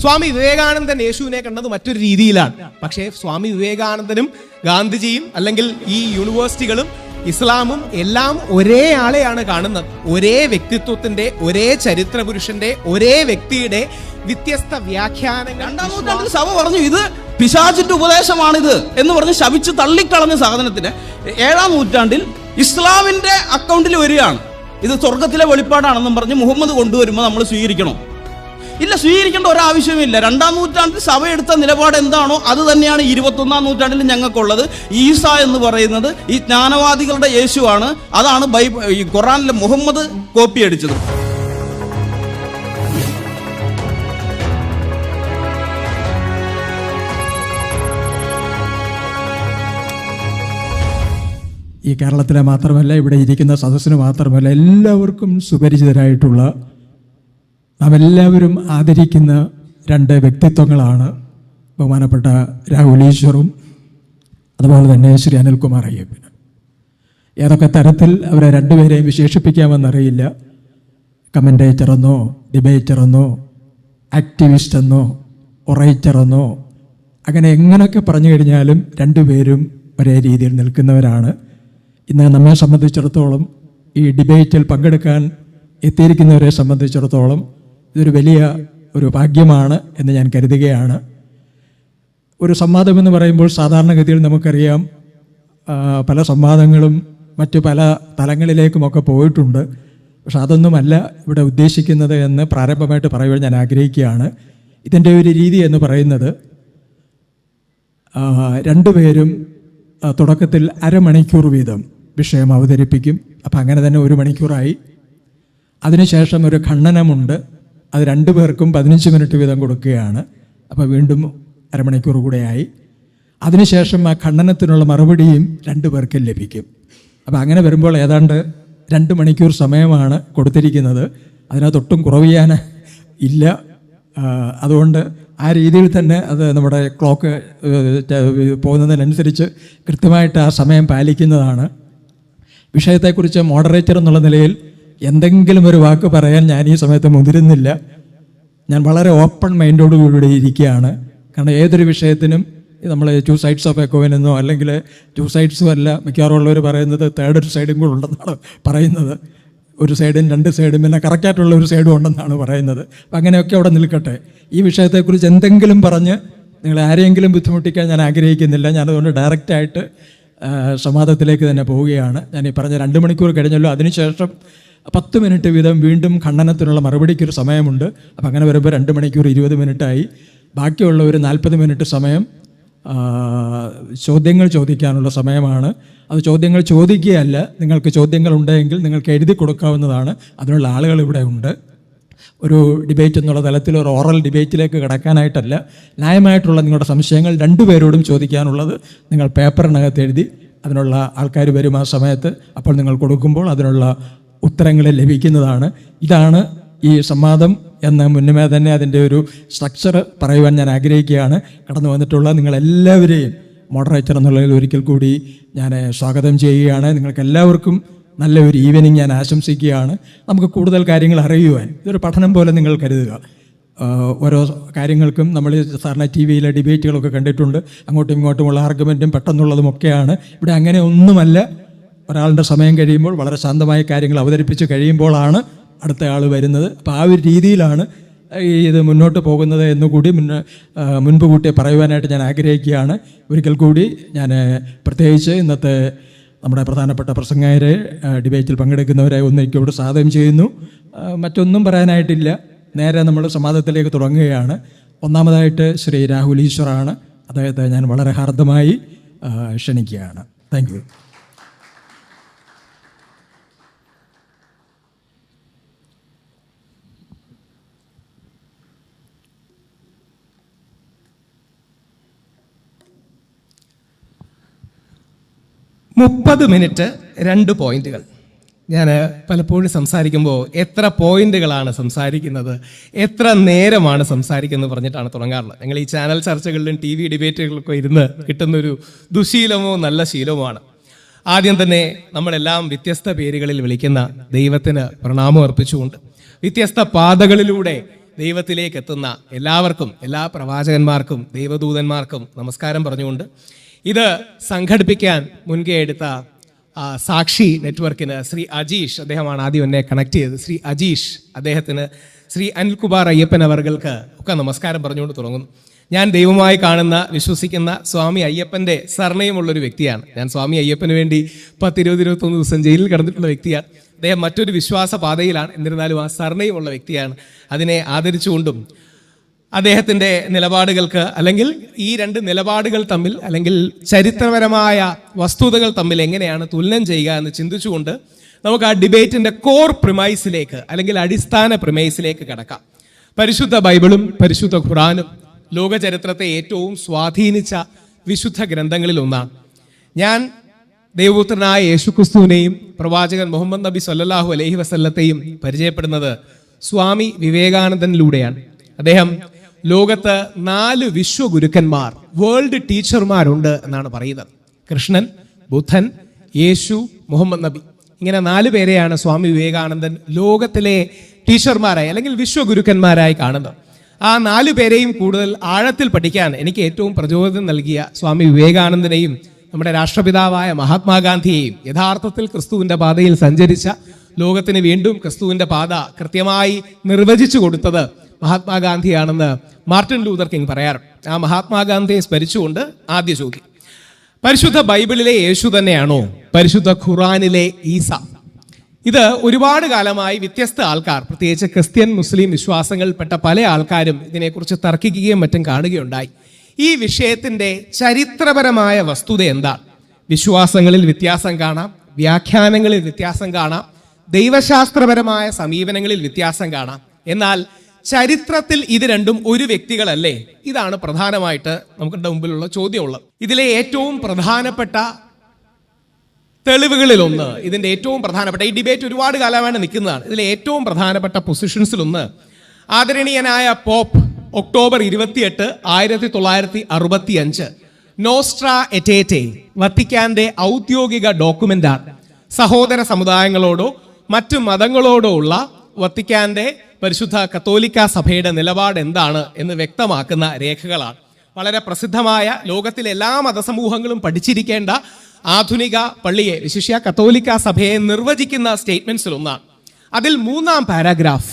സ്വാമി വിവേകാനന്ദൻ യേശുവിനെ കണ്ടത് മറ്റൊരു രീതിയിലാണ്. പക്ഷേ സ്വാമി വിവേകാനന്ദനും ഗാന്ധിജിയും അല്ലെങ്കിൽ ഈ യൂണിവേഴ്സിറ്റികളും ഇസ്ലാമും എല്ലാം ഒരേ ആളെയാണ് കാണുന്നത്. ഒരേ വ്യക്തിത്വത്തിന്റെ, ഒരേ ചരിത്ര പുരുഷന്റെ, ഒരേ വ്യക്തിയുടെ വ്യത്യസ്ത വ്യാഖ്യാനങ്ങൾ. 2-ാം നൂറ്റാണ്ടിൽ സഭ പറഞ്ഞു ഇത് പിശാചിന്റെ ഉപദേശമാണിത് എന്ന് പറഞ്ഞ് ശപിച്ച് തള്ളിക്കളഞ്ഞ സാധനത്തിന് 7-ാം നൂറ്റാണ്ടിൽ ഇസ്ലാമിന്റെ അക്കൗണ്ടിൽ വരികയാണ്. ഇത് സ്വർഗത്തിലെ വെളിപ്പാടാണെന്നും പറഞ്ഞ് മുഹമ്മദ് കൊണ്ടുവരുമ്പോൾ നമ്മൾ സ്വീകരിക്കണം. ഇല്ല, സ്വീകരിക്കേണ്ട ഒരാവശ്യമില്ല. 2-ാം നൂറ്റാണ്ടിൽ സഭ എടുത്ത നിലപാട് എന്താണോ അത് തന്നെയാണ് 21-ാം നൂറ്റാണ്ടിൽ ഞങ്ങൾക്കുള്ളത്. ഈസ എന്ന് പറയുന്നത് ഈ ജ്ഞാനവാദികളുടെ യേശുവാണ്. അതാണ് ഈ ഖുറാനിലെ മുഹമ്മദ് കോപ്പി അടിച്ചത്. ഈ കേരളത്തിലെ മാത്രമല്ല, ഇവിടെ ഇരിക്കുന്ന സദസ്സിന് മാത്രമല്ല, എല്ലാവർക്കും സുപരിചിതരായിട്ടുള്ള, നാം എല്ലാവരും ആദരിക്കുന്ന 2 വ്യക്തിത്വങ്ങളാണ് ബഹുമാനപ്പെട്ട രാഹുൽ ഈശ്വറും അതുപോലെ തന്നെ ശ്രീ അനിൽകുമാർ അയ്യപ്പനും. ഏതൊക്കെ തരത്തിൽ അവരെ 2 പേരെയും വിശേഷിപ്പിക്കാമെന്നറിയില്ല. കമൻറ്റേറ്ററെന്നോ, ഡിബേറ്ററെന്നോ, ആക്ടിവിസ്റ്റെന്നോ, ഒറേറ്ററെന്നോ, അങ്ങനെ എങ്ങനെയൊക്കെ പറഞ്ഞു കഴിഞ്ഞാലും 2 പേരും ഒരേ രീതിയിൽ നിൽക്കുന്നവരാണ്. ഇന്ന് നമ്മെ സംബന്ധിച്ചിടത്തോളം, ഈ ഡിബേറ്റിൽ പങ്കെടുക്കാൻ എത്തിയിരിക്കുന്നവരെ സംബന്ധിച്ചിടത്തോളം ഇതൊരു വലിയ ഒരു ഭാഗ്യമാണ് എന്ന് ഞാൻ കരുതുകയാണ്. ഒരു സംവാദമെന്ന് പറയുമ്പോൾ സാധാരണഗതിയിൽ നമുക്കറിയാം പല സംവാദങ്ങളും മറ്റു പല തലങ്ങളിലേക്കുമൊക്കെ പോയിട്ടുണ്ട്. പക്ഷെ അതൊന്നുമല്ല ഇവിടെ ഉദ്ദേശിക്കുന്നത് എന്ന് പ്രാരംഭമായിട്ട് പറയുവാൻ ഞാൻ ആഗ്രഹിക്കുകയാണ്. ഇതിൻ്റെ ഒരു രീതി എന്ന് പറയുന്നത് 2 പേരും തുടക്കത്തിൽ അരമണിക്കൂർ വീതം വിഷയം അവതരിപ്പിക്കും. അപ്പം അങ്ങനെ തന്നെ 1 മണിക്കൂറായി. അതിനുശേഷം ഒരു ഖണ്ഡനമുണ്ട്. അത് 2 പേർക്കും 15 മിനിറ്റ് വീതം കൊടുക്കുകയാണ്. അപ്പോൾ വീണ്ടും അരമണിക്കൂർ കൂടെയായി. അതിനുശേഷം ആ ഖണ്ഡനത്തിനുള്ള മറുപടിയും 2 പേർക്കും ലഭിക്കും. അപ്പോൾ അങ്ങനെ വരുമ്പോൾ ഏതാണ്ട് 2 മണിക്കൂർ സമയമാണ് കൊടുത്തിരിക്കുന്നത്. അതിനകത്തൊട്ടും കുറവ് ചെയ്യാൻ ഇല്ല. അതുകൊണ്ട് ആ രീതിയിൽ തന്നെ അത് നമ്മുടെ ക്ലോക്ക് പോകുന്നതിനനുസരിച്ച് കൃത്യമായിട്ട് ആ സമയം പാലിക്കുന്നതാണ്. വിഷയത്തെക്കുറിച്ച് മോഡറേറ്റർ എന്നുള്ള നിലയിൽ എന്തെങ്കിലും ഒരു വാക്ക് പറയാൻ ഞാൻ ഈ സമയത്ത് മുതിരുന്നില്ല. ഞാൻ വളരെ ഓപ്പൺ മൈൻഡോടുകൂടി ഇരിക്കുകയാണ്. കാരണം ഏതൊരു വിഷയത്തിനും നമ്മൾ 2 സൈഡ്സ് ഓഫ് എ കോയിൻ എന്നോ അല്ലെങ്കിൽ 2 സൈഡ്സും അല്ല, മിക്കവാറും ഉള്ളവർ പറയുന്നത് തേർഡ് സൈഡും കൂടെ ഉണ്ടെന്നാണ് പറയുന്നത്. ഒരു സൈഡും 2 സൈഡും പിന്നെ കറക്റ്റായിട്ടുള്ള ഒരു സൈഡും ഉണ്ടെന്നാണ് പറയുന്നത്. അപ്പം അങ്ങനെയൊക്കെ അവിടെ നിൽക്കട്ടെ. ഈ വിഷയത്തെക്കുറിച്ച് എന്തെങ്കിലും പറഞ്ഞ് നിങ്ങളെ ആരെയെങ്കിലും ബുദ്ധിമുട്ടിക്കാൻ ഞാൻ ആഗ്രഹിക്കുന്നില്ല. ഞാനതുകൊണ്ട് ഡയറക്റ്റായിട്ട് സംവാദത്തിലേക്ക് തന്നെ പോവുകയാണ്. ഞാൻ ഈ പറഞ്ഞ 2 മണിക്കൂർ കഴിഞ്ഞല്ലോ. അതിനുശേഷം 10 മിനിറ്റ് വീതം വീണ്ടും ഖണ്ഡനത്തിനുള്ള മറുപടിക്കൊരു സമയമുണ്ട്. അപ്പം അങ്ങനെ വരുമ്പോൾ 2 മണിക്കൂർ 20 മിനിറ്റായി. ബാക്കിയുള്ള ഒരു 40 മിനിറ്റ് സമയം ചോദ്യങ്ങൾ ചോദിക്കാനുള്ള സമയമാണ്. അത് ചോദ്യങ്ങൾ ചോദിക്കുകയല്ല, നിങ്ങൾക്ക് ചോദ്യങ്ങൾ ഉണ്ടെങ്കിൽ നിങ്ങൾക്ക് എഴുതി കൊടുക്കാവുന്നതാണ്. അതിനുള്ള ആളുകൾ ഇവിടെ ഉണ്ട്. ഒരു ഡിബേറ്റ് എന്നുള്ള തലത്തിൽ ഒരു ഓറൽ ഡിബേറ്റിലേക്ക് കടക്കാനായിട്ടല്ല, ന്യായമായിട്ടുള്ള നിങ്ങളുടെ സംശയങ്ങൾ 2 പേരോടും ചോദിക്കാനുള്ളത് നിങ്ങൾ പേപ്പറിനകത്ത് എഴുതി അതിനുള്ള ആൾക്കാർ വരും ആ സമയത്ത്. അപ്പോൾ നിങ്ങൾ കൊടുക്കുമ്പോൾ അതിനുള്ള ഉത്തരങ്ങൾ ലഭിക്കുന്നതാണ്. ഇതാണ് ഈ സംവാദം എന്ന മുന്നമേ തന്നെ അതിൻ്റെ ഒരു സ്ട്രക്ചർ പറയുവാൻ ഞാൻ ആഗ്രഹിക്കുകയാണ്. കടന്നു വന്നിട്ടുള്ള നിങ്ങളെല്ലാവരെയും മോഡറേറ്റർ എന്നുള്ളതിൽ ഒരിക്കൽ കൂടി ഞാൻ സ്വാഗതം ചെയ്യുകയാണ്. നിങ്ങൾക്ക് എല്ലാവർക്കും നല്ലൊരു ഈവനിങ് ഞാൻ ആശംസിക്കുകയാണ്. നമുക്ക് കൂടുതൽ കാര്യങ്ങൾ അറിയുവാൻ ഇതൊരു പഠനം പോലെ നിങ്ങൾ കരുതുക. ഓരോ കാര്യങ്ങൾക്കും നമ്മൾ സാധാരണ ടി വിയിലെ ഡിബേറ്റുകളൊക്കെ കണ്ടിട്ടുണ്ട്. അങ്ങോട്ടും ഇങ്ങോട്ടുമുള്ള ആർഗ്യുമെൻറ്റും പെട്ടെന്നുള്ളതുമൊക്കെയാണ്. ഇവിടെ അങ്ങനെ ഒന്നുമല്ല. ഒരാളുടെ സമയം കഴിയുമ്പോൾ വളരെ ശാന്തമായ കാര്യങ്ങൾ അവതരിപ്പിച്ച് കഴിയുമ്പോഴാണ് അടുത്ത ആൾ വരുന്നത്. അപ്പോൾ ആ ഒരു രീതിയിലാണ് ഇത് മുന്നോട്ട് പോകുന്നത് എന്നുകൂടി മുൻപ് കൂട്ടി പറയുവാനായിട്ട് ഞാൻ ആഗ്രഹിക്കുകയാണ്. ഒരിക്കൽ കൂടി ഞാൻ പ്രത്യേകിച്ച് ഇന്നത്തെ നമ്മുടെ പ്രധാനപ്പെട്ട പ്രസംഗകരെ, ഡിബേറ്റിൽ പങ്കെടുക്കുന്നവരെ ഒന്നിക്കോട് സ്വാഗതം ചെയ്യുന്നു. മറ്റൊന്നും പറയാനായിട്ടില്ല. നേരെ നമ്മൾ സംവാദത്തിലേക്ക് തുടങ്ങുകയാണ്. ഒന്നാമതായിട്ട് ശ്രീ രാഹുൽ ഈശ്വറാണ്. അദ്ദേഹത്തെ ഞാൻ വളരെ ഹാർദമായി ക്ഷണിക്കുകയാണ്. Thank you. മുപ്പത് മിനിറ്റ് 2 പോയിന്റുകൾ. ഞാൻ പലപ്പോഴും സംസാരിക്കുമ്പോൾ എത്ര പോയിന്റുകളാണ് സംസാരിക്കുന്നത്, എത്ര നേരമാണ് സംസാരിക്കുന്നത് പറഞ്ഞിട്ടാണ് തുടങ്ങാറുള്ളത്. ഞങ്ങൾ ഈ ചാനൽ ചർച്ചകളിലും ടി വി ഡിബേറ്റുകളിലൊക്കെ ഇരുന്ന് കിട്ടുന്നൊരു ദുശീലമോ നല്ല ശീലവുമാണ്. ആദ്യം തന്നെ നമ്മളെല്ലാം വ്യത്യസ്ത പേരുകളിൽ വിളിക്കുന്ന ദൈവത്തിന് പ്രണാമം അർപ്പിച്ചുകൊണ്ട് വ്യത്യസ്ത പാതകളിലൂടെ ദൈവത്തിലേക്ക് എത്തുന്ന എല്ലാവർക്കും, എല്ലാ പ്രവാചകന്മാർക്കും ദൈവദൂതന്മാർക്കും നമസ്കാരം പറഞ്ഞുകൊണ്ട് ഇത് സംഘടിപ്പിക്കാൻ മുൻകൈ എടുത്ത സാക്ഷി നെറ്റ്വർക്കിന് ശ്രീ അജീഷ്, അദ്ദേഹമാണ് ആദ്യം എന്നെ കണക്ട് ചെയ്തത്, ശ്രീ അജീഷ്, അദ്ദേഹത്തിന് ശ്രീ അനിൽകുമാർ അയ്യപ്പൻ അവർക്ക് ഒക്കെ നമസ്കാരം പറഞ്ഞുകൊണ്ട് തുടങ്ങുന്നു. ഞാൻ ദൈവമായി കാണുന്ന, വിശ്വസിക്കുന്ന സ്വാമി അയ്യപ്പൻ്റെ സർനെയിമുള്ളൊരു വ്യക്തിയാണ്. ഞാൻ സ്വാമി അയ്യപ്പന് വേണ്ടി 10-20-21 ദിവസം ജയിലിൽ കിടന്നിട്ടുള്ള വ്യക്തിയാണ്. അദ്ദേഹം മറ്റൊരു വിശ്വാസ പാതയിലാണ്, എന്നിരുന്നാലും ആ സർനെയിമുള്ള വ്യക്തിയാണ്. അതിനെ ആദരിച്ചുകൊണ്ടും അദ്ദേഹത്തിൻ്റെ നിലപാടുകൾക്ക്, അല്ലെങ്കിൽ ഈ രണ്ട് നിലപാടുകൾ തമ്മിൽ, അല്ലെങ്കിൽ ചരിത്രപരമായ വസ്തുതകൾ തമ്മിൽ എങ്ങനെയാണ് തുലനം ചെയ്യുക എന്ന് ചിന്തിച്ചുകൊണ്ട് നമുക്ക് ആ ഡിബേറ്റിൻ്റെ കോർ പ്രിമൈസിലേക്ക്, അല്ലെങ്കിൽ അടിസ്ഥാന പ്രിമൈസിലേക്ക് കടക്കാം. പരിശുദ്ധ ബൈബിളും പരിശുദ്ധ ഖുറാനും ലോക ചരിത്രത്തെ ഏറ്റവും സ്വാധീനിച്ച വിശുദ്ധ ഗ്രന്ഥങ്ങളിൽ ഒന്നാണ്. ഞാൻ ദൈവപുത്രനായ യേശുക്രിസ്തുവിനെയും പ്രവാചകൻ മുഹമ്മദ് നബി സല്ലല്ലാഹു അലൈഹി വസല്ലത്തെയും പരിചയപ്പെടുന്നത് സ്വാമി വിവേകാനന്ദനിലൂടെയാണ്. അദ്ദേഹം ലോകത്ത് 4 വിശ്വഗുരുക്കന്മാർ, വേൾഡ് ടീച്ചർമാരുണ്ട് എന്നാണ് പറയുന്നത്. കൃഷ്ണൻ, ബുദ്ധൻ, യേശു, മുഹമ്മദ് നബി, ഇങ്ങനെ 4 പേരെയാണ് സ്വാമി വിവേകാനന്ദൻ ലോകത്തിലെ ടീച്ചർമാരായി, അല്ലെങ്കിൽ വിശ്വഗുരുക്കന്മാരായി കാണുന്നത്. ആ 4 പേരെയും കൂടുതൽ ആഴത്തിൽ പഠിക്കാൻ എനിക്ക് ഏറ്റവും പ്രചോദനം നൽകിയ സ്വാമി വിവേകാനന്ദനെയും നമ്മുടെ രാഷ്ട്രപിതാവായ മഹാത്മാഗാന്ധിയെയും, യഥാർത്ഥത്തിൽ ക്രിസ്തുവിൻ്റെ പാതയിൽ സഞ്ചരിച്ച, ലോകത്തിന് വീണ്ടും ക്രിസ്തുവിൻ്റെ പാത കൃത്യമായി നിർവചിച്ചു കൊടുത്തത് മഹാത്മാഗാന്ധിയാണെന്ന് മാർട്ടിൻ ലൂതർ കിങ് പറയാറുണ്ട്. ആ മഹാത്മാഗാന്ധിയെ സ്മരിച്ചുകൊണ്ട് ആദ്യ ചോദ്യം, പരിശുദ്ധ ബൈബിളിലെ യേശു തന്നെയാണോ പരിശുദ്ധ ഖുറാനിലെ ഈസ? ഇത് ഒരുപാട് കാലമായി വ്യത്യസ്ത ആൾക്കാർ, പ്രത്യേകിച്ച് ക്രിസ്ത്യൻ, മുസ്ലിം വിശ്വാസങ്ങളിൽപ്പെട്ട പല ആൾക്കാരും ഇതിനെക്കുറിച്ച് തർക്കിക്കുകയും മറ്റും കാണുകയുണ്ടായി. ഈ വിഷയത്തിൻ്റെ ചരിത്രപരമായ വസ്തുത എന്താണ്? വിശ്വാസങ്ങളിൽ വ്യത്യാസം കാണാം, വ്യാഖ്യാനങ്ങളിൽ വ്യത്യാസം കാണാം, ദൈവശാസ്ത്രപരമായ സമീപനങ്ങളിൽ വ്യത്യാസം കാണാം. എന്നാൽ ചരിത്രത്തിൽ ഇത് രണ്ടും ഒരു വ്യക്തികളല്ലേ? ഇതാണ് പ്രധാനമായിട്ട് നമുക്ക് മുമ്പിലുള്ള ചോദ്യമുള്ളത്. ഇതിലെ ഏറ്റവും പ്രധാനപ്പെട്ട തെളിവുകളിലൊന്ന്, ഇതിൻ്റെ ഏറ്റവും പ്രധാനപ്പെട്ട, ഈ ഡിബേറ്റ് ഒരുപാട് കാലമായിട്ട് നിൽക്കുന്നതാണ്, ഇതിലെ ഏറ്റവും പ്രധാനപ്പെട്ട പൊസിഷൻസിലൊന്ന്, ആദരണീയനായ പോപ്പ് ഒക്ടോബർ 28, 1965 നോസ്ട്രാ എറ്റേറ്റെ, വത്തിക്കാന്റെ ഔദ്യോഗിക ഡോക്യുമെന്റാണ്. സഹോദര സമുദായങ്ങളോടോ മറ്റു മതങ്ങളോടോ ഉള്ള വത്തിക്കാന്റെ പരിശുദ്ധ കത്തോലിക്ക സഭയുടെ നിലപാട് എന്താണ് എന്ന് വ്യക്തമാക്കുന്ന രേഖകളാണ്. വളരെ പ്രസിദ്ധമായ, ലോകത്തിലെ എല്ലാ മതസമൂഹങ്ങളും പഠിച്ചിരിക്കേണ്ട ആധുനിക പള്ളിയെ, വിശിഷ്യ കത്തോലിക്ക സഭയെ നിർവചിക്കുന്ന സ്റ്റേറ്റ്മെന്റ്സിലൊന്നാണ്. അതിൽ 3-ാം പാരാഗ്രാഫ്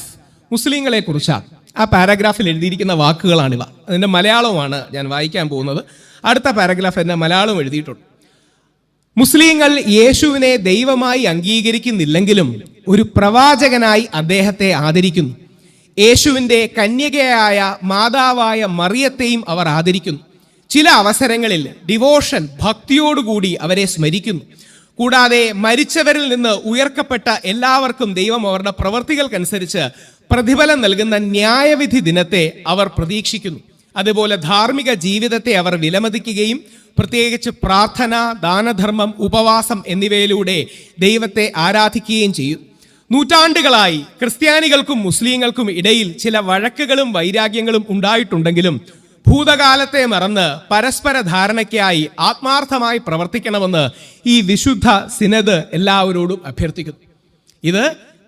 മുസ്ലിങ്ങളെ കുറിച്ചാണ്. ആ പാരാഗ്രാഫിൽ എഴുതിയിരിക്കുന്ന വാക്കുകളാണിവ. അതിൻ്റെ മലയാളമാണ് ഞാൻ വായിക്കാൻ പോകുന്നത്. അടുത്ത പാരാഗ്രാഫ് എൻ്റെ മലയാളം എഴുതിയിട്ടുണ്ട്. മുസ്ലിങ്ങൾ യേശുവിനെ ദൈവമായി അംഗീകരിക്കുന്നില്ലെങ്കിലും ഒരു പ്രവാചകനായി അദ്ദേഹത്തെ ആദരിക്കുന്നു. യേശുവിൻ്റെ കന്യകയായ മാതാവായ മറിയത്തെയും അവർ ആദരിക്കുന്നു. ചില അവസരങ്ങളിൽ ഡിവോഷൻ, ഭക്തിയോടുകൂടി അവരെ സ്മരിക്കുന്നു. കൂടാതെ മരിച്ചവരിൽ നിന്ന് ഉയർക്കപ്പെട്ട എല്ലാവർക്കും ദൈവം അവരുടെ പ്രവൃത്തികൾക്കനുസരിച്ച് പ്രതിഫലം നൽകുന്ന ന്യായവിധി ദിനത്തെ അവർ പ്രതീക്ഷിക്കുന്നു. അതുപോലെ ധാർമ്മിക ജീവിതത്തെ അവർ വിലമതിക്കുകയും പ്രത്യേകിച്ച് പ്രാർത്ഥന, ദാനധർമ്മം, ഉപവാസം എന്നിവയിലൂടെ ദൈവത്തെ ആരാധിക്കുകയും ചെയ്യും. നൂറ്റാണ്ടുകളായി ക്രിസ്ത്യാനികൾക്കും മുസ്ലിങ്ങൾക്കും ഇടയിൽ ചില വഴക്കുകളും വൈരാഗ്യങ്ങളും ഉണ്ടായിട്ടുണ്ടെങ്കിലും ഭൂതകാലത്തെ മറന്ന് പരസ്പര ധാരണയ്ക്കായി ആത്മാർത്ഥമായി പ്രവർത്തിക്കണമെന്ന് ഈ വിശുദ്ധ സിനഡ് എല്ലാവരോടും അഭ്യർത്ഥിക്കുന്നു. ഇത്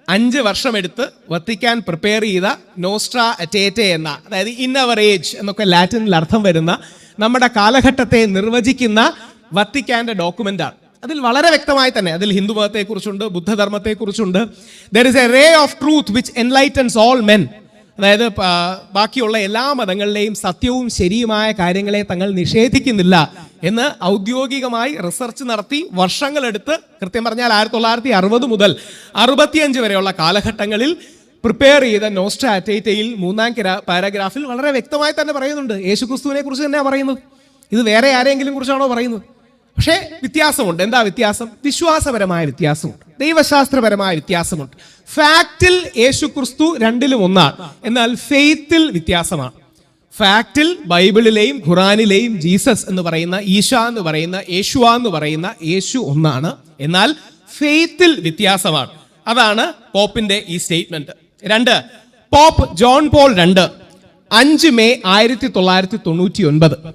5 വർഷമെടുത്ത് വത്തിക്കാൻ പ്രിപ്പയർ ചെയ്ത നോസ്ട്രാ എറ്റേറ്റെ എന്ന, അതായത് ഇൻ അവർ ഏജ് എന്നൊക്കെ ലാറ്റിനിൽ അർത്ഥം വരുന്ന, നമ്മുടെ കാലഘട്ടത്തെ നിർവചിക്കുന്ന വത്തിക്കാന്റെ ഡോക്യുമെന്റാണ്. അതിൽ വളരെ വ്യക്തമായി തന്നെ, അതിൽ ഹിന്ദു മതത്തെക്കുറിച്ചുണ്ട്, ബുദ്ധധർമ്മത്തെക്കുറിച്ചുണ്ട്. There is a ray of truth which enlightens all men. അതായത് ബാക്കിയുള്ള എല്ലാ മതങ്ങളിലെയും സത്യവും ശരിയുമായ കാര്യങ്ങളെ തങ്ങൾ നിഷേധിക്കുന്നില്ല എന്ന് ഔദ്യോഗികമായി റിസർച്ച് നടത്തി വർഷങ്ങളെടുത്ത്, കൃത്യം പറഞ്ഞാൽ 1960 മുതൽ 65 വരെയുള്ള കാലഘട്ടങ്ങളിൽ പ്രിപ്പയർ ചെയ്ത നോസ്ട്രാ എറ്റേറ്റയിൽ 3-ാം പാരാഗ്രാഫിൽ വളരെ വ്യക്തമായി തന്നെ പറയുന്നുണ്ട്. യേശുക്രിസ്തുവിനെ കുറിച്ച് തന്നെയാണ് പറയുന്നത്. ഇത് വേറെ ആരെങ്കിലും കുറിച്ചാണോ പറയുന്നത്? പക്ഷേ വ്യത്യാസമുണ്ട്. എന്താ വ്യത്യാസം? വിശ്വാസപരമായ വ്യത്യാസമുണ്ട്, ദൈവശാസ്ത്രപരമായ വ്യത്യാസമുണ്ട്. ഫാക്റ്റിൽ യേശുക്രിസ്തു 2-ലും ഒന്നാണ്, എന്നാൽ ഫെയ്ത്തിൽ വ്യത്യാസമാണ്. ഫാക്റ്റിൽ ബൈബിളിലെയും ഖുറാനിലെയും ജീസസ് എന്ന് പറയുന്ന, ഈശ എന്ന് പറയുന്ന, യേശുവ എന്ന് പറയുന്ന യേശു ഒന്നാണ്, എന്നാൽ ഫെയ്ത്തിൽ വ്യത്യാസമാണ്. അതാണ് പോപ്പിന്റെ ഈ statement. 2, pope John Paul II 5 May 1999.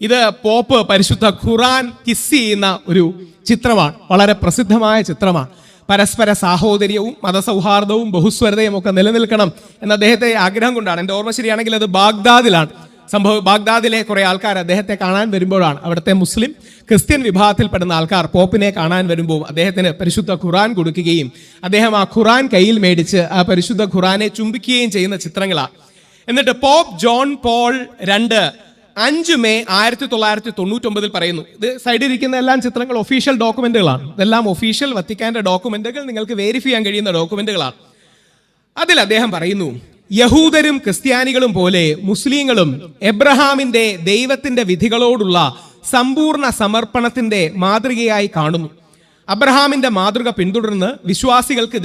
ഇത് പോപ്പ് പരിശുദ്ധ ഖുറാൻ കിസ് ചെയ്യുന്ന ഒരു ചിത്രമാണ്, വളരെ പ്രസിദ്ധമായ ചിത്രമാണ്. പരസ്പര സാഹോദര്യവും മതസൗഹാർദ്ദവും ബഹുസ്വരതയും ഒക്കെ നിലനിൽക്കണം എന്ന അദ്ദേഹത്തെ ആഗ്രഹം കൊണ്ടാണ്. എൻ്റെ ഓർമ്മ ശരിയാണെങ്കിൽ അത് ബാഗ്ദാദിലാണ് സംഭവം. ബാഗ്ദാദിലെ കുറെ ആൾക്കാർ അദ്ദേഹത്തെ കാണാൻ വരുമ്പോഴാണ്, അവിടുത്തെ മുസ്ലിം ക്രിസ്ത്യൻ വിഭാഗത്തിൽപ്പെടുന്ന ആൾക്കാർ പോപ്പിനെ കാണാൻ വരുമ്പോൾ അദ്ദേഹത്തിന് പരിശുദ്ധ ഖുറാൻ കൊടുക്കുകയും അദ്ദേഹം ആ ഖുറാൻ കയ്യിൽ മേടിച്ച് ആ പരിശുദ്ധ ഖുറാനെ ചുംബിക്കുകയും ചെയ്യുന്ന ചിത്രങ്ങളാണ്. എന്നിട്ട് pope John Paul II 5 May 1999 പറയുന്നു. ഇത് സൈഡിലിരിക്കുന്ന എല്ലാം ചിത്രങ്ങൾ ഒഫീഷ്യൽ ഡോക്യുമെന്റുകളാണ്. ഇതെല്ലാം ഒഫീഷ്യൽ വത്തിക്കാന്റെ ഡോക്യുമെന്റുകൾ, നിങ്ങൾക്ക് വെരിഫൈ ചെയ്യാൻ കഴിയുന്ന ഡോക്യുമെന്റുകളാണ്. അതിൽ അദ്ദേഹം പറയുന്നു, യഹൂദരും ക്രിസ്ത്യാനികളും പോലെ മുസ്ലിങ്ങളും എബ്രഹാമിന്റെ ദൈവത്തിന്റെ വിധികളോടുള്ള സമ്പൂർണ്ണ സമർപ്പണത്തിന്റെ മാതൃകയായി കാണുന്നു. അബ്രഹാമിന്റെ മാതൃക പിന്തുടർന്ന് വിശ്വാസികൾക്ക്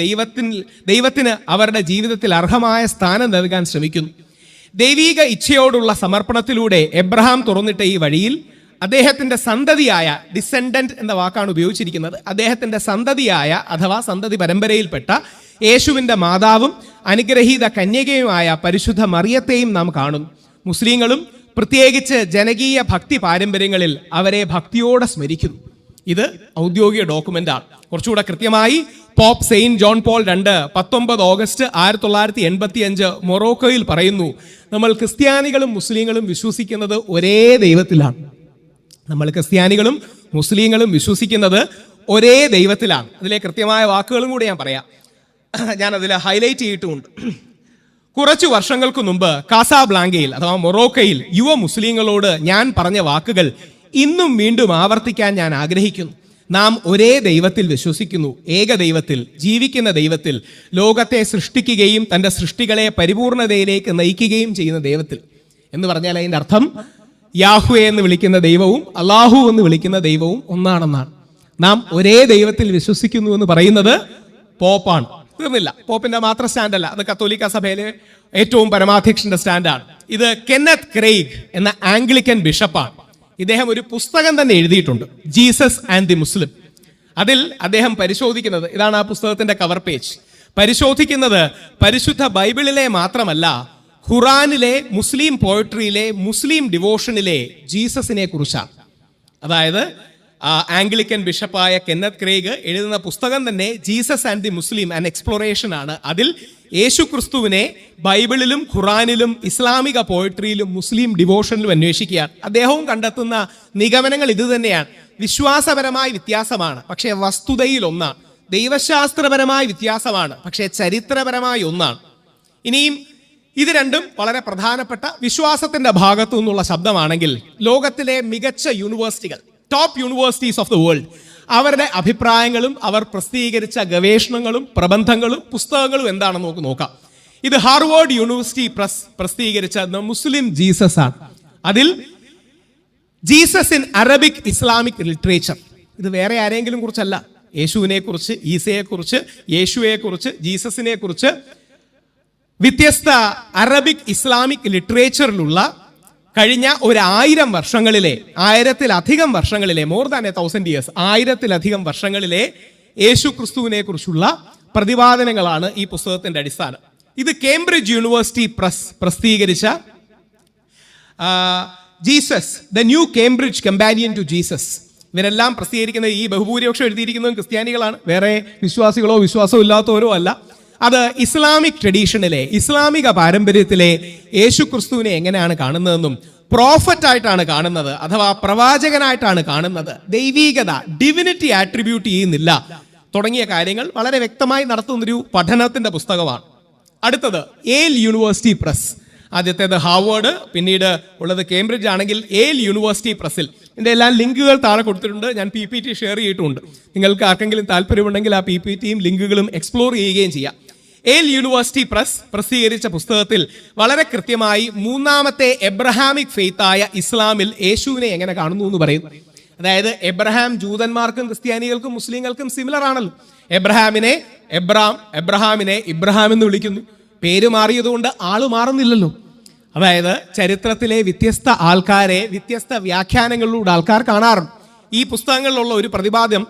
ദൈവത്തിന് അവരുടെ ജീവിതത്തിൽ അർഹമായ സ്ഥാനം നൽകാൻ ശ്രമിക്കുന്നു. ദൈവീക ഇച്ഛയോടുള്ള സമർപ്പണത്തിലൂടെ എബ്രഹാം തുറന്നിട്ട ഈ വഴിയിൽ അദ്ദേഹത്തിന്റെ സന്തതിയായ, ഡിസെൻഡന്റ് എന്ന വാക്കാണ് ഉപയോഗിച്ചിരിക്കുന്നത്, അദ്ദേഹത്തിന്റെ സന്തതിയായ അഥവാ സന്തതി പരമ്പരയിൽപ്പെട്ട യേശുവിന്റെ മാതാവും അനുഗ്രഹീത കന്യകയുമായ പരിശുദ്ധ മറിയത്തെയും നാം കാണുന്നു. മുസ്ലിങ്ങളും പ്രത്യേകിച്ച് ജനകീയ ഭക്തി പാരമ്പര്യങ്ങളിൽ അവരെ ഭക്തിയോടെ സ്മരിക്കുന്നു. ഇത് ഔദ്യോഗിക ഡോക്യുമെന്റാണ്. കുറച്ചുകൂടെ കൃത്യമായി pope saint John Paul II 19 August 1985 മൊറോക്കോയിൽ പറയുന്നു, നമ്മൾ ക്രിസ്ത്യാനികളും മുസ്ലിങ്ങളും വിശ്വസിക്കുന്നത് ഒരേ ദൈവത്തിലാണ്. നമ്മൾ ക്രിസ്ത്യാനികളും മുസ്ലിങ്ങളും വിശ്വസിക്കുന്നത് ഒരേ ദൈവത്തിലാണ്. അതിലെ കൃത്യമായ വാക്കുകളും കൂടി ഞാൻ പറയാം. ഞാനതിൽ ഹൈലൈറ്റ് ചെയ്തിട്ടുമുണ്ട്. കുറച്ചു വർഷങ്ങൾക്ക് മുമ്പ് കാസാബ്ലാങ്കയിൽ അഥവാ മൊറോക്കയിൽ യുവ മുസ്ലിങ്ങളോട് ഞാൻ പറഞ്ഞ വാക്കുകൾ ഇന്നും വീണ്ടും ആവർത്തിക്കാൻ ഞാൻ ആഗ്രഹിക്കുന്നു. നാം ഒരേ ദൈവത്തിൽ വിശ്വസിക്കുന്നു, ഏക ദൈവത്തിൽ, ജീവിക്കുന്ന ദൈവത്തിൽ, ലോകത്തെ സൃഷ്ടിക്കുകയും തൻ്റെ സൃഷ്ടികളെ പരിപൂർണതയിലേക്ക് നയിക്കുകയും ചെയ്യുന്ന ദൈവത്തിൽ. എന്ന് പറഞ്ഞാൽ അതിൻ്റെ അർത്ഥം യാഹ്വേ എന്ന് വിളിക്കുന്ന ദൈവവും അള്ളാഹു എന്ന് വിളിക്കുന്ന ദൈവവും ഒന്നാണെന്നാണ്. നാം ഒരേ ദൈവത്തിൽ വിശ്വസിക്കുന്നു എന്ന് പറയുന്നത് പോപ്പാണ്. തീർന്നില്ല. പോപ്പിന്റെ മാത്രം സ്റ്റാൻഡല്ല, അത് കത്തോലിക്ക സഭയിലെ ഏറ്റവും പരമാധ്യക്ഷന്റെ സ്റ്റാൻഡാണ്. ഇത് കെന്നത്ത് ക്രെയ്ഗ് എന്ന ആംഗ്ലിക്കൻ ബിഷപ്പാണ്. ഇദ്ദേഹം ഒരു പുസ്തകം തന്നെ എഴുതിയിട്ടുണ്ട്, ജീസസ് ആൻഡ് ദി മുസ്ലിം. അതിൽ അദ്ദേഹം പരിശോധിക്കുന്നത്, ഇതാണ് ആ പുസ്തകത്തിന്റെ കവർ പേജ്, പരിശോധിക്കുന്നത് പരിശുദ്ധ ബൈബിളിലെ മാത്രമല്ല ഖുറാനിലെ, മുസ്ലിം പോയട്രിയിലെ, മുസ്ലിം ഡിവോഷനിലെ ജീസസിനെ കുറിച്ചാണ്. അതായത് ആംഗ്ലിക്കൻ ബിഷപ്പായ കെന്നത്ത് ക്രെയ്ഗ് എഴുതുന്ന പുസ്തകം തന്നെ Jesus and the Muslim an exploration ആണ്. അതിൽ യേശു ക്രിസ്തുവിനെ ബൈബിളിലും ഖുറാനിലും ഇസ്ലാമിക പോയട്രിയിലും മുസ്ലിം ഡിവോഷനിലും അന്വേഷിക്കുകയാണ്. അദ്ദേഹവും കണ്ടെത്തുന്ന നിഗമനങ്ങൾ ഇത് തന്നെയാണ്. വിശ്വാസപരമായ വ്യത്യാസമാണ്, പക്ഷേ വസ്തുതയിൽ ഒന്നാണ്. ദൈവശാസ്ത്രപരമായ വ്യത്യാസമാണ്, പക്ഷേ ചരിത്രപരമായി ഒന്നാണ്. ഇനിയും ഇത് രണ്ടും വളരെ പ്രധാനപ്പെട്ട വിശ്വാസത്തിന്റെ ഭാഗത്തു നിന്നുള്ള ശബ്ദമാണെങ്കിൽ ലോകത്തിലെ മികച്ച യൂണിവേഴ്സിറ്റികൾ, top universities of the world, അവരുടെ അഭിപ്രായങ്ങളും അവർ പ്രസിദ്ധീകരിച്ച ഗവേഷണങ്ങളും പ്രബന്ധങ്ങളും പുസ്തകങ്ങളും എന്താണെന്ന് നമുക്ക് നോക്കാം. ഇത് ഹാർവേഡ് യൂണിവേഴ്സിറ്റി പ്രസിദ്ധീകരിച്ച ദ മുസ്ലിം ജീസസ് ആണ്. അതിൽ Jesus in Arabic Islamic literature, ഇത് വേറെ ആരെങ്കിലും കുറിച്ചല്ല, യേശുവിനെ കുറിച്ച്, ഈസയെ കുറിച്ച്, യേശുവെ കുറിച്ച്, ജീസസിനെ കുറിച്ച് വ്യത്യസ്ത അറബിക് ഇസ്ലാമിക് ലിറ്ററേച്ചറിലുള്ള കഴിഞ്ഞ 1000 വർഷങ്ങളിലെ, 1000-ലധികം വർഷങ്ങളിലെ, മോർ ദാൻ 1000 ഇയേഴ്സ്, 1000-ലധികം വർഷങ്ങളിലെ യേശു ക്രിസ്തുവിനെ കുറിച്ചുള്ള പ്രതിപാദനങ്ങളാണ് ഈ പുസ്തകത്തിന്റെ അടിസ്ഥാനം. ഇത് കേംബ്രിഡ്ജ് യൂണിവേഴ്സിറ്റി പ്രസിദ്ധീകരിച്ച Jesus the new Cambridge companion to Jesus. ഇവരെല്ലാം പ്രസിദ്ധീകരിക്കുന്ന, ഈ ബഹുഭൂരിപക്ഷം എഴുതിയിരിക്കുന്നതും ക്രിസ്ത്യാനികളാണ്, വേറെ വിശ്വാസികളോ വിശ്വാസമോ ഇല്ലാത്തവരോ അല്ല. അത് ഇസ്ലാമിക് ട്രഡീഷനിലെ, ഇസ്ലാമിക പാരമ്പര്യത്തിലെ യേശു ക്രിസ്തുവിനെ എങ്ങനെയാണ് കാണുന്നതെന്നും പ്രോഫറ്റായിട്ടാണ് കാണുന്നത് അഥവാ പ്രവാചകനായിട്ടാണ് കാണുന്നത്, ദൈവീകത, ഡിവിനിറ്റി ആട്രിബ്യൂട്ട് ചെയ്യുന്നില്ല തുടങ്ങിയ കാര്യങ്ങൾ വളരെ വ്യക്തമായി നടത്തുന്നൊരു പഠനത്തിന്റെ പുസ്തകമാണ്. അടുത്തത് യേൽ യൂണിവേഴ്സിറ്റി പ്രസ്. ആദ്യത്തേത് ഹാർവേഡ്, പിന്നീട് ഉള്ളത് കേംബ്രിഡ്ജ് ആണെങ്കിൽ യേൽ യൂണിവേഴ്സിറ്റി പ്രസ്സിൽ. ഇതിൻ്റെ എല്ലാം ലിങ്കുകൾ താഴെ കൊടുത്തിട്ടുണ്ട്, ഞാൻ PPT ഷെയർ ചെയ്തിട്ടുണ്ട്. നിങ്ങൾക്ക് ആർക്കെങ്കിലും താല്പര്യമുണ്ടെങ്കിൽ ആ PPTയും ലിങ്കുകളും എക്സ്പ്ലോർ ചെയ്യുകയും ചെയ്യാം. യേൽ യൂണിവേഴ്സിറ്റി പ്രസ് പ്രസിദ്ധീകരിച്ച പുസ്തകത്തിൽ വളരെ കൃത്യമായി മൂന്നാമത്തെ എബ്രഹാമിക് ഫെയ്ത്തായ ഇസ്ലാമിൽ യേശുവിനെ എങ്ങനെ കാണുന്നു എന്ന് പറയുന്നു. അതായത് എബ്രഹാം ജൂതന്മാർക്കും ക്രിസ്ത്യാനികൾക്കും മുസ്ലിങ്ങൾക്കും സിമിലർ ആണല്ലോ. എബ്രഹാമിനെ ഇബ്രഹാം എന്ന് വിളിക്കുന്നു. പേര് മാറിയതുകൊണ്ട് ആള് മാറുന്നില്ലല്ലോ. അതായത് ചരിത്രത്തിലെ വ്യത്യസ്ത ആൾക്കാരെ വ്യത്യസ്ത വ്യാഖ്യാനങ്ങളിലൂടെ ആൾക്കാർ കാണാറുണ്ട്. ഈ പുസ്തകങ്ങളിലുള്ള ഒരു പ്രതിപാദ്യം,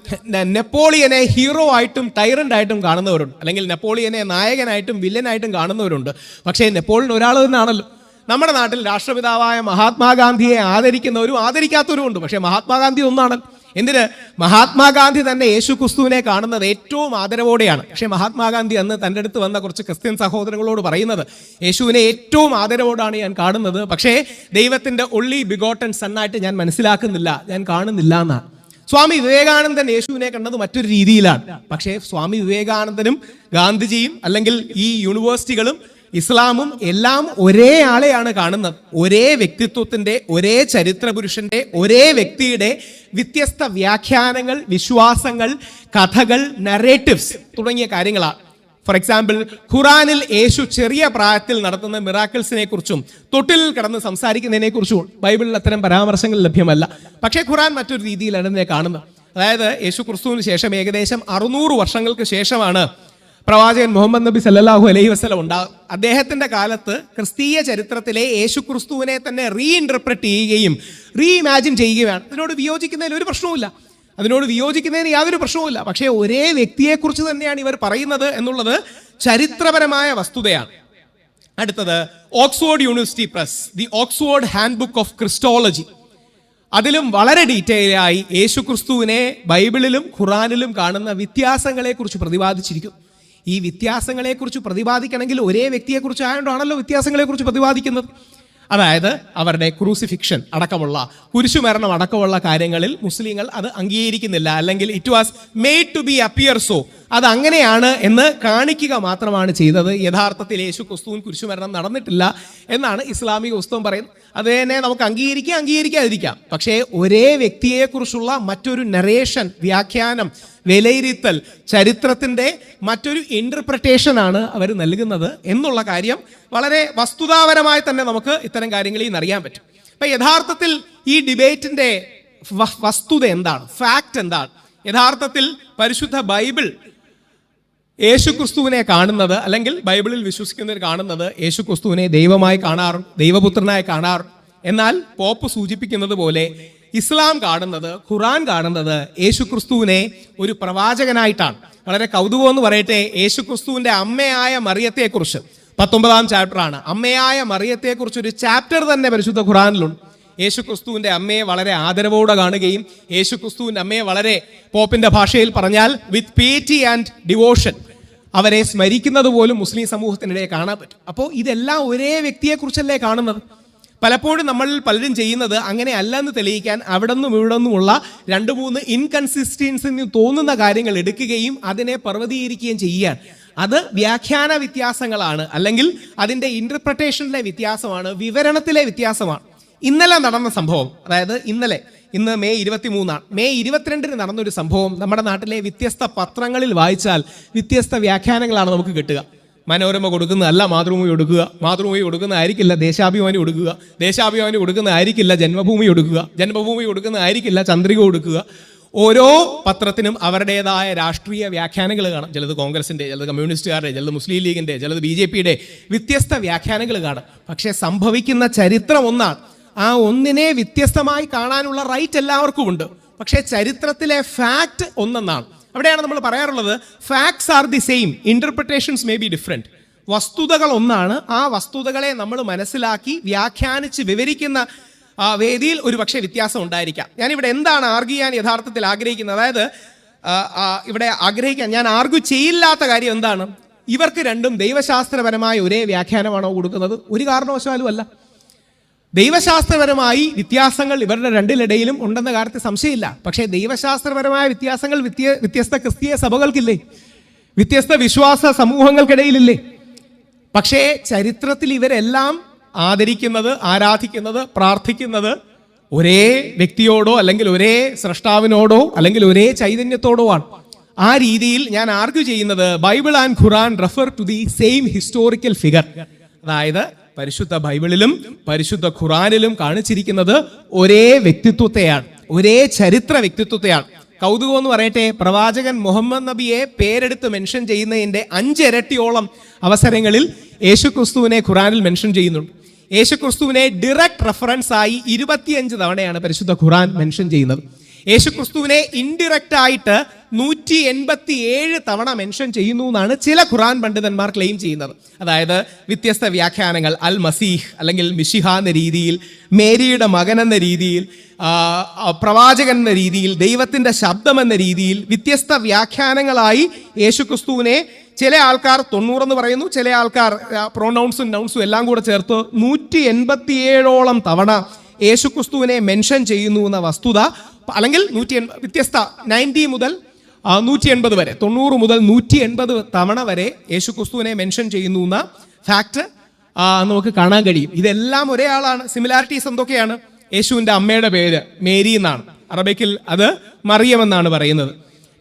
നെപ്പോളിയനെ ഹീറോ ആയിട്ടും ടൈറന്റ് ആയിട്ടും കാണുന്നവരുണ്ട്, അല്ലെങ്കിൽ നെപ്പോളിയനെ നായകനായിട്ടും വില്ലനായിട്ടും കാണുന്നവരുണ്ട്. പക്ഷേ നെപ്പോളിയൻ ഒരാൾ തന്നെയാണല്ലോ. നമ്മുടെ നാട്ടിൽ രാഷ്ട്രപിതാവായ മഹാത്മാഗാന്ധിയെ ആദരിക്കുന്നവരും ആദരിക്കാത്തവരും ഉണ്ട്. പക്ഷേ മഹാത്മാഗാന്ധി ഒന്നാണ്. എന്തിന്? മഹാത്മാഗാന്ധി തന്നെ യേശു ക്രിസ്തുവിനെ കാണുന്നത് ഏറ്റവും ആദരവോടെയാണ്. പക്ഷേ മഹാത്മാഗാന്ധി അന്ന് തൻ്റെ അടുത്ത് വന്ന കുറച്ച് ക്രിസ്ത്യൻ സഹോദരങ്ങളോട് പറയുന്നത്, യേശുവിനെ ഏറ്റവും ആദരവോടാണ് ഞാൻ കാണുന്നത്, പക്ഷേ ദൈവത്തിൻ്റെ ഒൺലി ബിഗോട്ടൻ സണ്ണായിട്ട് ഞാൻ മനസ്സിലാക്കുന്നില്ല, ഞാൻ കാണുന്നില്ല എന്നാണ്. സ്വാമി വിവേകാനന്ദൻ യേശുവിനെ കണ്ടത് മറ്റൊരു രീതിയിലാണ്. പക്ഷേ സ്വാമി വിവേകാനന്ദനും ഗാന്ധിജിയും അല്ലെങ്കിൽ ഈ യൂണിവേഴ്സിറ്റികളും ഇസ്ലാമും എല്ലാം ഒരേ ആളെയാണ് കാണുന്നത്. ഒരേ വ്യക്തിത്വത്തിന്റെ, ഒരേ ചരിത്ര പുരുഷന്റെ, ഒരേ വ്യക്തിയുടെ വ്യത്യസ്ത വ്യാഖ്യാനങ്ങൾ, വിശ്വാസങ്ങൾ, കഥകൾ, നരേറ്റീവ്സ് തുടങ്ങിയ കാര്യങ്ങളാണ്. ഫോർ എക്സാമ്പിൾ, ഖുറാനിൽ യേശു ചെറിയ പ്രായത്തിൽ നടത്തുന്ന മിറാക്കിൾസിനെ കുറിച്ചും തൊട്ടിൽ കിടന്ന് സംസാരിക്കുന്നതിനെ കുറിച്ചും ബൈബിളിൽ അത്തരം പരാമർശങ്ങൾ ലഭ്യമല്ല. പക്ഷേ ഖുറാൻ മറ്റൊരു രീതിയിലാണ് ഇതിനെ കാണുന്നത്. അതായത് യേശു ക്രിസ്തുവിന് ശേഷം ഏകദേശം 600 വർഷങ്ങൾക്ക് ശേഷമാണ് പ്രവാചകൻ മുഹമ്മദ് നബി സല്ലല്ലാഹു അലൈഹി വസല്ലം ഉണ്ടാകും. അദ്ദേഹത്തിന്റെ കാലത്ത് ക്രിസ്തീയ ചരിത്രത്തിലെ യേശു ക്രിസ്തുവിനെ തന്നെ റീഇൻറ്റർപ്രറ്റ് ചെയ്യുകയും റീഇമാജിൻ ചെയ്യുകയാണ്. അതിനോട് വിയോജിക്കുന്നതിൽ ഒരു പ്രശ്നവുമില്ല, അതിനോട് വിയോജിക്കുന്നതിന് യാതൊരു പ്രശ്നവുമില്ല. പക്ഷേ ഒരേ വ്യക്തിയെക്കുറിച്ച് തന്നെയാണ് ഇവർ പറയുന്നത് എന്നുള്ളത് ചരിത്രപരമായ വസ്തുതയാണ്. അടുത്തത് Oxford university press, the Oxford hand book of Christology. അതിലും വളരെ ഡീറ്റെയിൽ ആയി യേശു ക്രിസ്തുവിനെ ബൈബിളിലും ഖുറാനിലും കാണുന്ന വ്യത്യാസങ്ങളെക്കുറിച്ച് പ്രതിപാദിച്ചിരിക്കും. ഈ വ്യത്യാസങ്ങളെക്കുറിച്ച് പ്രതിപാദിക്കണമെങ്കിൽ ഒരേ വ്യക്തിയെക്കുറിച്ച് ആയതുകൊണ്ടാണല്ലോ വ്യത്യാസങ്ങളെക്കുറിച്ച് പ്രതിപാദിക്കുന്നത്. അതായത് അവരുടെ ക്രൂസിഫിക്ഷൻ അടക്കമുള്ള, കുരിശുമരണം അടക്കമുള്ള കാര്യങ്ങളിൽ മുസ്ലിങ്ങൾ അത് അംഗീകരിക്കുന്നില്ല, അല്ലെങ്കിൽ it was made to be appear so, അത് അങ്ങനെയാണ് എന്ന് കാണിക്കുക മാത്രമാണ് ചെയ്തത്. യഥാർത്ഥത്തിൽ യേശു ക്രിസ്തുവിൻ കുരിശുമരണം നടന്നിട്ടില്ല എന്നാണ് ഇസ്ലാമിക പുസ്തകം പറയുന്നത്. അത് തന്നെ നമുക്ക് അംഗീകരിക്കാതിരിക്കാം. പക്ഷേ ഒരേ വ്യക്തിയെക്കുറിച്ചുള്ള മറ്റൊരു നരേഷൻ, വ്യാഖ്യാനം, വിലയിരുത്തൽ, ചരിത്രത്തിൻ്റെ മറ്റൊരു ഇൻ്റർപ്രിട്ടേഷനാണ് അവർ നൽകുന്നത് എന്നുള്ള കാര്യം വളരെ വസ്തുതാപരമായി തന്നെ നമുക്ക് ഇത്തരം കാര്യങ്ങളിൽ നിന്ന് അറിയാൻ പറ്റും. അപ്പം യഥാർത്ഥത്തിൽ ഈ ഡിബേറ്റിൻ്റെ വസ്തുത എന്താണ്, ഫാക്റ്റ് എന്താണ്? യഥാർത്ഥത്തിൽ പരിശുദ്ധ ബൈബിൾ യേശു ക്രിസ്തുവിനെ കാണുന്നത്, അല്ലെങ്കിൽ ബൈബിളിൽ വിശ്വസിക്കുന്നവർ കാണുന്നത് യേശു ക്രിസ്തുവിനെ ദൈവമായി കാണാറുണ്ട്, ദൈവപുത്രനായി കാണാറുണ്ട്. എന്നാൽ പോപ്പ് സൂചിപ്പിക്കുന്നത് പോലെ ഇസ്ലാം കാണുന്നത്, ഖുറാൻ കാണുന്നത് യേശു ക്രിസ്തുവിനെ ഒരു പ്രവാചകനായിട്ടാണ്. വളരെ കൗതുകം എന്ന് പറയട്ടെ, യേശു ക്രിസ്തുവിന്റെ അമ്മയായ മറിയത്തെക്കുറിച്ച് 19-ാം ചാപ്റ്ററാണ്. അമ്മയായ മറിയത്തെക്കുറിച്ച് ഒരു ചാപ്റ്റർ തന്നെ പരിശുദ്ധ ഖുറാനിലുണ്ട്. യേശു ക്രിസ്തുവിന്റെ അമ്മയെ വളരെ ആദരവോടെ കാണുകയും യേശു ക്രിസ്തുവിന്റെ അമ്മയെ വളരെ, പോപ്പിന്റെ ഭാഷയിൽ പറഞ്ഞാൽ, വിത്ത് പീറ്റി ആൻഡ് ഡിവോഷൻ അവരെ സ്മരിക്കുന്നത് പോലും മുസ്ലിം സമൂഹത്തിനിടെ കാണാൻ പറ്റും. അപ്പോൾ ഇതെല്ലാം ഒരേ വ്യക്തിയെക്കുറിച്ചല്ലേ കാണുന്നത്. പലപ്പോഴും നമ്മൾ പലരും ചെയ്യുന്നത് അങ്ങനെ അല്ലെന്ന് തെളിയിക്കാൻ അവിടെ നിന്നും ഇവിടെ നിന്നുമുള്ള 2-3 ഇൻകൺസിസ്റ്റൻസി തോന്നുന്ന കാര്യങ്ങൾ എടുക്കുകയും അതിനെ പർവ്വതീകരിക്കുകയും ചെയ്യുകയാണ്. അത് വ്യാഖ്യാന വ്യത്യാസങ്ങളാണ്, അല്ലെങ്കിൽ അതിൻ്റെ ഇൻ്റർപ്രിട്ടേഷനിലെ വ്യത്യാസമാണ്, വിവരണത്തിലെ വ്യത്യാസമാണ്. ഇന്നലെ നടന്ന സംഭവം, അതായത് ഇന്ന് മെയ് 23 മെയ് 22 നടന്നൊരു സംഭവം നമ്മുടെ നാട്ടിലെ വ്യത്യസ്ത പത്രങ്ങളിൽ വായിച്ചാൽ വ്യത്യസ്ത വ്യാഖ്യാനങ്ങളാണ് നമുക്ക് കിട്ടുക. മനോരമ കൊടുക്കുന്നതല്ല മാതൃഭൂമി കൊടുക്കുക, മാതൃഭൂമി കൊടുക്കുന്നതായിരിക്കില്ല ദേശാഭിമാനി കൊടുക്കുക, ദേശാഭിമാനി കൊടുക്കുന്നതായിരിക്കില്ല ജന്മഭൂമി കൊടുക്കുക, ജന്മഭൂമി കൊടുക്കുന്നതായിരിക്കില്ല ചന്ദ്രിക കൊടുക്കുക. ഓരോ പത്രത്തിനും അവരുടേതായ രാഷ്ട്രീയ വ്യാഖ്യാനങ്ങൾ കാണും. ചിലത് കോൺഗ്രസിൻ്റെ, ചിലത് കമ്മ്യൂണിസ്റ്റുകാരുടെ, ചിലത് മുസ്ലിം ലീഗിൻ്റെ, ചിലത് BJPയുടെ വ്യത്യസ്ത വ്യാഖ്യാനങ്ങൾ കാണും. പക്ഷെ സംഭവിക്കുന്ന ചരിത്രം ഒന്നാണ്. ആ ഒന്നിനെ വ്യത്യസ്തമായി കാണാനുള്ള റൈറ്റ് എല്ലാവർക്കും ഉണ്ട്. പക്ഷേ ചരിത്രത്തിലെ ഫാക്റ്റ് ഒന്നെന്നാണ്. അവിടെയാണ് നമ്മൾ പറയാറുള്ളത്, facts are the same, interpretations may be different. വസ്തുതകൾ ഒന്നാണ്. ആ വസ്തുതകളെ നമ്മൾ മനസ്സിലാക്കി വ്യാഖ്യാനിച്ച് വിവരിക്കുന്ന വേദിയിൽ ഒരു പക്ഷേ വ്യത്യാസം ഉണ്ടായിരിക്കാം. ഞാനിവിടെ എന്താണ് ആർഗ്യൂ ചെയ്യാൻ യഥാർത്ഥത്തിൽ ആഗ്രഹിക്കുന്നത്, അതായത് ഇവിടെ ഞാൻ ആർഗ്യൂ ചെയ്യില്ലാത്ത കാര്യം എന്താണ്, ഇവർക്ക് രണ്ടും ദൈവശാസ്ത്രപരമായ ഒരേ വ്യാഖ്യാനമാണോ കൊടുക്കുന്നത്? ഒരു കാരണവശാലും അല്ല. ദൈവശാസ്ത്രപരമായി വ്യത്യാസങ്ങൾ ഇവരുടെ രണ്ടിലിടയിലും ഉണ്ടെന്ന കാര്യത്തിൽ സംശയമില്ല. പക്ഷേ ദൈവശാസ്ത്രപരമായ വ്യത്യാസങ്ങൾ വ്യത്യസ്ത ക്രിസ്തീയ സഭകൾക്കില്ലേ, വ്യത്യസ്ത വിശ്വാസ സമൂഹങ്ങൾക്കിടയിലില്ലേ? പക്ഷേ ചരിത്രത്തിൽ ഇവരെല്ലാം ആദരിക്കുന്നത്, ആരാധിക്കുന്നത്, പ്രാർത്ഥിക്കുന്നത് ഒരേ വ്യക്തിയോടോ അല്ലെങ്കിൽ ഒരേ സ്രഷ്ടാവിനോടോ അല്ലെങ്കിൽ ഒരേ ചൈതന്യത്തോടോ ആണ്. ആ രീതിയിൽ ഞാൻ ആർഗ്യൂ ചെയ്യുന്നത്, Bible and Quran refer to the same historical figure. അതായത് പരിശുദ്ധ ബൈബിളിലും പരിശുദ്ധ ഖുറാനിലും കാണിച്ചിരിക്കുന്നത് ഒരേ വ്യക്തിത്വത്തെയാണ്, ഒരേ ചരിത്ര വ്യക്തിത്വത്തെയാണ്. കൗതുകം എന്ന് പറയട്ടെ, പ്രവാചകൻ മുഹമ്മദ് നബിയെ പേരെടുത്ത് മെൻഷൻ ചെയ്യുന്നതിൻ്റെ 5 ഇരട്ടിയോളം അവസരങ്ങളിൽ യേശു ക്രിസ്തുവിനെ ഖുറാനിൽ മെൻഷൻ ചെയ്യുന്നുണ്ട്. യേശു ക്രിസ്തുവിനെ ഡിറക്റ്റ് റെഫറൻസ് ആയി 25 തവണയാണ് പരിശുദ്ധ ഖുറാൻ മെൻഷൻ ചെയ്യുന്നത്. യേശു ക്രിസ്തുവിനെ ഇൻഡിറക്റ്റ് ആയിട്ട് 187 തവണ മെൻഷൻ ചെയ്യുന്നു എന്നാണ് ചില ഖുറാൻ പണ്ഡിതന്മാർ ക്ലെയിം ചെയ്യുന്നത്. അതായത് വ്യത്യസ്ത വ്യാഖ്യാനങ്ങൾ, അൽ മസീഹ് അല്ലെങ്കിൽ മിഷിഹ എന്ന രീതിയിൽ, മേരിയുടെ മകൻ എന്ന രീതിയിൽ, പ്രവാചകൻ എന്ന രീതിയിൽ, ദൈവത്തിൻ്റെ ശബ്ദം എന്ന രീതിയിൽ വ്യത്യസ്ത വ്യാഖ്യാനങ്ങളായി യേശുക്രിസ്തുവിനെ ചില ആൾക്കാർ 90 എന്ന് പറയുന്നു, ചില ആൾക്കാർ പ്രൊനൗൺസും നൗൺസും എല്ലാം കൂടെ ചേർത്ത് 187ഓളം തവണ യേശുക്രിസ്തുവിനെ മെൻഷൻ ചെയ്യുന്നു എന്ന വസ്തുത, അല്ലെങ്കിൽ വ്യത്യസ്ത 90 മുതൽ 180 വരെ, 90 മുതൽ 180 തവണ വരെ യേശുക്രിസ്തുവിനെ മെൻഷൻ ചെയ്യുന്നു എന്ന ഫാക്ട് നമുക്ക് കാണാൻ കഴിയും. ഇതെല്ലാം ഒരേ ആളാണ്. സിമിലാരിറ്റീസ് എന്തൊക്കെയാണ്? യേശുവിൻ്റെ അമ്മയുടെ പേര് മേരി എന്നാണ്, അറബിക്കിൽ അത് മറിയം എന്നാണ് പറയുന്നത്.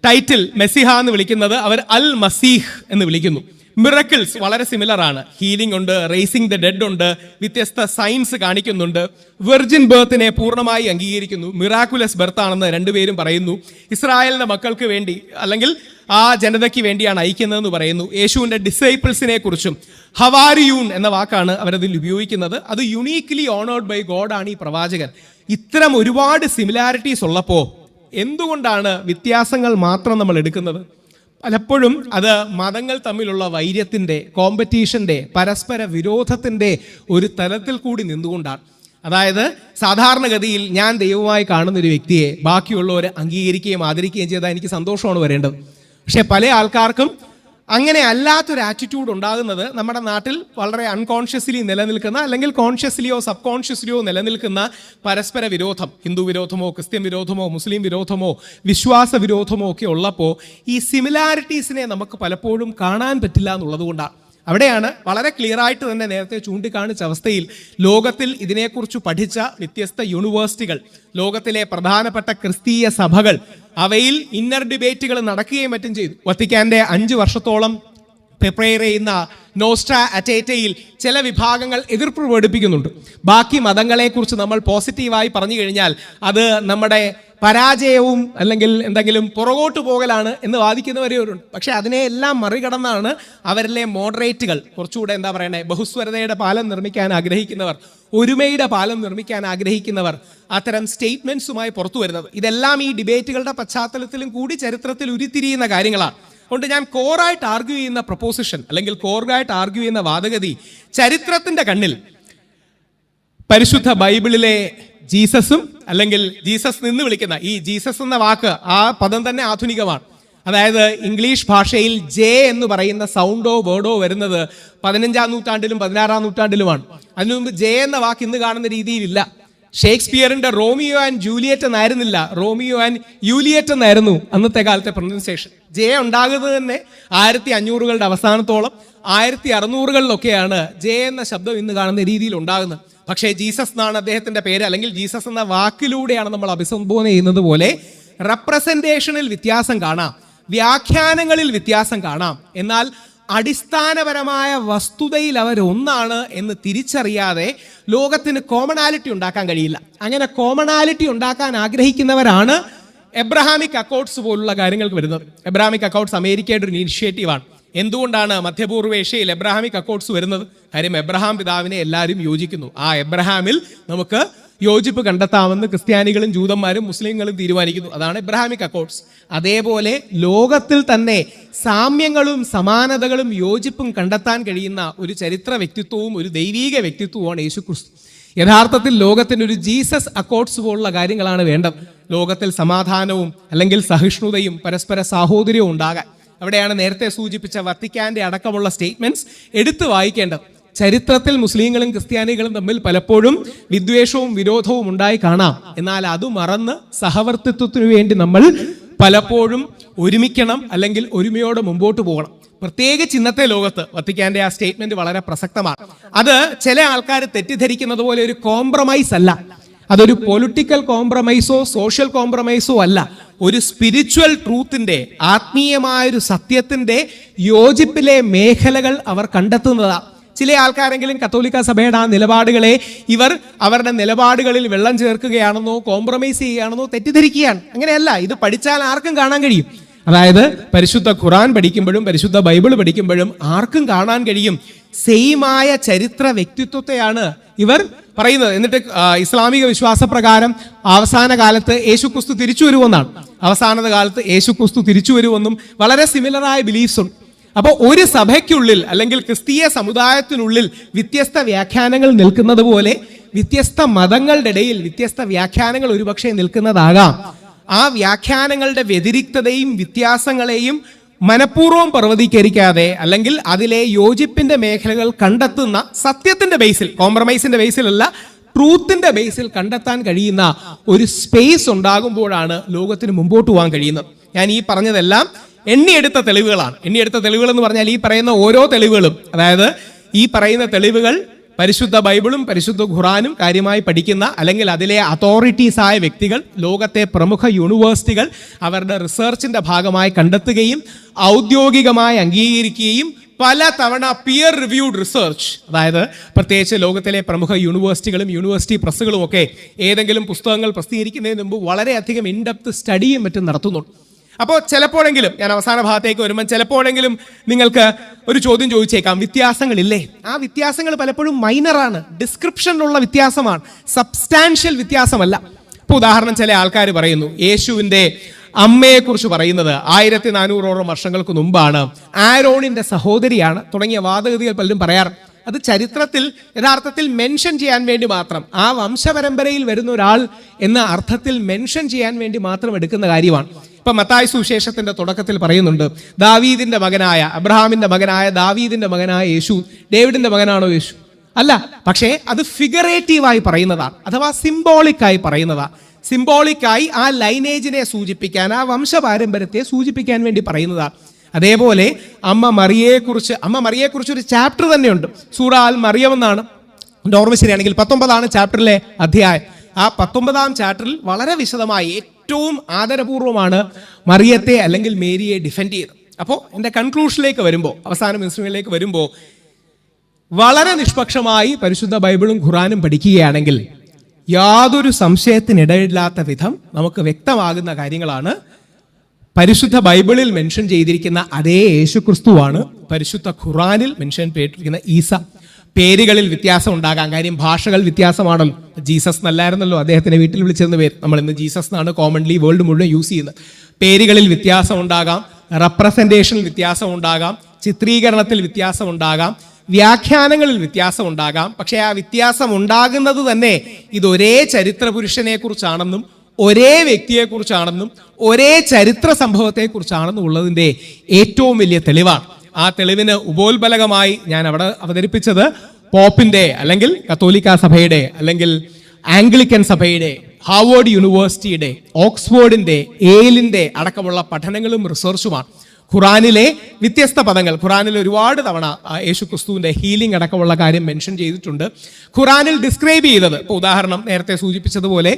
ടൈറ്റിൽ മെസ്സിഹ എന്ന് വിളിക്കുന്നത് അവർ അൽ മസീഹ് എന്ന് വിളിക്കുന്നു. മിറക്കിൾസ് വളരെ സിമിലർ ആണ്. ഹീലിംഗ് ഉണ്ട്, റേസിംഗ് ദ ഡെഡ് ഉണ്ട്, വ്യത്യസ്ത സയൻസ് കാണിക്കുന്നുണ്ട്. വെർജിൻ ബർത്തിനെ പൂർണ്ണമായി അംഗീകരിക്കുന്നു. മിറാക്കുലസ് ബർത്ത് ആണെന്ന് രണ്ടുപേരും പറയുന്നു. ഇസ്രായേലിന്റെ മക്കൾക്ക് വേണ്ടി അല്ലെങ്കിൽ ആ ജനതയ്ക്ക് വേണ്ടിയാണ് അയക്കുന്നതെന്ന് പറയുന്നു. യേശുവിൻ്റെ ഡിസൈപ്പിൾസിനെ കുറിച്ചും ഹവാരിയൂൺ എന്ന വാക്കാണ് അവരതിൽ ഉപയോഗിക്കുന്നത്. അത് യുണീക്ലി ഓണേർഡ് ബൈ ഗോഡ് ആണ് ഈ പ്രവാചകൻ. ഇത്തരം ഒരുപാട് സിമിലാരിറ്റീസ് ഉള്ളപ്പോൾ എന്തുകൊണ്ടാണ് വ്യത്യാസങ്ങൾ മാത്രം നമ്മൾ എടുക്കുന്നത്? പലപ്പോഴും അത് മതങ്ങൾ തമ്മിലുള്ള വൈര്യത്തിൻ്റെ, കോമ്പറ്റീഷൻ്റെ, പരസ്പര വിരോധത്തിൻ്റെ ഒരു തലത്തിൽ കൂടി നിന്നുകൊണ്ടാണ്. അതായത് സാധാരണഗതിയിൽ ഞാൻ ദൈവമായി കാണുന്ന ഒരു വ്യക്തിയെ ബാക്കിയുള്ളവർ അംഗീകരിക്കുകയും ആദരിക്കുകയും ചെയ്താൽ എനിക്ക് സന്തോഷമാണ് വരേണ്ടത്. പക്ഷേ പല ആൾക്കാർക്കും അങ്ങനെ അല്ലാത്തൊരു ആറ്റിറ്റ്യൂഡ് ഉണ്ടാകുന്നത് നമ്മുടെ നാട്ടിൽ വളരെ അൺകോൺഷ്യസ്ലി നിലനിൽക്കുന്ന, അല്ലെങ്കിൽ കോൺഷ്യസ്ലിയോ സബ് കോൺഷ്യസ്ലിയോ നിലനിൽക്കുന്ന പരസ്പര വിരോധം, ഹിന്ദു വിരോധമോ ക്രിസ്ത്യൻ വിരോധമോ മുസ്ലിം വിരോധമോ വിശ്വാസ വിരോധമോ ഒക്കെ ഉള്ളപ്പോൾ ഈ സിമിലാരിറ്റീസിനെ നമുക്ക് പലപ്പോഴും കാണാൻ പറ്റില്ല എന്നുള്ളത് കൊണ്ടാണ്. അവിടെയാണ് വളരെ ക്ലിയർ ആയിട്ട് തന്നെ നേരത്തെ ചൂണ്ടിക്കാണിച്ച അവസ്ഥയിൽ ലോകത്തിൽ ഇതിനെക്കുറിച്ച് പഠിച്ച വ്യത്യസ്ത യൂണിവേഴ്സിറ്റികൾ, ലോകത്തിലെ പ്രധാനപ്പെട്ട ക്രിസ്തീയ സഭകൾ, അവയിൽ ഇന്നർ ഡിബേറ്റുകൾ നടക്കുകയും മറ്റും ചെയ്തു. വത്തിക്കാന്റെ 5 വർഷത്തോളം പ്രിപ്പയർ ചെയ്യുന്ന നോസ്ട്ര അറ്റേറ്റയിൽ ചില വിഭാഗങ്ങൾ എതിർപ്പ് പ്രകടിപ്പിക്കുന്നുണ്ട്. ബാക്കി മതങ്ങളെക്കുറിച്ച് നമ്മൾ പോസിറ്റീവായി പറഞ്ഞു കഴിഞ്ഞാൽ അത് നമ്മുടെ പരാജയവും അല്ലെങ്കിൽ എന്തെങ്കിലും പുറകോട്ട് പോകലാണ് എന്ന് വാദിക്കുന്നവരവരുണ്ട്. പക്ഷെ അതിനെയെല്ലാം മറികടന്നാണ് അവരിലെ മോഡറേറ്റുകൾ, കുറച്ചുകൂടെ എന്താ പറയണേ, ബഹുസ്വരതയുടെ പാലം നിർമ്മിക്കാൻ ആഗ്രഹിക്കുന്നവർ, ഒരുമയുടെ പാലം നിർമ്മിക്കാൻ ആഗ്രഹിക്കുന്നവർ അത്തരം സ്റ്റേറ്റ്മെന്റ്സുമായി പുറത്തു വരുന്നത്. ഇതെല്ലാം ഈ ഡിബേറ്റുകളുടെ പശ്ചാത്തലത്തിലും കൂടി ചരിത്രത്തിൽ ഉരുത്തിരിയുന്ന കാര്യങ്ങളാണ്. അതുകൊണ്ട് ഞാൻ കോറായിട്ട് ആർഗ്യൂ ചെയ്യുന്ന പ്രൊപ്പോസിഷൻ അല്ലെങ്കിൽ കോറായിട്ട് ആർഗ്യൂ ചെയ്യുന്ന വാദഗതി, ചരിത്രത്തിന്റെ കണ്ണിൽ പരിശുദ്ധ ബൈബിളിലെ ജീസസും അല്ലെങ്കിൽ ജീസസ് നിന്ന് വിളിക്കുന്ന ഈ ജീസസ് എന്ന വാക്ക്, ആ പദം തന്നെ ആധുനികമാണ്. അതായത് ഇംഗ്ലീഷ് ഭാഷയിൽ ജെ എന്ന് പറയുന്ന സൗണ്ടോ വേർഡോ വരുന്നത് 15-ാം നൂറ്റാണ്ടിലും 16-ാം നൂറ്റാണ്ടിലുമാണ്. അതിനു മുമ്പ് ജെ എന്ന വാക്ക് ഇന്ന് കാണുന്ന രീതിയിലില്ല. ഷേക്സ്പിയറിന്റെ റോമിയോ ആൻഡ് ജൂലിയറ്റ് എന്നായിരുന്നില്ല, റോമിയോ ആൻഡ് യൂലിയറ്റ് എന്നായിരുന്നു അന്നത്തെ കാലത്തെ പ്രൊനൗൺസിയേഷൻ. ജെ ഉണ്ടാകുന്നത് തന്നെ 1500കളുടെ അവസാനത്തോളം 1600കളിലൊക്കെയാണ് ജെ എന്ന ശബ്ദം ഇന്ന് കാണുന്ന രീതിയിൽ ഉണ്ടാകുന്നത്. പക്ഷേ ജീസസ് എന്നാണ് അദ്ദേഹത്തിന്റെ പേര്, അല്ലെങ്കിൽ ജീസസ് എന്ന വാക്കിലൂടെയാണ് നമ്മൾ അഭിസംബോധന ചെയ്യുന്നത് പോലെ റെപ്രസെന്റേഷനിൽ വ്യത്യാസം കാണാം, വ്യാഖ്യാനങ്ങളിൽ വ്യത്യാസം കാണാം. എന്നാൽ അടിസ്ഥാനപരമായ വസ്തുതയിൽ അവരൊന്നാണ് എന്ന് തിരിച്ചറിയാതെ ലോകത്തിന് കോമണാലിറ്റി ഉണ്ടാക്കാൻ കഴിയില്ല. അങ്ങനെ കോമണാലിറ്റി ഉണ്ടാക്കാൻ ആഗ്രഹിക്കുന്നവരാണ് എബ്രഹാമിക് അക്കോർഡ്സ് പോലുള്ള കാര്യങ്ങൾക്ക് വരുന്നത്. എബ്രഹാമിക് അക്കോർഡ്സ് അമേരിക്കയുടെ ഒരു ഇനിഷ്യേറ്റീവാണ്. എന്തുകൊണ്ടാണ് മധ്യപൂർവ്വ ഏഷ്യയിൽ എബ്രഹാമിക് അക്കോർഡ്സ് വരുന്നത്? കാര്യം എബ്രഹാം പിതാവിനെ എല്ലാവരും യോജിക്കുന്നു. ആ എബ്രഹാമിൽ നമുക്ക് യോജിപ്പ് കണ്ടെത്താമെന്ന് ക്രിസ്ത്യാനികളും ജൂതന്മാരും മുസ്ലിങ്ങളും തീരുമാനിക്കുന്നു. അതാണ് എബ്രഹാമിക് അക്കോർഡ്സ്. അതേപോലെ ലോകത്തിൽ തന്നെ സാമ്യങ്ങളും സമാനതകളും യോജിപ്പും കണ്ടെത്താൻ കഴിയുന്ന ഒരു ചരിത്ര വ്യക്തിത്വവും ഒരു ദൈവീക വ്യക്തിത്വവുമാണ് യേശുക്രിസ്തു. യഥാർത്ഥത്തിൽ ലോകത്തിന് ഒരു ജീസസ് അക്കോർഡ്സ് പോലുള്ള കാര്യങ്ങളാണ് വേണ്ടത്. ലോകത്തിൽ സമാധാനവും അല്ലെങ്കിൽ സഹിഷ്ണുതയും പരസ്പര സാഹോദര്യവും ഉണ്ടാകാൻ. അവിടെയാണ് നേരത്തെ സൂചിപ്പിച്ച വത്തിക്കാന്റെ അടക്കമുള്ള സ്റ്റേറ്റ്മെന്റ്സ് എടുത്തു വായിക്കേണ്ടത്. ചരിത്രത്തിൽ മുസ്ലിങ്ങളും ക്രിസ്ത്യാനികളും തമ്മിൽ പലപ്പോഴും വിദ്വേഷവും വിരോധവും ഉണ്ടായി കാണാം. എന്നാൽ അത് മറന്ന് സഹവർത്തിത്വത്തിനു വേണ്ടി നമ്മൾ പലപ്പോഴും ഒരുമിക്കണം, അല്ലെങ്കിൽ ഒരുമയോടെ മുമ്പോട്ട് പോകണം. പ്രത്യേകിച്ച് ഇന്നത്തെ ലോകത്ത് വത്തിക്കാന്റെ ആ സ്റ്റേറ്റ്മെന്റ് വളരെ പ്രസക്തമാണ്. അത് ചില ആൾക്കാർ തെറ്റിദ്ധരിക്കുന്നത് പോലെ ഒരു കോംപ്രമൈസ് അല്ല, അതൊരു പൊളിറ്റിക്കൽ കോംപ്രമൈസോ സോഷ്യൽ കോംപ്രമൈസോ അല്ല. ഒരു സ്പിരിച്വൽ ട്രൂത്തിന്റെ, ആത്മീയമായൊരു സത്യത്തിന്റെ യോജിപ്പിലെ മേഖലകൾ അവർ കണ്ടെത്തുന്നതാണ്. ചില ആൾക്കാരെങ്കിലും കത്തോലിക്ക സഭയുടെ ആ നിലപാടുകളെ ഇവർ അവരുടെ നിലപാടുകളിൽ വെള്ളം ചേർക്കുകയാണെന്നോ കോംപ്രമൈസ് ചെയ്യുകയാണെന്നോ തെറ്റിദ്ധരിക്കുകയാണ്. അങ്ങനെയല്ല, ഇത് പഠിച്ചാൽ ആർക്കും കാണാൻ കഴിയും. അതായത് പരിശുദ്ധ ഖുറാൻ പഠിക്കുമ്പോഴും പരിശുദ്ധ ബൈബിൾ പഠിക്കുമ്പോഴും ആർക്കും കാണാൻ കഴിയും സെയിമായ ചരിത്ര വ്യക്തിത്വത്തെയാണ് ഇവർ പറയുന്നത്. എന്നിട്ട് ഇസ്ലാമിക വിശ്വാസപ്രകാരം അവസാന കാലത്ത് യേശുക്രിസ്തു തിരിച്ചു വരുമെന്നാണ്. അവസാന കാലത്ത് യേശുക്രിസ്തു തിരിച്ചു വരുമെന്നും വളരെ സിമിലറായ ബിലീഫ്സ് ഉണ്ട്. അപ്പോൾ ഒരു സഭയ്ക്കുള്ളിൽ അല്ലെങ്കിൽ ക്രിസ്തീയ സമുദായത്തിനുള്ളിൽ വ്യത്യസ്ത വ്യാഖ്യാനങ്ങൾ നിൽക്കുന്നത് പോലെ വ്യത്യസ്ത മതങ്ങളുടെ ഇടയിൽ വ്യത്യസ്ത വ്യാഖ്യാനങ്ങൾ ഒരുപക്ഷെ നിൽക്കുന്നതാകാം. ആ വ്യാഖ്യാനങ്ങളുടെ വ്യതിരിക്തതയും വ്യത്യാസങ്ങളെയും മനഃപൂർവ്വം പർവ്വതീകരിക്കാതെ അല്ലെങ്കിൽ അതിലെ യോജിപ്പിന്റെ മേഖലകൾ കണ്ടെത്തുന്ന സത്യത്തിന്റെ ബേസിൽ, കോംപ്രമൈസിന്റെ ബേസിലല്ല, ട്രൂത്തിന്റെ ബേസിൽ കണ്ടെത്താൻ കഴിയുന്ന ഒരു സ്പേസ് ഉണ്ടാകുമ്പോഴാണ് ലോകത്തിന് മുമ്പോട്ട് പോകാൻ കഴിയുന്നത്. ഞാൻ ഈ പറഞ്ഞതെല്ലാം എണ്ണിയെടുത്ത തെളിവുകളാണ്. എണ്ണിയെടുത്ത തെളിവുകൾ എന്ന് പറഞ്ഞാൽ ഈ പറയുന്ന ഓരോ തെളിവുകളും, അതായത് ഈ പറയുന്ന തെളിവുകൾ പരിശുദ്ധ ബൈബിളും പരിശുദ്ധ ഖുറാനും കാര്യമായി പഠിക്കുന്ന അല്ലെങ്കിൽ അതിലെ അതോറിറ്റീസ് ആയ വ്യക്തികൾ, ലോകത്തെ പ്രമുഖ യൂണിവേഴ്സിറ്റികൾ അവരുടെ റിസർച്ചിന്റെ ഭാഗമായി കണ്ടെത്തുകയും ഔദ്യോഗികമായി അംഗീകരിക്കുകയും പല തവണ പിയർ റിവ്യൂഡ് റിസർച്ച്, അതായത് പ്രത്യേകിച്ച് ലോകത്തിലെ പ്രമുഖ യൂണിവേഴ്സിറ്റികളും യൂണിവേഴ്സിറ്റി പ്രസ്സുകളും ഒക്കെ ഏതെങ്കിലും പുസ്തകങ്ങൾ പ്രസിദ്ധീകരിക്കുന്നതിന് മുമ്പ് വളരെയധികം ഇൻഡെപ്ത് സ്റ്റഡിയും മറ്റും നടത്തുന്നുണ്ട്. അപ്പോൾ ചിലപ്പോഴെങ്കിലും, ഞാൻ അവസാന ഭാഗത്തേക്ക് വരുമ്പോൾ ചിലപ്പോഴെങ്കിലും നിങ്ങൾക്ക് ഒരു ചോദ്യം ചോദിച്ചേക്കാം, വ്യത്യാസങ്ങളില്ലേ? ആ വ്യത്യാസങ്ങൾ പലപ്പോഴും മൈനറാണ്, ഡിസ്ക്രിപ്ഷനിലുള്ള വ്യത്യാസമാണ്, സബ്സ്റ്റാൻഷ്യൽ വ്യത്യാസമല്ല. ഇപ്പോൾ ഉദാഹരണം, ചില ആൾക്കാർ പറയുന്നു യേശുവിൻ്റെ അമ്മയെക്കുറിച്ച് പറയുന്നത് 1400 വർഷങ്ങൾക്ക് മുമ്പാണ്, ആരോണിന്റെ സഹോദരിയാണ് തുടങ്ങിയ വാദഗതികൾ പലരും പറയാറ്. അത് ചരിത്രത്തിൽ യഥാർത്ഥത്തിൽ മെൻഷൻ ചെയ്യാൻ വേണ്ടി മാത്രം, ആ വംശപരമ്പരയിൽ വരുന്ന ഒരാൾ എന്ന അർത്ഥത്തിൽ മെൻഷൻ ചെയ്യാൻ വേണ്ടി മാത്രം എടുക്കുന്ന കാര്യമാണ്. ഇപ്പൊ മത്തായി സുവിശേഷത്തിന്റെ തുടക്കത്തിൽ പറയുന്നുണ്ട്, ദാവീദിന്റെ മകനായ, അബ്രഹാമിന്റെ മകനായ ദാവീദിന്റെ മകനായ യേശു ഡേവിഡിന്റെ മകനാണോ യേശു? അല്ല. പക്ഷേ അത് ഫിഗറേറ്റീവായി പറയുന്നതാണ്, അഥവാ സിംബോളിക്കായി പറയുന്നതാണ്. സിംബോളിക്കായി ആ ലൈനേജിനെ സൂചിപ്പിക്കാൻ, ആ വംശപാരമ്പര്യത്തെ സൂചിപ്പിക്കാൻ വേണ്ടി പറയുന്നതാണ്. അതേപോലെ അമ്മ മറിയയെക്കുറിച്ച് ഒരു ചാപ്റ്റർ തന്നെയുണ്ട്, സൂറ അൽ മറിയം എന്നാണ്. ഓർമ്മ ശരിയാണെങ്കിൽ 19 ചാപ്റ്ററിലെ അധ്യായം. ആ 19 ചാപ്റ്ററിൽ വളരെ വിശദമായി ഏറ്റവും ആദരപൂർവ്വമാണ് മറിയത്തെ അല്ലെങ്കിൽ മേരിയെ ഡിഫെൻഡ് ചെയ്തത്. അപ്പോൾ എൻ്റെ കൺക്ലൂഷനിലേക്ക് വരുമ്പോൾ, അവസാന മിനിസ്ട്രിയിലേക്ക് വരുമ്പോൾ, വളരെ നിഷ്പക്ഷമായി പരിശുദ്ധ ബൈബിളും ഖുറാനും പഠിക്കുകയാണെങ്കിൽ യാതൊരു സംശയത്തിനിടയില്ലാത്ത വിധം നമുക്ക് വ്യക്തമാകുന്ന കാര്യങ്ങളാണ്. പരിശുദ്ധ ബൈബിളിൽ മെൻഷൻ ചെയ്തിരിക്കുന്ന അതേ യേശുക്രിസ്തുവാണ് പരിശുദ്ധ ഖുറാനിൽ മെൻഷൻ ചെയ്തിരിക്കുന്ന ഈസ. പേരുകളിൽ വ്യത്യാസം ഉണ്ടാകാം, കാര്യം ഭാഷകൾ വ്യത്യാസമാണല്ലോ. ജീസസ് എന്നല്ലായിരുന്നല്ലോ അദ്ദേഹത്തിന്റെ വീട്ടിൽ വിളിച്ചിരുന്ന പേര്, നമ്മൾ ഇന്ന് ജീസസ് എന്നാണ് കോമൺലി വേൾഡ് മുഴുവൻ യൂസ് ചെയ്യുന്നത്. പേരുകളിൽ വ്യത്യാസം ഉണ്ടാകാം, റെപ്രസെന്റേഷനിൽ വ്യത്യാസം ഉണ്ടാകാം, ചിത്രീകരണത്തിൽ വ്യത്യാസം ഉണ്ടാകാം, വ്യാഖ്യാനങ്ങളിൽ വ്യത്യാസം ഉണ്ടാകാം. പക്ഷേ ആ വ്യത്യാസം ഉണ്ടാകുന്നത് തന്നെ ഇതൊരേ ചരിത്ര പുരുഷനെ കുറിച്ചാണെന്നും ഒരേ വ്യക്തിയെക്കുറിച്ചാണെന്നും ഒരേ ചരിത്ര സംഭവത്തെക്കുറിച്ചാണെന്നും ഉള്ളതിൻ്റെ ഏറ്റവും വലിയ തെളിവാണ്. ആ തെളിവിന് ഉപോത്ബലകമായി ഞാൻ അവിടെ അവതരിപ്പിച്ചത് പോപ്പിന്റെ അല്ലെങ്കിൽ കത്തോലിക്ക സഭയുടെ അല്ലെങ്കിൽ ആംഗ്ലിക്കൻ സഭയുടെ, ഹാർവേഡ് യൂണിവേഴ്സിറ്റിയുടെ, ഓക്സ്ഫോർഡിന്റെ, ഏലിന്റെ അടക്കമുള്ള പഠനങ്ങളും റിസർച്ചുമാണ്. ഖുറാനിലെ വ്യത്യസ്ത പദങ്ങൾ, ഖുറാനിൽ ഒരുപാട് തവണ യേശുക്രിസ്തുവിന്റെ ഹീലിംഗ് അടക്കമുള്ള കാര്യം മെൻഷൻ ചെയ്തിട്ടുണ്ട്. ഖുറാനിൽ ഡിസ്ക്രൈബ് ചെയ്തത്, ഇപ്പോൾ ഉദാഹരണം നേരത്തെ സൂചിപ്പിച്ചതുപോലെ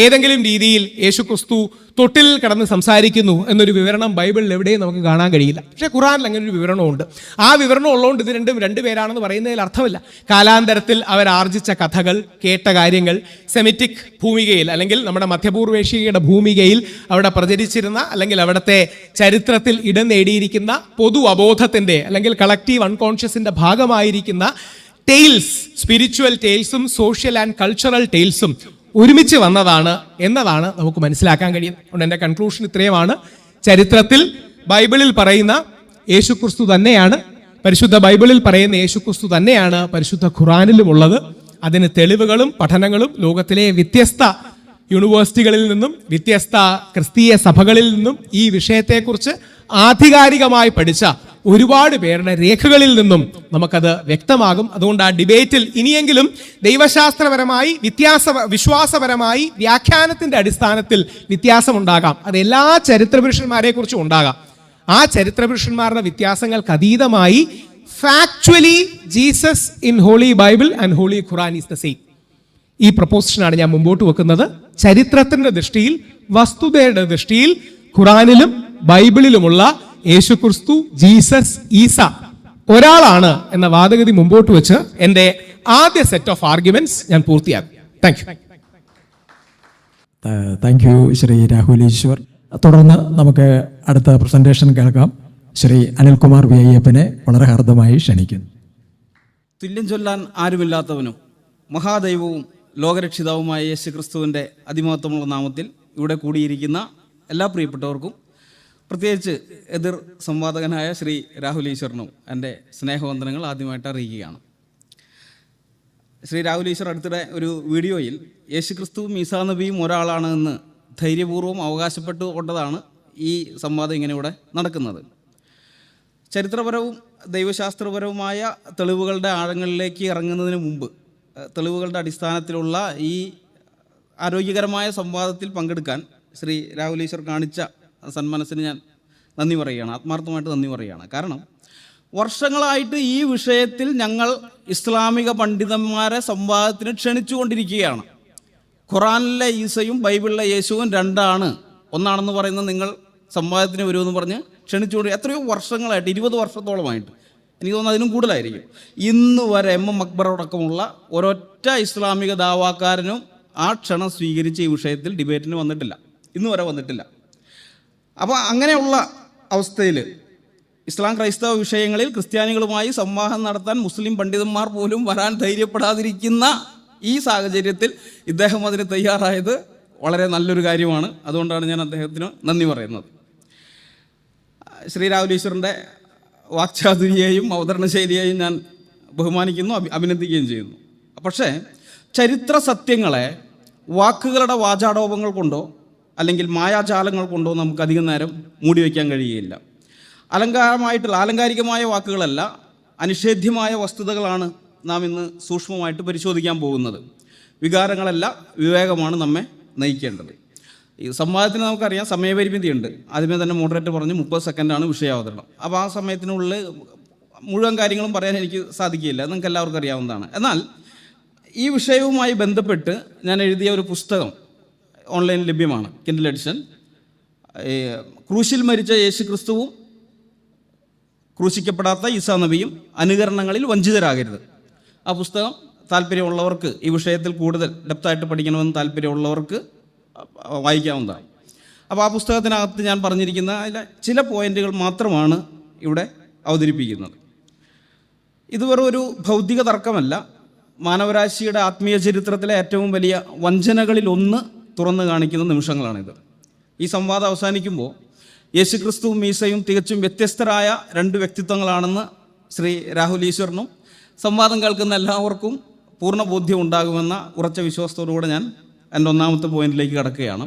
ഏതെങ്കിലും രീതിയിൽ യേശുക്രിസ്തു തൊട്ടിൽ കിടന്ന് സംസാരിക്കുന്നു എന്നൊരു വിവരണം ബൈബിളിൽ എവിടെയും നമുക്ക് കാണാൻ കഴിയില്ല. പക്ഷേ ഖുറാനിൽ അങ്ങനെ ഒരു വിവരണമുണ്ട്. ആ വിവരണം ഉള്ളതുകൊണ്ട് ഇത് രണ്ടു പേരാണെന്ന് പറയുന്നതിൽ അർത്ഥമില്ല. കാലാന്തരത്തിൽ അവരാർജിച്ച കഥകൾ, കേട്ട കാര്യങ്ങൾ, സെമിറ്റിക് ഭൂമികയിൽ അല്ലെങ്കിൽ നമ്മുടെ മധ്യപൂർവേഷ്യയുടെ ഭൂമികയിൽ അവിടെ പ്രചരിച്ചിരുന്ന അല്ലെങ്കിൽ അവിടുത്തെ ചരിത്രത്തിൽ ഇടം നേടിയിരിക്കുന്ന പൊതു അബോധത്തിന്റെ അല്ലെങ്കിൽ കളക്റ്റീവ് അൺകോൺഷ്യസിന്റെ ഭാഗമായിരിക്കുന്ന ടെയിൽസ്, സ്പിരിച്വൽ ടെയിൽസും സോഷ്യൽ ആൻഡ് കൾച്ചറൽ ടെയിൽസും ഒരുമിച്ച് വന്നതാണ് എന്നതാണ് നമുക്ക് മനസ്സിലാക്കാൻ കഴിയുന്നത്. അതുകൊണ്ട് എൻ്റെ കൺക്ലൂഷൻ ഇത്രയുമാണ്. ചരിത്രത്തിൽ ബൈബിളിൽ പറയുന്ന യേശുക്രിസ്തു തന്നെയാണ്, പരിശുദ്ധ ബൈബിളിൽ പറയുന്ന യേശുക്രിസ്തു തന്നെയാണ് പരിശുദ്ധ ഖുറാനിലും ഉള്ളത്. അതിന് തെളിവുകളും പഠനങ്ങളും ലോകത്തിലെ വ്യത്യസ്ത യൂണിവേഴ്സിറ്റികളിൽ നിന്നും വ്യത്യസ്ത ക്രിസ്തീയ സഭകളിൽ നിന്നും ഈ വിഷയത്തെക്കുറിച്ച് ആധികാരികമായി പഠിച്ച ഒരുപാട് പേരുടെ രേഖകളിൽ നിന്നും നമുക്കത് വ്യക്തമാകും. അതുകൊണ്ട് ആ ഡിബേറ്റിൽ ഇനിയെങ്കിലും ദൈവശാസ്ത്രപരമായി വിശ്വാസപരമായി വ്യാഖ്യാനത്തിന്റെ അടിസ്ഥാനത്തിൽ വ്യത്യാസമുണ്ടാകാം. അത് എല്ലാ ചരിത്രപുരുഷന്മാരെ കുറിച്ചും ഉണ്ടാകാം. ആ ചരിത്രപുരുഷന്മാരുടെ വ്യത്യാസങ്ങൾക്ക് അതീതമായി factually Jesus in holy Bible and holy Quran is the same. ഈ പ്രൊപ്പോസിഷനാണ് ഞാൻ മുമ്പോട്ട് വെക്കുന്നത്. ചരിത്രത്തിന്റെ ദൃഷ്ടിയിൽ, വസ്തുതയുടെ ദൃഷ്ടിയിൽ ഖുറാനിലും ബൈബിളിലുമുള്ള യേശുക്രിസ്തു, ജീസസ്, ഈസ ഒരാളാണ് എന്ന വാദഗതി മുമ്പോട്ട് വെച്ച് എൻ്റെ ആദ്യ സെറ്റ് ഓഫ് ആർഗ്യുമെന്റ്സ് ഞാൻ പൂർത്തിയാക്കും. Thank you Shri Rahul Eswar. തുടർന്ന് നമുക്ക് അടുത്ത പ്രസന്റേഷൻ കേൾക്കാം. ശ്രീ അനിൽകുമാർ വി അയ്യപ്പനെ വളരെ ഹാർദമായി ക്ഷണിക്കുന്നു. തുല്യം ചൊല്ലാൻ ആരുമില്ലാത്തവനും മഹാദൈവവും ലോകരക്ഷിതാവുമായ യേശുക്രിസ്തുവിൻ്റെ അതിമഹത്വമുള്ള നാമത്തിൽ ഇവിടെ കൂടിയിരിക്കുന്ന എല്ലാ പ്രിയപ്പെട്ടവർക്കും, പ്രത്യേകിച്ച് എതിർ സംവാദകനായ ശ്രീ രാഹുൽ ഈശ്വറിനും എൻ്റെ സ്നേഹവന്ദനങ്ങൾ ആദ്യമായിട്ട് അറിയിക്കുകയാണ്. ശ്രീ രാഹുൽ ഈശ്വർ അടുത്തിടെ ഒരു വീഡിയോയിൽ യേശുക്രിസ്തുവും ഈസാ നബിയും ഒരാളാണ് എന്ന് ധൈര്യപൂർവ്വം അവകാശപ്പെട്ടുകൊണ്ടതാണ് ഈ സംവാദം ഇങ്ങനെ ഇവിടെ നടക്കുന്നത്. ചരിത്രപരവും ദൈവശാസ്ത്രപരവുമായ തെളിവുകളുടെ ആഴങ്ങളിലേക്ക് ഇറങ്ങുന്നതിന് മുമ്പ് തെളിവുകളുടെ അടിസ്ഥാനത്തിലുള്ള ഈ ആരോഗ്യകരമായ സംവാദത്തിൽ പങ്കെടുക്കാൻ ശ്രീ രാഹുൽ ഈശ്വർ കാണിച്ച സന്മനസ്സിന് ഞാൻ നന്ദി പറയുകയാണ്, ആത്മാർത്ഥമായിട്ട് നന്ദി പറയുകയാണ്. കാരണം വർഷങ്ങളായിട്ട് ഈ വിഷയത്തിൽ ഞങ്ങൾ ഇസ്ലാമിക പണ്ഡിതന്മാരെ സംവാദത്തിന് ക്ഷണിച്ചുകൊണ്ടിരിക്കുകയാണ്. ഖുറാനിലെ ഈസയും ബൈബിളിലെ യേശുവും രണ്ടാണ്, ഒന്നാണെന്ന് പറയുന്നത് നിങ്ങൾ സംവാദത്തിന് വരുമെന്ന് പറഞ്ഞ് ക്ഷണിച്ചുകൊണ്ട് എത്രയോ വർഷങ്ങളായിട്ട്, 20 വർഷത്തോളമായിട്ട്, എനിക്ക് തോന്നുന്നു അതിനും കൂടുതലായിരിക്കും, ഇന്ന് വരെ MM അക്ബർ അടക്കമുള്ള ഒരൊറ്റ ഇസ്ലാമിക ദാവാക്കാരനും ആ ക്ഷണം സ്വീകരിച്ച് ഈ വിഷയത്തിൽ ഡിബേറ്റിന് വന്നിട്ടില്ല, ഇന്ന് വരെ വന്നിട്ടില്ല. അപ്പോൾ അങ്ങനെയുള്ള അവസ്ഥയിൽ ഇസ്ലാം ക്രൈസ്തവ വിഷയങ്ങളിൽ ക്രിസ്ത്യാനികളുമായി സംവാദം നടത്താൻ മുസ്ലിം പണ്ഡിതന്മാർ പോലും വരാൻ ധൈര്യപ്പെടാതിരിക്കുന്ന ഈ സാഹചര്യത്തിൽ ഇദ്ദേഹം അതിന് തയ്യാറായത് വളരെ നല്ലൊരു കാര്യമാണ്. അതുകൊണ്ടാണ് ഞാൻ അദ്ദേഹത്തിന് നന്ദി പറയുന്നത്. ശ്രീ രാഹുൽ ഈശ്വറിൻ്റെ വാക്ചാതുരിയെയും അവതരണ ശൈലിയെയും ഞാൻ ബഹുമാനിക്കുന്നു, അഭിനന്ദിക്കുകയും ചെയ്യുന്നു. പക്ഷേ ചരിത്ര സത്യങ്ങളെ വാക്കുകളുടെ വാചാടോപങ്ങൾ കൊണ്ടോ അല്ലെങ്കിൽ മായാജാലങ്ങൾ കൊണ്ടോ നമുക്ക് അധികം നേരം മൂടി വയ്ക്കാൻ കഴിയുകയില്ല. ആലങ്കാരികമായ വാക്കുകളല്ല, അനിഷേധ്യമായ വസ്തുതകളാണ് നാം ഇന്ന് സൂക്ഷ്മമായിട്ട് പരിശോധിക്കാൻ പോകുന്നത്. വികാരങ്ങളല്ല, വിവേകമാണ് നമ്മെ നയിക്കേണ്ടത്. ഈ സംവാദത്തിന് നമുക്കറിയാം സമയപരിമിതിയുണ്ട്. ആദ്യമേ തന്നെ മോഡറേറ്റർ പറഞ്ഞു 30 സെക്കൻഡാണ് വിഷയാവതരണം. അപ്പോൾ ആ സമയത്തിനുള്ളിൽ മുഴുവൻ കാര്യങ്ങളും പറയാൻ എനിക്ക് സാധിക്കില്ല, നിങ്ങൾക്ക് എല്ലാവർക്കും അറിയാവുന്നതാണ്. എന്നാൽ ഈ വിഷയവുമായി ബന്ധപ്പെട്ട് ഞാൻ എഴുതിയ ഒരു പുസ്തകം ഓൺലൈനിൽ ലഭ്യമാണ്, കിൻഡിൽ എഡിഷൻ. ക്രൂശിൽ മരിച്ച യേശുക്രിസ്തുവും ക്രൂശിക്കപ്പെടാത്ത ഈസാ നബിയും അനുകരണങ്ങളിൽ വഞ്ചിതരാകരുത്. ആ പുസ്തകം താല്പര്യമുള്ളവർക്ക്, ഈ വിഷയത്തിൽ കൂടുതൽ ഡെപ്തായിട്ട് പഠിക്കണമെന്ന് താല്പര്യമുള്ളവർക്ക് വായിക്കാവുന്നതാണ്. അപ്പോൾ ആ പുസ്തകത്തിനകത്ത് ഞാൻ പറഞ്ഞിരിക്കുന്ന അതിലെ ചില പോയിന്റുകൾ മാത്രമാണ് ഇവിടെ അവതരിപ്പിക്കുന്നത്. ഇത് വെറും ഒരു ഭൗതിക തർക്കമല്ല, മാനവരാശിയുടെ ആത്മീയ ചരിത്രത്തിലെ ഏറ്റവും വലിയ വഞ്ചനകളിൽ ഒന്ന് തുറന്നു കാണിക്കുന്ന നിമിഷങ്ങളാണിത്. ഈ സംവാദം അവസാനിക്കുമ്പോൾ യേശുക്രിസ്തുവും ഈസയും തികച്ചും വ്യത്യസ്തരായ 2 വ്യക്തിത്വങ്ങളാണെന്ന് ശ്രീ രാഹുൽ ഈശ്വറിനും സംവാദം കേൾക്കുന്ന എല്ലാവർക്കും പൂർണ്ണ ബോധ്യം ഉണ്ടാകുമെന്ന ഉറച്ച വിശ്വാസത്തോടുകൂടെ ഞാൻ എൻ്റെ ഒന്നാമത്തെ പോയിന്റിലേക്ക് കടക്കുകയാണ്.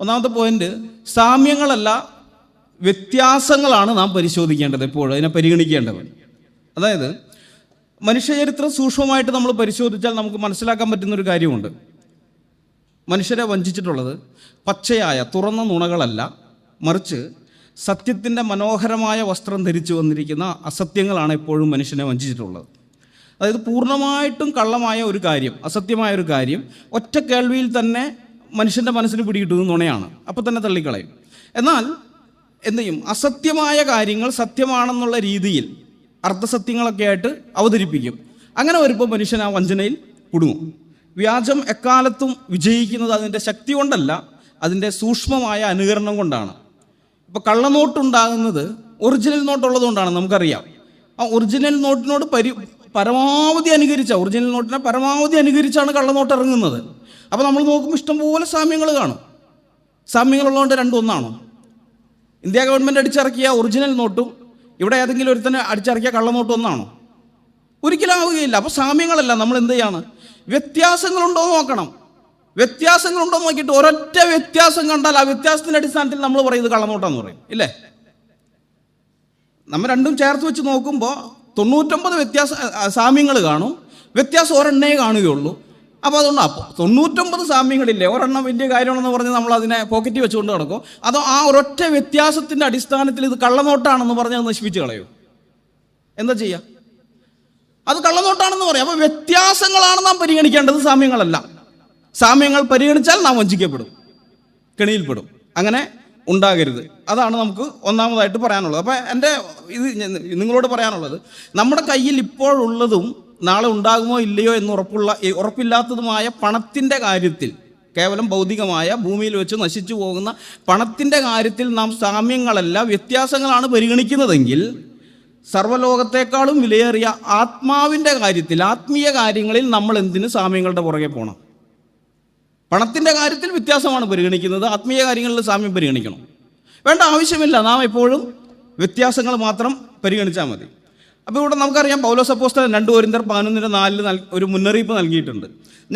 ഒന്നാമത്തെ പോയിന്റ്, സാമ്യങ്ങളല്ല വ്യത്യാസങ്ങളാണ് നാം പരിശോധിക്കേണ്ടത്, എപ്പോഴും അതിനെ പരിഗണിക്കേണ്ടത്. അതായത് മനുഷ്യചരിത്രം സൂക്ഷ്മമായിട്ട് നമ്മൾ പരിശോധിച്ചാൽ നമുക്ക് മനസ്സിലാക്കാൻ പറ്റുന്നൊരു കാര്യമുണ്ട്. മനുഷ്യരെ വഞ്ചിച്ചിട്ടുള്ളത് പച്ചയായ തുറന്ന നുണകളല്ല, മറിച്ച് സത്യത്തിൻ്റെ മനോഹരമായ വസ്ത്രം ധരിച്ചു വന്നിരിക്കുന്ന അസത്യങ്ങളാണ് എപ്പോഴും മനുഷ്യനെ വഞ്ചിച്ചിട്ടുള്ളത്. അതായത് പൂർണ്ണമായിട്ടും കള്ളമായ ഒരു കാര്യം, അസത്യമായ ഒരു കാര്യം ഒറ്റ കേൾവിയിൽ തന്നെ മനുഷ്യൻ്റെ മനസ്സിന് പിടികിട്ടുന്നത് നുണയാണ്, അപ്പോൾ തന്നെ തള്ളിക്കളയും. എന്നാൽ എന്ത് ചെയ്യും, അസത്യമായ കാര്യങ്ങൾ സത്യമാണെന്നുള്ള രീതിയിൽ അർദ്ധസത്യങ്ങളൊക്കെ ആയിട്ട് അവതരിപ്പിക്കും. അങ്ങനെ വരുമ്പോൾ മനുഷ്യൻ ആ വഞ്ചനയിൽ കുടുങ്ങും. വ്യാജം എക്കാലത്തും വിജയിക്കുന്നത് അതിൻ്റെ ശക്തി കൊണ്ടല്ല, അതിൻ്റെ സൂക്ഷ്മമായ അനുകരണം കൊണ്ടാണ്. ഇപ്പോൾ കള്ളനോട്ടുണ്ടാകുന്നത് ഒറിജിനൽ നോട്ടുള്ളത് കൊണ്ടാണ്, നമുക്കറിയാം. ആ ഒറിജിനൽ നോട്ടിനോട് പരമാവധി അനുകരിച്ച, ഒറിജിനൽ നോട്ടിനെ പരമാവധി അനുകരിച്ചാണ് കള്ളനോട്ട് ഇറങ്ങുന്നത്. അപ്പോൾ നമ്മൾ നോക്കുമ്പോൾ ഇഷ്ടംപോലെ സാമ്യങ്ങൾ കാണും. സാമ്യങ്ങളുള്ളതുകൊണ്ട് രണ്ടും ഒന്നാണോ? ഇന്ത്യ ഗവൺമെൻറ് അടിച്ചിറക്കിയ ഒറിജിനൽ നോട്ടും ഇവിടെ ഏതെങ്കിലും ഒരുത്തന്നെ അടിച്ചിറക്കിയ കള്ളനോട്ടും ഒന്നാണോ? ഒരിക്കലും ആവുകയില്ല. അപ്പോൾ സാമ്യങ്ങളല്ല, നമ്മൾ എന്ത് ചെയ്യാണ്, വ്യത്യാസങ്ങളുണ്ടോ നോക്കണം. വ്യത്യാസങ്ങളുണ്ടോ നോക്കിയിട്ട് ഒരൊറ്റ വ്യത്യാസം കണ്ടാൽ ആ വ്യത്യാസത്തിൻ്റെ അടിസ്ഥാനത്തിൽ നമ്മൾ പറയുന്നത് കള്ളനോട്ടാന്ന് പറയും, ഇല്ലേ? നമ്മൾ രണ്ടും ചേർത്ത് വെച്ച് നോക്കുമ്പോൾ 99 സാമ്യങ്ങൾ കാണും, വ്യത്യാസം ഒരെണ്ണേ കാണുകയുള്ളൂ. അപ്പോൾ അതുകൊണ്ട് 99 സാമ്യങ്ങളില്ലേ, ഒരെണ്ണം വലിയ കാര്യമാണെന്ന് പറഞ്ഞ് നമ്മൾ അതിനെ പോക്കറ്റിൽ വെച്ചുകൊണ്ട് കിടക്കും. അതോ ആ ഒരൊറ്റ വ്യത്യാസത്തിൻ്റെ അടിസ്ഥാനത്തിൽ ഇത് കള്ളനോട്ടാണെന്ന് പറഞ്ഞ് അത് നശിപ്പിച്ച് കളയും? എന്താ ചെയ്യുക? അത് കള്ളനോട്ടാണെന്ന് പറയാം. അപ്പോൾ വ്യത്യാസങ്ങളാണ് നാം പരിഗണിക്കേണ്ടത്, സാമ്യങ്ങളല്ല. സാമ്യങ്ങൾ പരിഗണിച്ചാൽ നാം വഞ്ചിക്കപ്പെടും, കെണിയിൽപ്പെടും. അങ്ങനെ ഉണ്ടാകരുത്. അതാണ് നമുക്ക് ഒന്നാമതായിട്ട് പറയാനുള്ളത്. അപ്പോൾ എൻ്റെ ഇത് നിങ്ങളോട് പറയാനുള്ളത്, നമ്മുടെ കയ്യിൽ ഇപ്പോഴുള്ളതും നാളെ ഉണ്ടാകുമോ ഇല്ലയോ എന്ന് ഉറപ്പില്ലാത്തതുമായ പണത്തിൻ്റെ കാര്യത്തിൽ, കേവലം ഭൗതികമായ ഭൂമിയിൽ വെച്ച് നശിച്ചു പോകുന്ന പണത്തിൻ്റെ കാര്യത്തിൽ നാം സാമ്യങ്ങളല്ല വ്യത്യാസങ്ങളാണ് പരിഗണിക്കുന്നതെങ്കിൽ, സർവ്വലോകത്തെക്കാളും വിലയേറിയ ആത്മാവിൻ്റെ കാര്യത്തിൽ, ആത്മീയ കാര്യങ്ങളിൽ നമ്മൾ എന്തിന് സാമ്യങ്ങളുടെ പുറകെ പോകണം? പണത്തിൻ്റെ കാര്യത്തിൽ വ്യത്യാസമാണ് പരിഗണിക്കുന്നത്, ആത്മീയ കാര്യങ്ങളിൽ സാമ്യം പരിഗണിക്കണം? വേണ്ട, ആവശ്യമില്ല. നാം എപ്പോഴും വ്യത്യാസങ്ങൾ മാത്രം പരിഗണിച്ചാൽ മതി. അപ്പോൾ ഇവിടെ നമുക്കറിയാം പൗലോസ് അപ്പോസ്തലൻ 2 കൊരിന്ത്യർ 11:4 ഒരു മുന്നറിയിപ്പ് നൽകിയിട്ടുണ്ട്.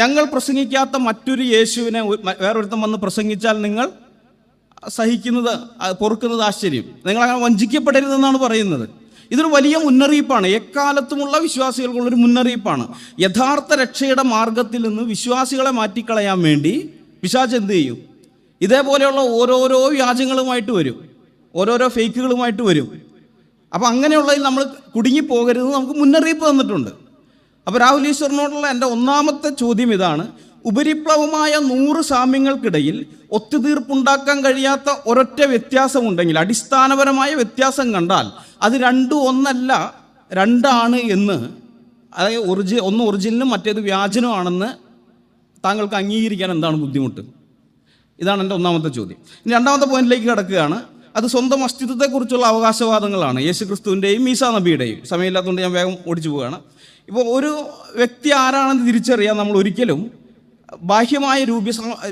ഞങ്ങൾ പ്രസംഗിക്കാത്ത മറ്റൊരു യേശുവിനെ വേറൊരുത്തം വന്ന് പ്രസംഗിച്ചാൽ നിങ്ങൾ സഹിക്കുന്നത് പൊറുക്കുന്നത് ആശ്ചര്യം, നിങ്ങളങ്ങനെ വഞ്ചിക്കപ്പെടരുതെന്നാണ് പറയുന്നത്. ഇതൊരു വലിയ മുന്നറിയിപ്പാണ്, എക്കാലത്തുമുള്ള വിശ്വാസികൾക്കുള്ളൊരു മുന്നറിയിപ്പാണ്. യഥാർത്ഥ രക്ഷയുടെ മാർഗത്തിൽ നിന്ന് വിശ്വാസികളെ മാറ്റിക്കളയാൻ വേണ്ടി പിശാച് എന്ത് ചെയ്യും? ഇതേപോലെയുള്ള ഓരോരോ വ്യാജങ്ങളുമായിട്ട് വരും, ഓരോരോ ഫേക്കുകളുമായിട്ട് വരും. അപ്പോൾ അങ്ങനെയുള്ളതിൽ നമ്മൾ കുടുങ്ങിപ്പോകരുതെന്ന് നമുക്ക് മുന്നറിയിപ്പ് തന്നിട്ടുണ്ട്. അപ്പോൾ രാഹുൽ ഈശ്വറിനോടുള്ള എൻ്റെ ഒന്നാമത്തെ ചോദ്യം ഇതാണ്: ഉപരിപ്ലവമായ 100 സാമ്യങ്ങൾക്കിടയിൽ ഒത്തുതീർപ്പുണ്ടാക്കാൻ കഴിയാത്ത ഒരൊറ്റ വ്യത്യാസമുണ്ടെങ്കിൽ, അടിസ്ഥാനപരമായ വ്യത്യാസം കണ്ടാൽ അത് 2 ഒന്നല്ല 2 എന്ന്, അതായത് ഒന്ന് ഒറിജിനലും മറ്റേത് വ്യാജനുമാണെന്ന് താങ്കൾക്ക് അംഗീകരിക്കാൻ എന്താണ് ബുദ്ധിമുട്ട്? ഇതാണ് എൻ്റെ ഒന്നാമത്തെ ചോദ്യം. ഇനി രണ്ടാമത്തെ പോയിന്റിലേക്ക് കിടക്കുകയാണ്. അത് സ്വന്തം അസ്തിത്വത്തെക്കുറിച്ചുള്ള അവകാശവാദങ്ങളാണ്, യേശുക്രിസ്തുവിൻ്റെയും ഈസാ നബിയുടെയും. സമയമില്ലാത്തതുകൊണ്ട് ഞാൻ വേഗം ഓടിച്ചു പോവുകയാണ്. ഇപ്പോൾ ഒരു വ്യക്തി ആരാണെന്ന് തിരിച്ചറിയാൻ നമ്മൾ ഒരിക്കലും ബാഹ്യമായ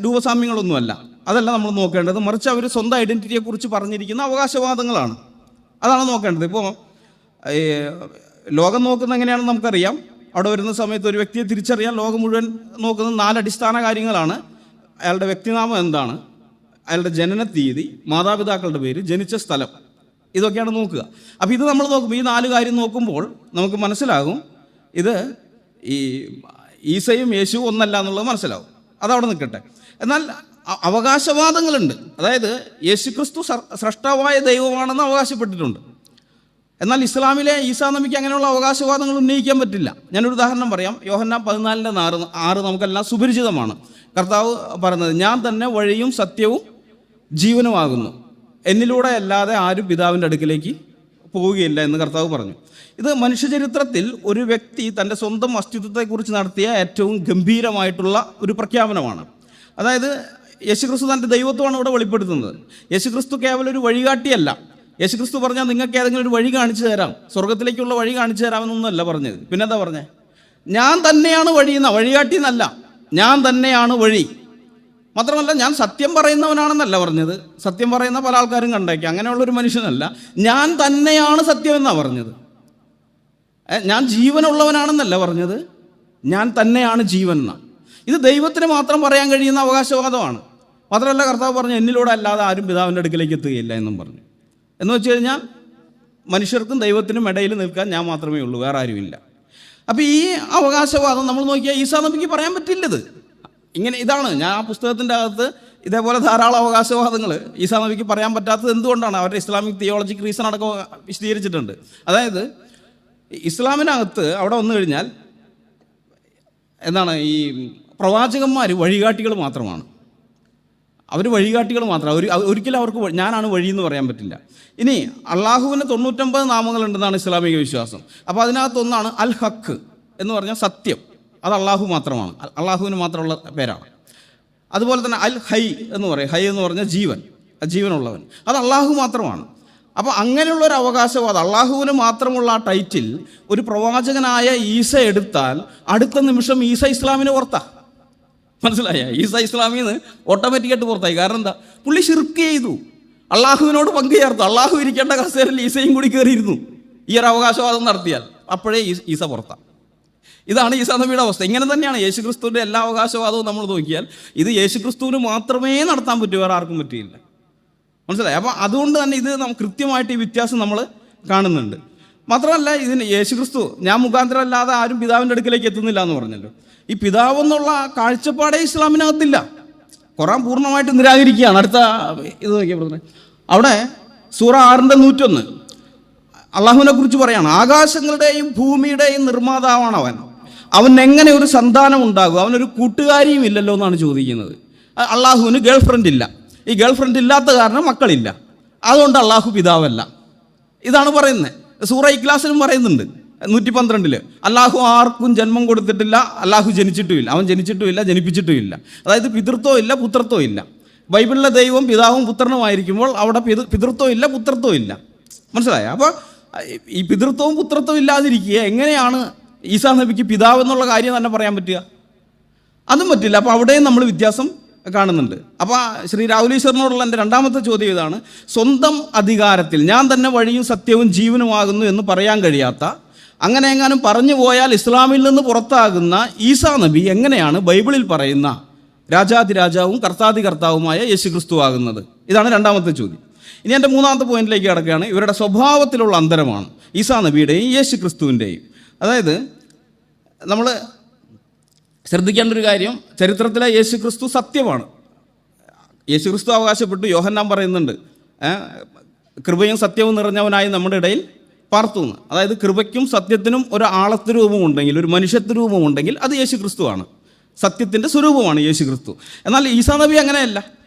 രൂപസാമ്യങ്ങളൊന്നുമല്ല, അതല്ല നമ്മൾ നോക്കേണ്ടത്. മറിച്ച് അവർ സ്വന്തം ഐഡൻറ്റിറ്റിയെക്കുറിച്ച് പറഞ്ഞിരിക്കുന്ന അവകാശവാദങ്ങളാണ്, അതാണ് നോക്കേണ്ടത്. ഇപ്പോൾ ലോകം നോക്കുന്നത് എങ്ങനെയാണെന്ന് നമുക്കറിയാം. അവിടെ വരുന്ന സമയത്ത് ഒരു വ്യക്തിയെ തിരിച്ചറിയാൻ ലോകം മുഴുവൻ നോക്കുന്ന 4 അടിസ്ഥാന കാര്യങ്ങളാണ്. അയാളുടെ വ്യക്തിനാമം എന്താണ്, അയാളുടെ ജനന തീയതി, മാതാപിതാക്കളുടെ പേര്, ജനിച്ച സ്ഥലം, ഇതൊക്കെയാണ് നോക്കുക. അപ്പോൾ ഇത് നമ്മൾ നോക്കുമ്പോൾ, ഈ 4 കാര്യം നോക്കുമ്പോൾ നമുക്ക് മനസ്സിലാകും ഇത് ഈ ഈസയും യേശുവും ഒന്നല്ല എന്നുള്ളത് മനസ്സിലാവും. അതവിടെ നിൽക്കട്ടെ. എന്നാൽ അവകാശവാദങ്ങളുണ്ട്. അതായത് യേശുക്രിസ്തു സ്രഷ്ടാവായ ദൈവമാണെന്ന് അവകാശപ്പെട്ടിട്ടുണ്ട്. എന്നാൽ ഇസ്ലാമിലെ ഈസാ നബിക്ക് അങ്ങനെയുള്ള അവകാശവാദങ്ങൾ ഉന്നയിക്കാൻ പറ്റില്ല. ഞാനൊരു ഉദാഹരണം പറയാം. യോഹന്നാൻ 14:6 നമുക്കെല്ലാം സുപരിചിതമാണ്. കർത്താവ് പറയുന്നത്, ഞാൻ തന്നെ വഴിയും സത്യവും ജീവനുമാകുന്നു, എന്നിലൂടെ അല്ലാതെ ആരും പിതാവിൻ്റെ അടുക്കിലേക്ക് പോവുകയില്ല എന്ന് കർത്താവ് പറഞ്ഞു. ഇത് മനുഷ്യചരിത്രത്തിൽ ഒരു വ്യക്തി തൻ്റെ സ്വന്തം അസ്തിത്വത്തെക്കുറിച്ച് നടത്തിയ ഏറ്റവും ഗംഭീരമായിട്ടുള്ള ഒരു പ്രഖ്യാപനമാണ്. അതായത് യേശുക്രിസ്തു തൻ്റെ ദൈവത്വമാണ് ഇവിടെ വെളിപ്പെടുത്തുന്നത്. യേശുക്രിസ്തു കേവലം ഒരു വഴികാട്ടിയല്ല. യേശുക്രിസ്തു പറഞ്ഞാൽ നിങ്ങൾക്ക് ഏതെങ്കിലും ഒരു വഴി കാണിച്ചു തരാം, സ്വർഗത്തിലേക്കുള്ള വഴി കാണിച്ചു തരാമെന്നൊന്നുമല്ല പറഞ്ഞത്. പിന്നെന്താ പറഞ്ഞത്? ഞാൻ തന്നെയാണ് വഴിയെന്ന, വഴികാട്ടി എന്നല്ല, ഞാൻ തന്നെയാണ് വഴി. മാത്രമല്ല ഞാൻ സത്യം പറയുന്നവനാണെന്നല്ല പറഞ്ഞത്. സത്യം പറയുന്ന പല ആൾക്കാരും കണ്ടേക്കാം, അങ്ങനെയുള്ളൊരു മനുഷ്യനല്ല. ഞാൻ തന്നെയാണ് സത്യം എന്നാണ് പറഞ്ഞത്. ഞാൻ ജീവനുള്ളവനാണെന്നല്ല പറഞ്ഞത്, ഞാൻ തന്നെയാണ് ജീവൻ എന്നാണ്. ഇത് ദൈവത്തിന് മാത്രം പറയാൻ കഴിയുന്ന അവകാശവാദമാണ്. മാത്രമല്ല കർത്താവ് പറഞ്ഞു, എന്നിലൂടെ അല്ലാതെ ആരും പിതാവിൻ്റെ അടുക്കിലേക്ക് എത്തുകയില്ല എന്നും പറഞ്ഞു. എന്ന് വെച്ച് കഴിഞ്ഞാൽ മനുഷ്യർക്കും ദൈവത്തിനും ഇടയിൽ നിൽക്കാൻ ഞാൻ മാത്രമേ ഉള്ളൂ, വേറെ ആരുമില്ല. അപ്പോൾ ഈ അവകാശവാദം നമ്മൾ നോക്കിയാൽ ഈസാ നബിക്ക് പറയാൻ പറ്റില്ലത്. ഇങ്ങനെ ഇതാണ്, ഞാൻ ആ പുസ്തകത്തിൻ്റെ അകത്ത് ഇതേപോലെ ധാരാളം അവകാശവാദങ്ങൾ ഈസാ നബിക്ക് പറയാൻ പറ്റാത്തത് എന്തുകൊണ്ടാണ് അവരുടെ ഇസ്ലാമിക് തിയോളജിക് റീസൺ അടക്കം വിശദീകരിച്ചിട്ടുണ്ട്. അതായത് ഇസ്ലാമിനകത്ത് അവിടെ വന്നു കഴിഞ്ഞാൽ എന്താണ്, ഈ പ്രവാചകന്മാർ വഴികാട്ടികൾ മാത്രമാണ്. അവർ വഴികാട്ടികൾ മാത്രം. ഒരിക്കലും അവർക്ക് ഞാനാണ് വഴി എന്ന് പറയാൻ പറ്റില്ല. ഇനി അള്ളാഹുവിന് 99 നാമങ്ങളുണ്ടെന്നാണ് ഇസ്ലാമിക വിശ്വാസം. അപ്പോൾ അതിനകത്തൊന്നാണ് അൽ ഹക്ക് എന്ന് പറഞ്ഞാൽ സത്യം. അത് അള്ളാഹു മാത്രമാണ്, അള്ളാഹുവിന് മാത്രമുള്ള പേരാണ്. അതുപോലെ തന്നെ അൽ ഹൈ എന്ന് പറയും, ഹൈ എന്ന് പറഞ്ഞാൽ ജീവൻ, ജീവനുള്ളവൻ, അത് അള്ളാഹു മാത്രമാണ്. അപ്പോൾ അങ്ങനെയുള്ളൊരു അവകാശവാദം, അള്ളാഹുവിന് മാത്രമുള്ള ആ ടൈറ്റിൽ ഒരു പ്രവാചകനായ ഈസ എടുത്താൽ അടുത്ത നിമിഷം ഈസ ഇസ്ലാമിന് പുറത്താണ്. മനസ്സിലായ? ഈസ ഇസ്ലാമിൽ നിന്ന് ഓട്ടോമാറ്റിക്കായിട്ട് പുറത്തായി. കാരണം എന്താ? പുള്ളി ശിർക്ക് ചെയ്തു, അള്ളാഹുവിനോട് പങ്കു ചേർത്തു. അള്ളാഹു ഇരിക്കേണ്ട കസേരയിൽ ഈസയും കൂടി കയറിയിരുന്നു. ഈ ഒരു അവകാശവാദം നടത്തിയാൽ അപ്പോഴേ ഈസ പുറത്താണ്. ഇതാണ് ഈസാ നബിയുടെ അവസ്ഥ. ഇങ്ങനെ തന്നെയാണ് യേശുക്രിസ്തുവിൻ്റെ എല്ലാ അവകാശവാദവും നമ്മൾ നോക്കിയാൽ ഇത് യേശുക്രിസ്തുവിന് മാത്രമേ നടത്താൻ പറ്റൂ, വേറെ ആർക്കും പറ്റിയില്ല. മനസ്സിലായി? അപ്പോൾ അതുകൊണ്ട് തന്നെ ഇത് കൃത്യമായിട്ട് ഈ വ്യത്യാസം നമ്മൾ കാണുന്നുണ്ട്. മാത്രമല്ല ഇതിന് യേശുക്രിസ്തു ഞാൻ മുഖാന്തരം അല്ലാതെ ആരും പിതാവിൻ്റെ അടുക്കിലേക്ക് എത്തുന്നില്ല എന്ന് പറഞ്ഞല്ലോ. ഈ പിതാവെന്നുള്ള കാഴ്ചപ്പാടേ ഇസ്ലാമിനകത്തില്ല. ഖുർആൻ പൂർണ്ണമായിട്ട് നിരാകരിക്കുകയാണ്. അടുത്ത ഇത് നോക്കിയപ്പോൾ അവിടെ സൂറ 6:101 അള്ളാഹുവിനെ കുറിച്ച് പറയാണ്, ആകാശങ്ങളുടെയും ഭൂമിയുടെയും നിർമ്മാതാവാണ് അവൻ, അവൻ എങ്ങനെ ഒരു സന്താനം ഉണ്ടാകും, അവനൊരു കൂട്ടുകാരിയും ഇല്ലല്ലോ എന്നാണ് ചോദിക്കുന്നത്. അള്ളാഹുവിന് ഗേൾ ഫ്രണ്ട് ഇല്ല. ഈ ഗേൾ ഫ്രണ്ട് ഇല്ലാത്ത കാരണം മക്കളില്ല, അതുകൊണ്ട് അള്ളാഹു പിതാവല്ല. ഇതാണ് പറയുന്നത്. സൂറ ഇഖ്ലാസിലും പറയുന്നുണ്ട് 112 അള്ളാഹു ആർക്കും ജന്മം കൊടുത്തിട്ടില്ല, അള്ളാഹു ജനിച്ചിട്ടുമില്ല, അവൻ ജനിച്ചിട്ടുമില്ല, ജനിപ്പിച്ചിട്ടുമില്ല. അതായത് പിതൃത്വം ഇല്ല, പുത്രത്വം ഇല്ല. ബൈബിളിലെ ദൈവം പിതാവും പുത്രനുമായിരിക്കുമ്പോൾ അവിടെ പിതൃത്വം ഇല്ല, പുത്രത്വം ഇല്ല. മനസ്സിലായോ? അപ്പോൾ ഈ പിതൃത്വവും പുത്രത്വം ഇല്ലാതിരിക്കുക എങ്ങനെയാണ് ഈസാ നബിക്ക് പിതാവ് എന്നുള്ള കാര്യം തന്നെ പറയാൻ പറ്റുക? അതും പറ്റില്ല. അപ്പോൾ അവിടെയും നമ്മൾ വ്യത്യാസം കാണുന്നുണ്ട്. അപ്പോൾ ശ്രീ രാഹുൽ ഈശ്വറിനോടുള്ള എൻ്റെ രണ്ടാമത്തെ ചോദ്യം ഇതാണ്: സ്വന്തം അധികാരത്തിൽ ഞാൻ തന്നെ വഴിയും സത്യവും ജീവനുമാകുന്നു എന്ന് പറയാൻ കഴിയാത്ത അങ്ങനെ എങ്ങാനും പറഞ്ഞു പോയാൽ ഇസ്ലാമിൽ നിന്ന് പുറത്താകുന്ന ഈസാ നബി എങ്ങനെയാണ് ബൈബിളിൽ പറയുന്ന രാജാതിരാജാവും കർത്താവുമായ യേശുക്രിസ്തു ആകുന്നത്? ഇതാണ് രണ്ടാമത്തെ ചോദ്യം. ഇനി എൻ്റെ മൂന്നാമത്തെ പോയിന്റിലേക്ക് കിടക്കുകയാണ്. ഇവരുടെ സ്വഭാവത്തിലുള്ള അന്തരമാണ് ഈസാ നബിയുടെയും യേശുക്രിസ്തുവിൻ്റെയും. അതായത് നമ്മൾ ശ്രദ്ധിക്കേണ്ട ഒരു കാര്യം, ചരിത്രത്തിലെ യേശുക്രിസ്തു സത്യമാണ്. യേശുക്രിസ്തു അവകാശപ്പെട്ടു, യോഹന്നാൻ പറയുന്നുണ്ട്, കൃപയും സത്യവും നിറഞ്ഞവനായി നമ്മുടെ ഇടയിൽ പാർത്തുനിന്ന്. അതായത് കൃപയ്ക്കും സത്യത്തിനും ഒരു ആളത്വ രൂപമുണ്ടെങ്കിൽ, ഒരു മനുഷ്യത്വ രൂപമുണ്ടെങ്കിൽ അത് യേശുക്രിസ്തുവാണ്. സത്യത്തിൻ്റെ സ്വരൂപമാണ് യേശുക്രിസ്തു. എന്നാൽ ഈസാ നബി അങ്ങനെയല്ല.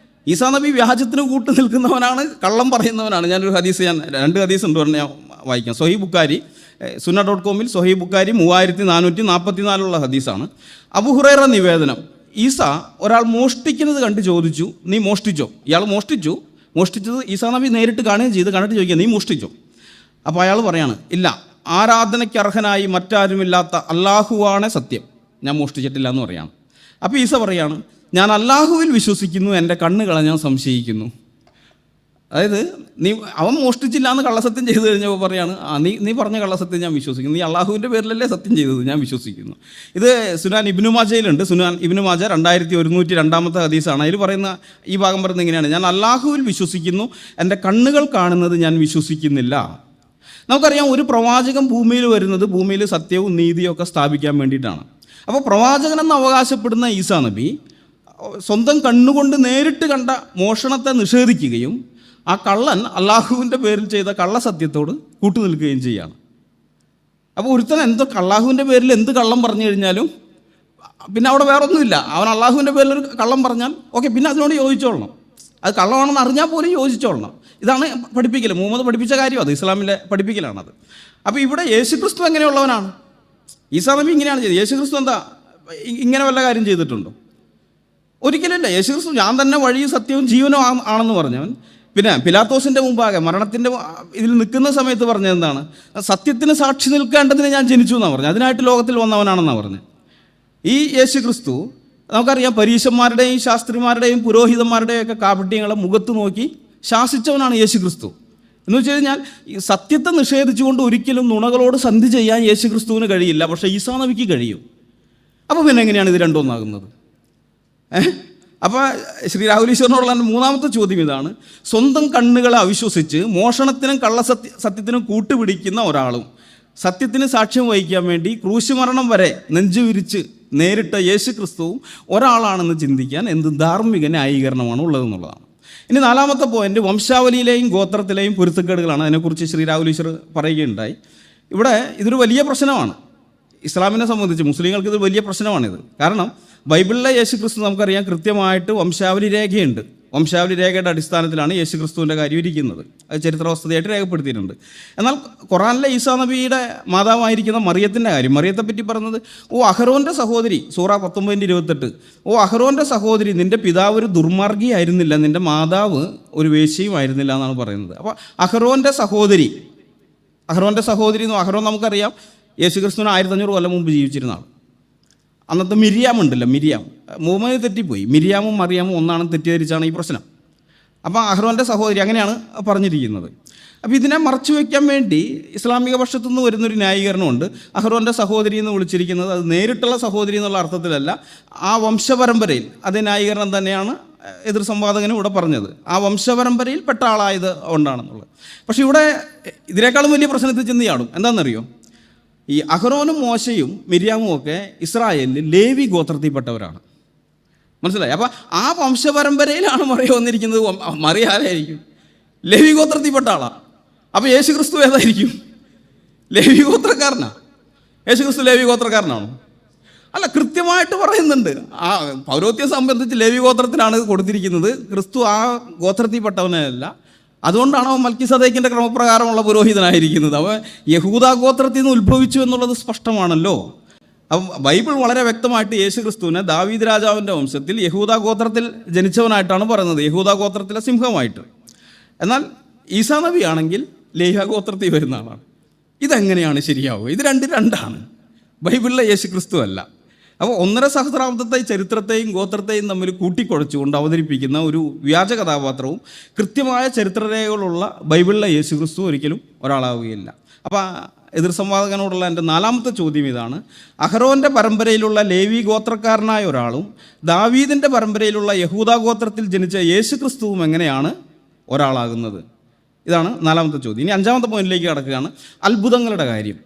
ഈസാ നബി വ്യാജത്തിന് കൂട്ടു നിൽക്കുന്നവനാണ്, കള്ളം പറയുന്നവനാണ്. ഞാനൊരു ഹദീസ്, രണ്ട് ഹദീസ് ഉണ്ട്, ഞാൻ വായിക്കാം. സ്വഹീഹ് ബുഖാരി, സുന്ന.com സ്വഹീഹ് ബുഖാരി 3444 ഹദീസാണ്. അബൂ ഹുറൈറ നിവേദനം. ഈസ ഒരാൾ മോഷ്ടിക്കുന്നത് കണ്ട് ചോദിച്ചു, നീ മോഷ്ടിച്ചോ? ഇയാൾ മോഷ്ടിച്ചത് ഈസാ നബി നേരിട്ട് കാണുകയും ചെയ്ത്, കണ്ടിട്ട് ചോദിക്കുക, നീ മോഷ്ടിച്ചോ? അപ്പോൾ അയാൾ പറയാണ്, ഇല്ല, ആരാധനയ്ക്ക് അർഹനായി മറ്റാരുമില്ലാത്ത അല്ലാഹുവാണ് സത്യം, ഞാൻ മോഷ്ടിച്ചിട്ടില്ല എന്ന് പറയാണ്. അപ്പോൾ ഈസ പറയാണ്, ഞാൻ അല്ലാഹുവിൽ വിശ്വസിക്കുന്നു, എൻ്റെ കണ്ണുകളെ ഞാൻ സംശയിക്കുന്നു. അതായത് അവൻ മോഷ്ടിച്ചില്ല എന്ന് കള്ളസത്യം ചെയ്തു കഴിഞ്ഞപ്പോൾ പറയാണ്, നീ പറഞ്ഞ കള്ളസത്യം ഞാൻ വിശ്വസിക്കുന്നു, നീ അള്ളാഹുവിൻ്റെ പേരിലല്ലേ സത്യം ചെയ്തത്, ഞാൻ വിശ്വസിക്കുന്നു. ഇത് സുനാൻ ഇബ്നു മാജയിലുണ്ട്. സുനാൻ ഇബ്നു മാജ 2102 ഹദീസാണ്. അതിൽ പറയുന്ന ഈ ഭാഗം പറയുന്നത് ഇങ്ങനെയാണ്, ഞാൻ അള്ളാഹുവിൽ വിശ്വസിക്കുന്നു, എൻ്റെ കണ്ണുകൾ കാണുന്നത് ഞാൻ വിശ്വസിക്കുന്നില്ല. നമുക്കറിയാം, ഒരു പ്രവാചകൻ ഭൂമിയിൽ വരുന്നത് ഭൂമിയിൽ സത്യവും നീതിയും ഒക്കെ സ്ഥാപിക്കാൻ വേണ്ടിയിട്ടാണ്. അപ്പോൾ പ്രവാചകനെന്ന് അവകാശപ്പെടുന്ന ഈസാ നബി സ്വന്തം കണ്ണുകൊണ്ട് നേരിട്ട് കണ്ട മോഷണത്തെ നിഷേധിക്കുകയും ആ കള്ളൻ അള്ളാഹുവിൻ്റെ പേരിൽ ചെയ്ത കള്ളസത്യത്തോട് കൂട്ടുനിൽക്കുകയും ചെയ്യുകയാണ്. അപ്പോൾ ഒരുത്തൻ അള്ളാഹുവിൻ്റെ പേരിൽ എന്ത് കള്ളം പറഞ്ഞു കഴിഞ്ഞാലും പിന്നെ അവിടെ വേറൊന്നുമില്ല. അവൻ അള്ളാഹുവിൻ്റെ പേരിലൊരു കള്ളം പറഞ്ഞാൽ ഓക്കെ, പിന്നെ അതിനോട് യോജിച്ചോളണം. അത് കള്ളമാണെന്ന് അറിഞ്ഞാൽ പോലും യോജിച്ചോളണം. ഇതാണ് പഠിപ്പിക്കൽ. മുഹമ്മദ് പഠിപ്പിച്ച കാര്യം അത്, ഇസ്ലാമിലെ പഠിപ്പിക്കലാണത്. അപ്പോൾ ഇവിടെ യേശുക്രിസ്തു എങ്ങനെയുള്ളവനാണ്? ഈസാ നബി ഇങ്ങനെയാണ് ചെയ്തത്. യേശുക്രിസ്തു എന്താ ഇങ്ങനെ വല്ല കാര്യം ചെയ്തിട്ടുണ്ടോ? ഒരിക്കലില്ല. യേശുക്രിസ്തു ഞാൻ തന്നെ വഴിയും സത്യവും ജീവനും ആണെന്ന് പറഞ്ഞവൻ. പിന്നെ പിലാത്തോസിൻ്റെ മുമ്പാകെ മരണത്തിൻ്റെ ഇതിൽ നിൽക്കുന്ന സമയത്ത് പറഞ്ഞത് എന്താണ്? സത്യത്തിന് സാക്ഷി നിൽക്കേണ്ടതിന് ഞാൻ ജനിച്ചു എന്നാണ് പറഞ്ഞത്. അതിനായിട്ട് ലോകത്തിൽ വന്നവനാണെന്നാണ് പറഞ്ഞത്. ഈ യേശുക്രിസ്തു നമുക്കറിയാം, പരീശന്മാരുടെയും ശാസ്ത്രിമാരുടെയും പുരോഹിതന്മാരുടെയും ഒക്കെ കാപട്യങ്ങളെ മുഖത്ത് നോക്കി ശാസിച്ചവനാണ് യേശുക്രിസ്തു. എന്ന് വെച്ച് കഴിഞ്ഞാൽ ഈ സത്യത്തെ നിഷേധിച്ചുകൊണ്ട് ഒരിക്കലും നുണകളോട് സന്ധി ചെയ്യാൻ യേശുക്രിസ്തുവിന് കഴിയില്ല. പക്ഷേ ഈസാ നബിക്ക് കഴിയും. അപ്പോൾ പിന്നെ എങ്ങനെയാണ് ഇത് രണ്ടൊന്നാകുന്നത്? അപ്പോൾ ശ്രീ രാഹുൽ ഈശ്വറിനോടുള്ള മൂന്നാമത്തെ ചോദ്യം ഇതാണ്. സ്വന്തം കണ്ണുകളെ അവിശ്വസിച്ച് മോഷണത്തിനും സത്യത്തിനും കൂട്ടുപിടിക്കുന്ന ഒരാളും സത്യത്തിന് സാക്ഷ്യം വഹിക്കാൻ വേണ്ടി ക്രൂശുമരണം വരെ നെഞ്ചുവിരിച്ച് നേരിട്ട യേശുക്രിസ്തുവും ഒരാളാണെന്ന് ചിന്തിക്കാൻ എന്ത് ധാർമ്മിക ന്യായീകരണമാണ് ഉള്ളതെന്നുള്ളതാണ്. ഇനി നാലാമത്തെ പോയിന്റ്, വംശാവലിയിലെയും ഗോത്രത്തിലെയും പൊരുത്തക്കേടുകളാണ്. അതിനെക്കുറിച്ച് ശ്രീ രാഹുൽ ഈശ്വർ പറയുകയുണ്ടായി. ഇവിടെ ഇതൊരു വലിയ പ്രശ്നമാണ്. ഇസ്ലാമിനെ സംബന്ധിച്ച് മുസ്ലിങ്ങൾക്ക് ഇത് വലിയ പ്രശ്നമാണിത്. കാരണം ബൈബിളിലെ യേശുക്രിസ്തു നമുക്കറിയാം കൃത്യമായിട്ട് വംശാവലി രേഖയുണ്ട്. വംശാവലി രേഖയുടെ അടിസ്ഥാനത്തിലാണ് യേശുക്രിസ്തുവിൻ്റെ കാര്യം ഇരിക്കുന്നത്. അത് ചരിത്രവസ്തുതയായിട്ട് രേഖപ്പെടുത്തിയിട്ടുണ്ട്. എന്നാൽ ഖുറാനിലെ ഈസാ നബിയുടെ മാതാവായിരിക്കുന്ന മറിയത്തിൻ്റെ കാര്യം, മറിയത്തെപ്പറ്റി പറഞ്ഞത്, അഹ്റോൻ്റെ സഹോദരി, സൂറ 19:28, അഹ്റോൻ്റെ സഹോദരി, നിൻ്റെ പിതാവ് ഒരു ദുർമാർഗിയായിരുന്നില്ല, നിൻ്റെ മാതാവ് ഒരു വേശ്യയും ആയിരുന്നില്ല എന്നാണ് പറയുന്നത്. അപ്പോൾ അഹ്റോൻ്റെ സഹോദരി അഹ്റോൻ നമുക്കറിയാം യേശുക്രിസ്തുവിന് 1500 കൊല്ലം മുമ്പ് ജീവിച്ചിരുന്ന ആൾ. അന്നത്തെ മിരിയാം ഉണ്ടല്ലോ, മിരിയാം, മുഹമ്മദ് തെറ്റിപ്പോയി. മിരിയാമും മറിയാമും ഒന്നാണെന്ന് തെറ്റിദ്ധരിച്ചാണ് ഈ പ്രശ്നം. അപ്പോൾ അഹ്റോൻ്റെ സഹോദരി, അങ്ങനെയാണ് പറഞ്ഞിരിക്കുന്നത്. അപ്പോൾ ഇതിനെ മറച്ചു വയ്ക്കാൻ വേണ്ടി ഇസ്ലാമിക പക്ഷത്തുനിന്ന് വരുന്നൊരു ന്യായീകരണമുണ്ട്. അഹ്റോൻ്റെ സഹോദരി എന്ന് വിളിച്ചിരിക്കുന്നത് അത് നേരിട്ടുള്ള സഹോദരി എന്നുള്ള അർത്ഥത്തിലല്ല, ആ വംശപരമ്പരയിൽ, അതേ ന്യായീകരണം തന്നെയാണ് എതിർ സംവാദകനും ഇവിടെ പറഞ്ഞത്, ആ വംശപരമ്പരയിൽ പെട്ട ആളായത് കൊണ്ടാണെന്നുള്ളത്. പക്ഷേ ഇവിടെ ഇതിനേക്കാളും വലിയ പ്രശ്നത്തിൽ ചെന്ന് ചാടും. എന്താണെന്നറിയോ? ഈ അഹ്റോനും മോശയും മിരിയാമും ഒക്കെ ഇസ്രായേലിൽ ലേവി ഗോത്രത്തിൽപ്പെട്ടവരാണ്. മനസ്സിലായി? അപ്പോൾ ആ വംശപരമ്പരയിലാണ് മറിയ വന്നിരിക്കുന്നത്. മറിയ ആരായിരിക്കും? ലേവി ഗോത്രത്തിൽപ്പെട്ട ആളാണ്. അപ്പോൾ യേശുക്രിസ്തു ഏതായിരിക്കും? ലേവി ഗോത്രക്കാരനാണ്. യേശുക്രിസ്തു ലേവി ഗോത്രക്കാരനാണോ? അല്ല, കൃത്യമായിട്ട് പറയുന്നുണ്ട്. ആ പൗരോഹിത്യം സംബന്ധിച്ച് ലേവി ഗോത്രത്തിലാണ് കൊടുത്തിരിക്കുന്നത്. ക്രിസ്തു ആ ഗോത്രത്തിൽപ്പെട്ടവനല്ല. അതുകൊണ്ടാണ് അവൻ മൽക്കിസദേക്കിൻ്റെ ക്രമപ്രകാരമുള്ള പുരോഹിതനായിരിക്കുന്നത്. അവൻ യഹൂദ ഗോത്രത്തിൽ നിന്ന് ഉത്ഭവിച്ചു എന്നുള്ളത് സ്പഷ്ടമാണല്ലോ. അപ്പം ബൈബിൾ വളരെ വ്യക്തമായിട്ട് യേശുക്രിസ്തുവിനെ ദാവീദ് രാജാവിൻ്റെ വംശത്തിൽ യഹൂദ ഗോത്രത്തിൽ ജനിച്ചവനായിട്ടാണ് പറയുന്നത്, യഹൂദ ഗോത്രത്തിലെ സിംഹമായിട്ട്. എന്നാൽ ഈസാ നബി ആണെങ്കിൽ ലേഹ്യ ഗോത്രത്തിൽ വരുന്ന ആളാണ്. ഇതെങ്ങനെയാണ് ശരിയാവുക? ഇത് രണ്ടാണ്. ബൈബിളിലെ യേശുക്രിസ്തു അല്ല. അപ്പോൾ 1.5 സഹസ്രാബ്ദത്തെ ചരിത്രത്തെയും ഗോത്രത്തെയും തമ്മിൽ കൂട്ടിക്കുഴച്ചുകൊണ്ട് അവതരിപ്പിക്കുന്ന ഒരു വ്യാജ കഥാപാത്രവും കൃത്യമായ ചരിത്രരേഖകളുള്ള ബൈബിളിലെ യേശുക്രിസ്തു ഒരിക്കലും ഒരാളാവുകയില്ല. അപ്പോൾ എതിർ സംവാദകനോടുള്ള എൻ്റെ 4ാമത്തെ ചോദ്യം ഇതാണ്. അഹ്റോൻ്റെ പരമ്പരയിലുള്ള ലേവി ഗോത്രക്കാരനായ ഒരാളും ദാവീദിൻ്റെ പരമ്പരയിലുള്ള യഹൂദ ഗോത്രത്തിൽ ജനിച്ച യേശു ക്രിസ്തുവും എങ്ങനെയാണ് ഒരാളാകുന്നത്? ഇതാണ് 4ാമത്തെ ചോദ്യം. ഇനി 5ാമത്തെ പോയിന്റിലേക്ക് കടക്കുകയാണ്, അത്ഭുതങ്ങളുടെ കാര്യം.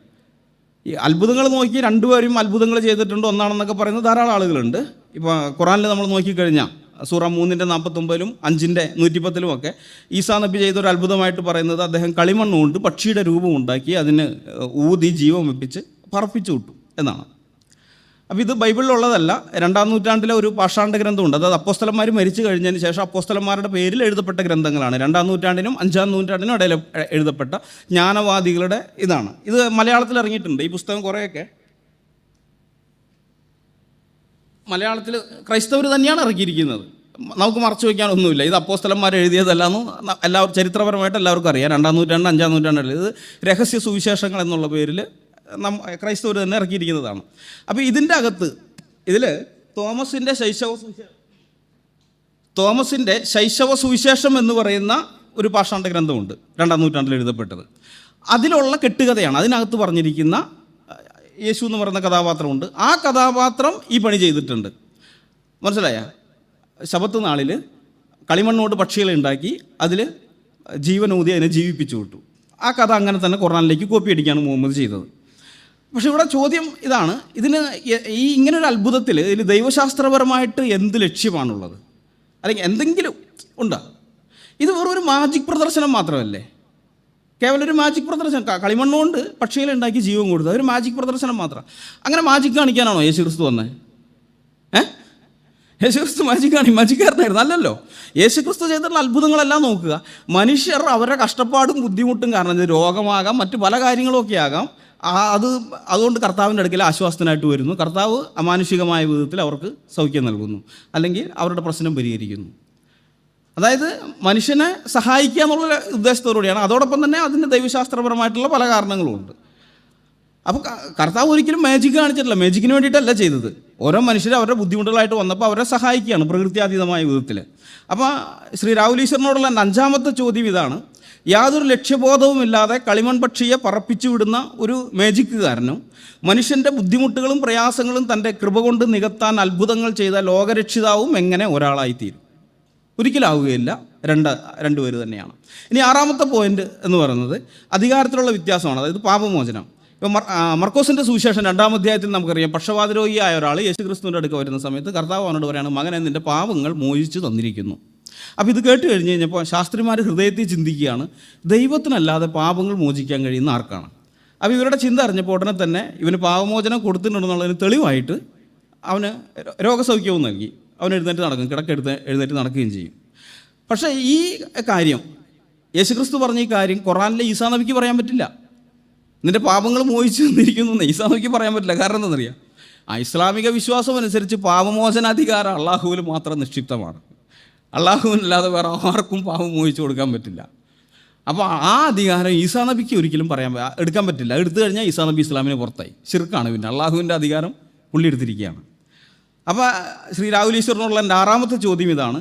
ഈ അത്ഭുതങ്ങൾ നോക്കി രണ്ടുപേരും അത്ഭുതങ്ങൾ ചെയ്തിട്ടുണ്ട് ഒന്നാണെന്നൊക്കെ പറയുന്ന ധാരാളം ആളുകളുണ്ട്. ഇപ്പോൾ ഖുറാനിൽ നമ്മൾ നോക്കിക്കഴിഞ്ഞാൽ സൂറ 3:49 5:110 ഒക്കെ ഈസാ നബി ചെയ്തൊരു അത്ഭുതമായിട്ട് പറയുന്നത് അദ്ദേഹം കളിമണ്ണ് കൊണ്ട് പക്ഷിയുടെ രൂപം ഉണ്ടാക്കി അതിന് ഊതി ജീവൻ വെപ്പിച്ച് പറപ്പിച്ചു വിട്ടു എന്നാണ്. അപ്പോൾ ഇത് ബൈബിളിലുള്ളതല്ല, 2-ാം നൂറ്റാണ്ടിലെ ഒരു പാഷാണ്ഡ ഗ്രന്ഥമുണ്ട്. അതായത് അപ്പോസ്തലന്മാർ മരിച്ചു കഴിഞ്ഞതിന് ശേഷം അപ്പോസ്തലന്മാരുടെ പേരിൽ എഴുതപ്പെട്ട ഗ്രന്ഥങ്ങളാണ്. 2-ാം നൂറ്റാണ്ടിനും 5-ാം നൂറ്റാണ്ടിനും ഇടയിൽ എഴുതപ്പെട്ട ജ്ഞാനവാദികളുടെ ഇതാണ്. ഇത് മലയാളത്തിൽ ഇറങ്ങിയിട്ടുണ്ട്. ഈ പുസ്തകം കുറേയൊക്കെ മലയാളത്തിൽ ക്രൈസ്തവർ തന്നെയാണ് ഇറക്കിയിരിക്കുന്നത്. നമുക്ക് മറച്ചു വയ്ക്കാനൊന്നുമില്ല. ഇത് അപ്പോസ്തലന്മാർ എഴുതിയതല്ലാന്ന് എല്ലാവർക്കും ചരിത്രപരമായിട്ട് എല്ലാവർക്കും അറിയാം. 2-ാം നൂറ്റാണ്ട് 5-ാം നൂറ്റാണ്ടിൽ ഇത് രഹസ്യ സുവിശേഷങ്ങൾ എന്നുള്ള പേരിൽ ക്രൈസ്തവർ തന്നെ ഇറക്കിയിരിക്കുന്നതാണ്. അപ്പോൾ ഇതിൻ്റെ അകത്ത് ഇതിൽ തോമസിൻ്റെ ശൈശവ സുവിശേഷം എന്ന് പറയുന്ന ഒരു പാഷാണ്ഡ ഗ്രന്ഥമുണ്ട്, 2-ാം നൂറ്റാണ്ടിൽ എഴുതപ്പെട്ടത്. അതിലുള്ള കെട്ടുകഥയാണ്. അതിനകത്ത് പറഞ്ഞിരിക്കുന്ന യേശു എന്ന് പറയുന്ന കഥാപാത്രമുണ്ട്. ആ കഥാപാത്രം ഈ പണി ചെയ്തിട്ടുണ്ട്. മനസ്സിലായ? ശബത്ത് നാളിൽ കളിമണ്ണോട് പക്ഷികളെ ഉണ്ടാക്കി അതിൽ ജീവനൂതി അതിനെ ജീവിപ്പിച്ചു വിട്ടു. ആ കഥ അങ്ങനെ തന്നെ ഖുർആനിലേക്ക് കോപ്പി അടിക്കുകയാണ് മുഹമ്മദ് ചെയ്തത്. പക്ഷെ ഇവിടെ ചോദ്യം ഇതാണ്, ഇതിന് ഈ ഇങ്ങനൊരു അത്ഭുതത്തിൽ ഇതിൽ ദൈവശാസ്ത്രപരമായിട്ട് എന്ത് ലക്ഷ്യമാണുള്ളത്, അല്ലെങ്കിൽ എന്തെങ്കിലും ഉണ്ടോ? ഇത് വെറൊരു മാജിക് പ്രദർശനം മാത്രമല്ലേ? കേവലം ഒരു മാജിക് പ്രദർശനം. കളിമണ്ണുകൊണ്ട് പക്ഷികളെ ഉണ്ടാക്കി ജീവൻ കൊടുത്തു, അതൊരു മാജിക് പ്രദർശനം മാത്രം. അങ്ങനെ മാജിക് കാണിക്കാനാണോ യേശു ക്രിസ്തു വന്നത്? യേശു ക്രിസ്തു മാജിക്കാരനായിരുന്നു? അല്ലല്ലോ. യേശു ക്രിസ്തു ചെയ്തിട്ടുള്ള അത്ഭുതങ്ങളെല്ലാം നോക്കുക. മനുഷ്യർ അവരുടെ കഷ്ടപ്പാടും ബുദ്ധിമുട്ടും കാരണം, ഇത് രോഗമാകാം, മറ്റു പല കാര്യങ്ങളൊക്കെ ആകാം, അതുകൊണ്ട് കർത്താവിൻ്റെ അടുക്കൽ ആശ്വാസത്തിനായിട്ട് വരുന്നു. കർത്താവ് അമാനുഷികമായ വിധത്തിൽ അവർക്ക് സൗഖ്യം നൽകുന്നു, അല്ലെങ്കിൽ അവരുടെ പ്രശ്നം പരിഹരിക്കുന്നു. അതായത് മനുഷ്യനെ സഹായിക്കുക എന്നുള്ള ഉദ്ദേശത്തോടുകൂടിയാണ്. അതോടൊപ്പം തന്നെ അതിൻ്റെ ദൈവശാസ്ത്രപരമായിട്ടുള്ള പല കാരണങ്ങളുമുണ്ട്. അപ്പോൾ കർത്താവ് ഒരിക്കലും മാജിക് കാണിച്ചിട്ടില്ല, മാജിക്കിന് വേണ്ടിയിട്ടല്ല ചെയ്തത്. ഓരോ മനുഷ്യർ അവരുടെ ബുദ്ധിമുട്ടുകളായിട്ട് വന്നപ്പോൾ അവരെ സഹായിക്കുകയാണ് പ്രകൃത്യാതീതമായ വിധത്തിൽ. അപ്പോൾ ശ്രീ രാഹുൽ ഈശ്വറിനോടുള്ള 5ാമത്തെ ചോദ്യം ഇതാണ്. യാതൊരു ലക്ഷ്യബോധവുമില്ലാതെ കളിമൺ പക്ഷിയെ പറപ്പിച്ചു വിടുന്ന ഒരു മാജിക്കുകാരനും മനുഷ്യൻ്റെ ബുദ്ധിമുട്ടുകളും പ്രയാസങ്ങളും തൻ്റെ കൃപ കൊണ്ട് നികത്താൻ അത്ഭുതങ്ങൾ ചെയ്ത ലോകരക്ഷിതാവും എങ്ങനെ ഒരാളായിത്തീരും? ഒരിക്കലാവുകയില്ല. രണ്ടുപേര് തന്നെയാണ്. ഇനി 6ാമത്തെ പോയിന്റ് എന്ന് പറയുന്നത് അധികാരത്തിലുള്ള വ്യത്യാസമാണ്, അതായത് പാപമോചനം. ഇപ്പോൾ മർക്കോസിൻ്റെ സുവിശേഷം 2-ാം അധ്യായത്തിൽ നമുക്കറിയാം, പക്ഷവാതരോഗിയായ ഒരാൾ യേശുക്രിസ്തുവിൻ്റെ അടുക്ക വരുന്ന സമയത്ത് കർത്താവ് അവനോട് പറയാണ്, മകനെ നിൻ്റെ പാപങ്ങൾ മോചിച്ചു തന്നിരിക്കുന്നു. അപ്പോൾ ഇത് കേട്ട് കഴിഞ്ഞ് കഴിഞ്ഞപ്പോൾ ശാസ്ത്രിമാർ ഹൃദയത്തിൽ ചിന്തിക്കുകയാണ്, ദൈവത്തിനല്ലാതെ പാപങ്ങൾ മോചിക്കാൻ കഴിയുന്ന ആർക്കാണ്? അപ്പോൾ ഇവരുടെ ചിന്ത അറിഞ്ഞപ്പോൾ ഉടനെ തന്നെ ഇവന് പാപമോചനം കൊടുത്തിട്ടുണ്ടെന്നുള്ളതിന് തെളിവായിട്ട് അവന് രോഗസൗഖ്യവും നൽകി. അവൻ എഴുന്നേറ്റ് നടക്കും, എഴുന്നേറ്റ് നടക്കുകയും ചെയ്യും. പക്ഷേ ഈ കാര്യം യേശുക്രിസ്തു പറഞ്ഞ ഈ കാര്യം ഖുർആനിലെ ഈസാ നബിക്ക് പറയാൻ പറ്റില്ല. നിൻ്റെ പാപങ്ങൾ മോചിച്ചു തന്നിരിക്കുന്നു ഈസാ നബിക്ക് പറയാൻ പറ്റില്ല. കാരണം എന്താണെന്നറിയാം? ഇസ്ലാമിക വിശ്വാസം അനുസരിച്ച് പാപമോചനാധികാരം അള്ളാഹുവിൽ മാത്രം നിക്ഷിപ്തമാണ്. അള്ളാഹുവിനല്ലാതെ വേറെ ആർക്കും പാപം മോചിച്ചു കൊടുക്കാൻ പറ്റില്ല. അപ്പോൾ ആ അധികാരം ഈസാ നബിക്ക് ഒരിക്കലും എടുക്കാൻ പറ്റില്ല. എടുത്തു കഴിഞ്ഞാൽ ഈസാ നബി ഇസ്ലാമിന് പുറത്തായി, ശിർക്കാണ്. പിന്നെ അള്ളാഹുവിൻ്റെ അധികാരം പുള്ളി എടുത്തിരിക്കുകയാണ്. അപ്പോൾ ശ്രീ രാഹുൽ ഈശ്വറിനുള്ള എൻ്റെ 6ാമത്തെ ചോദ്യം ഇതാണ്.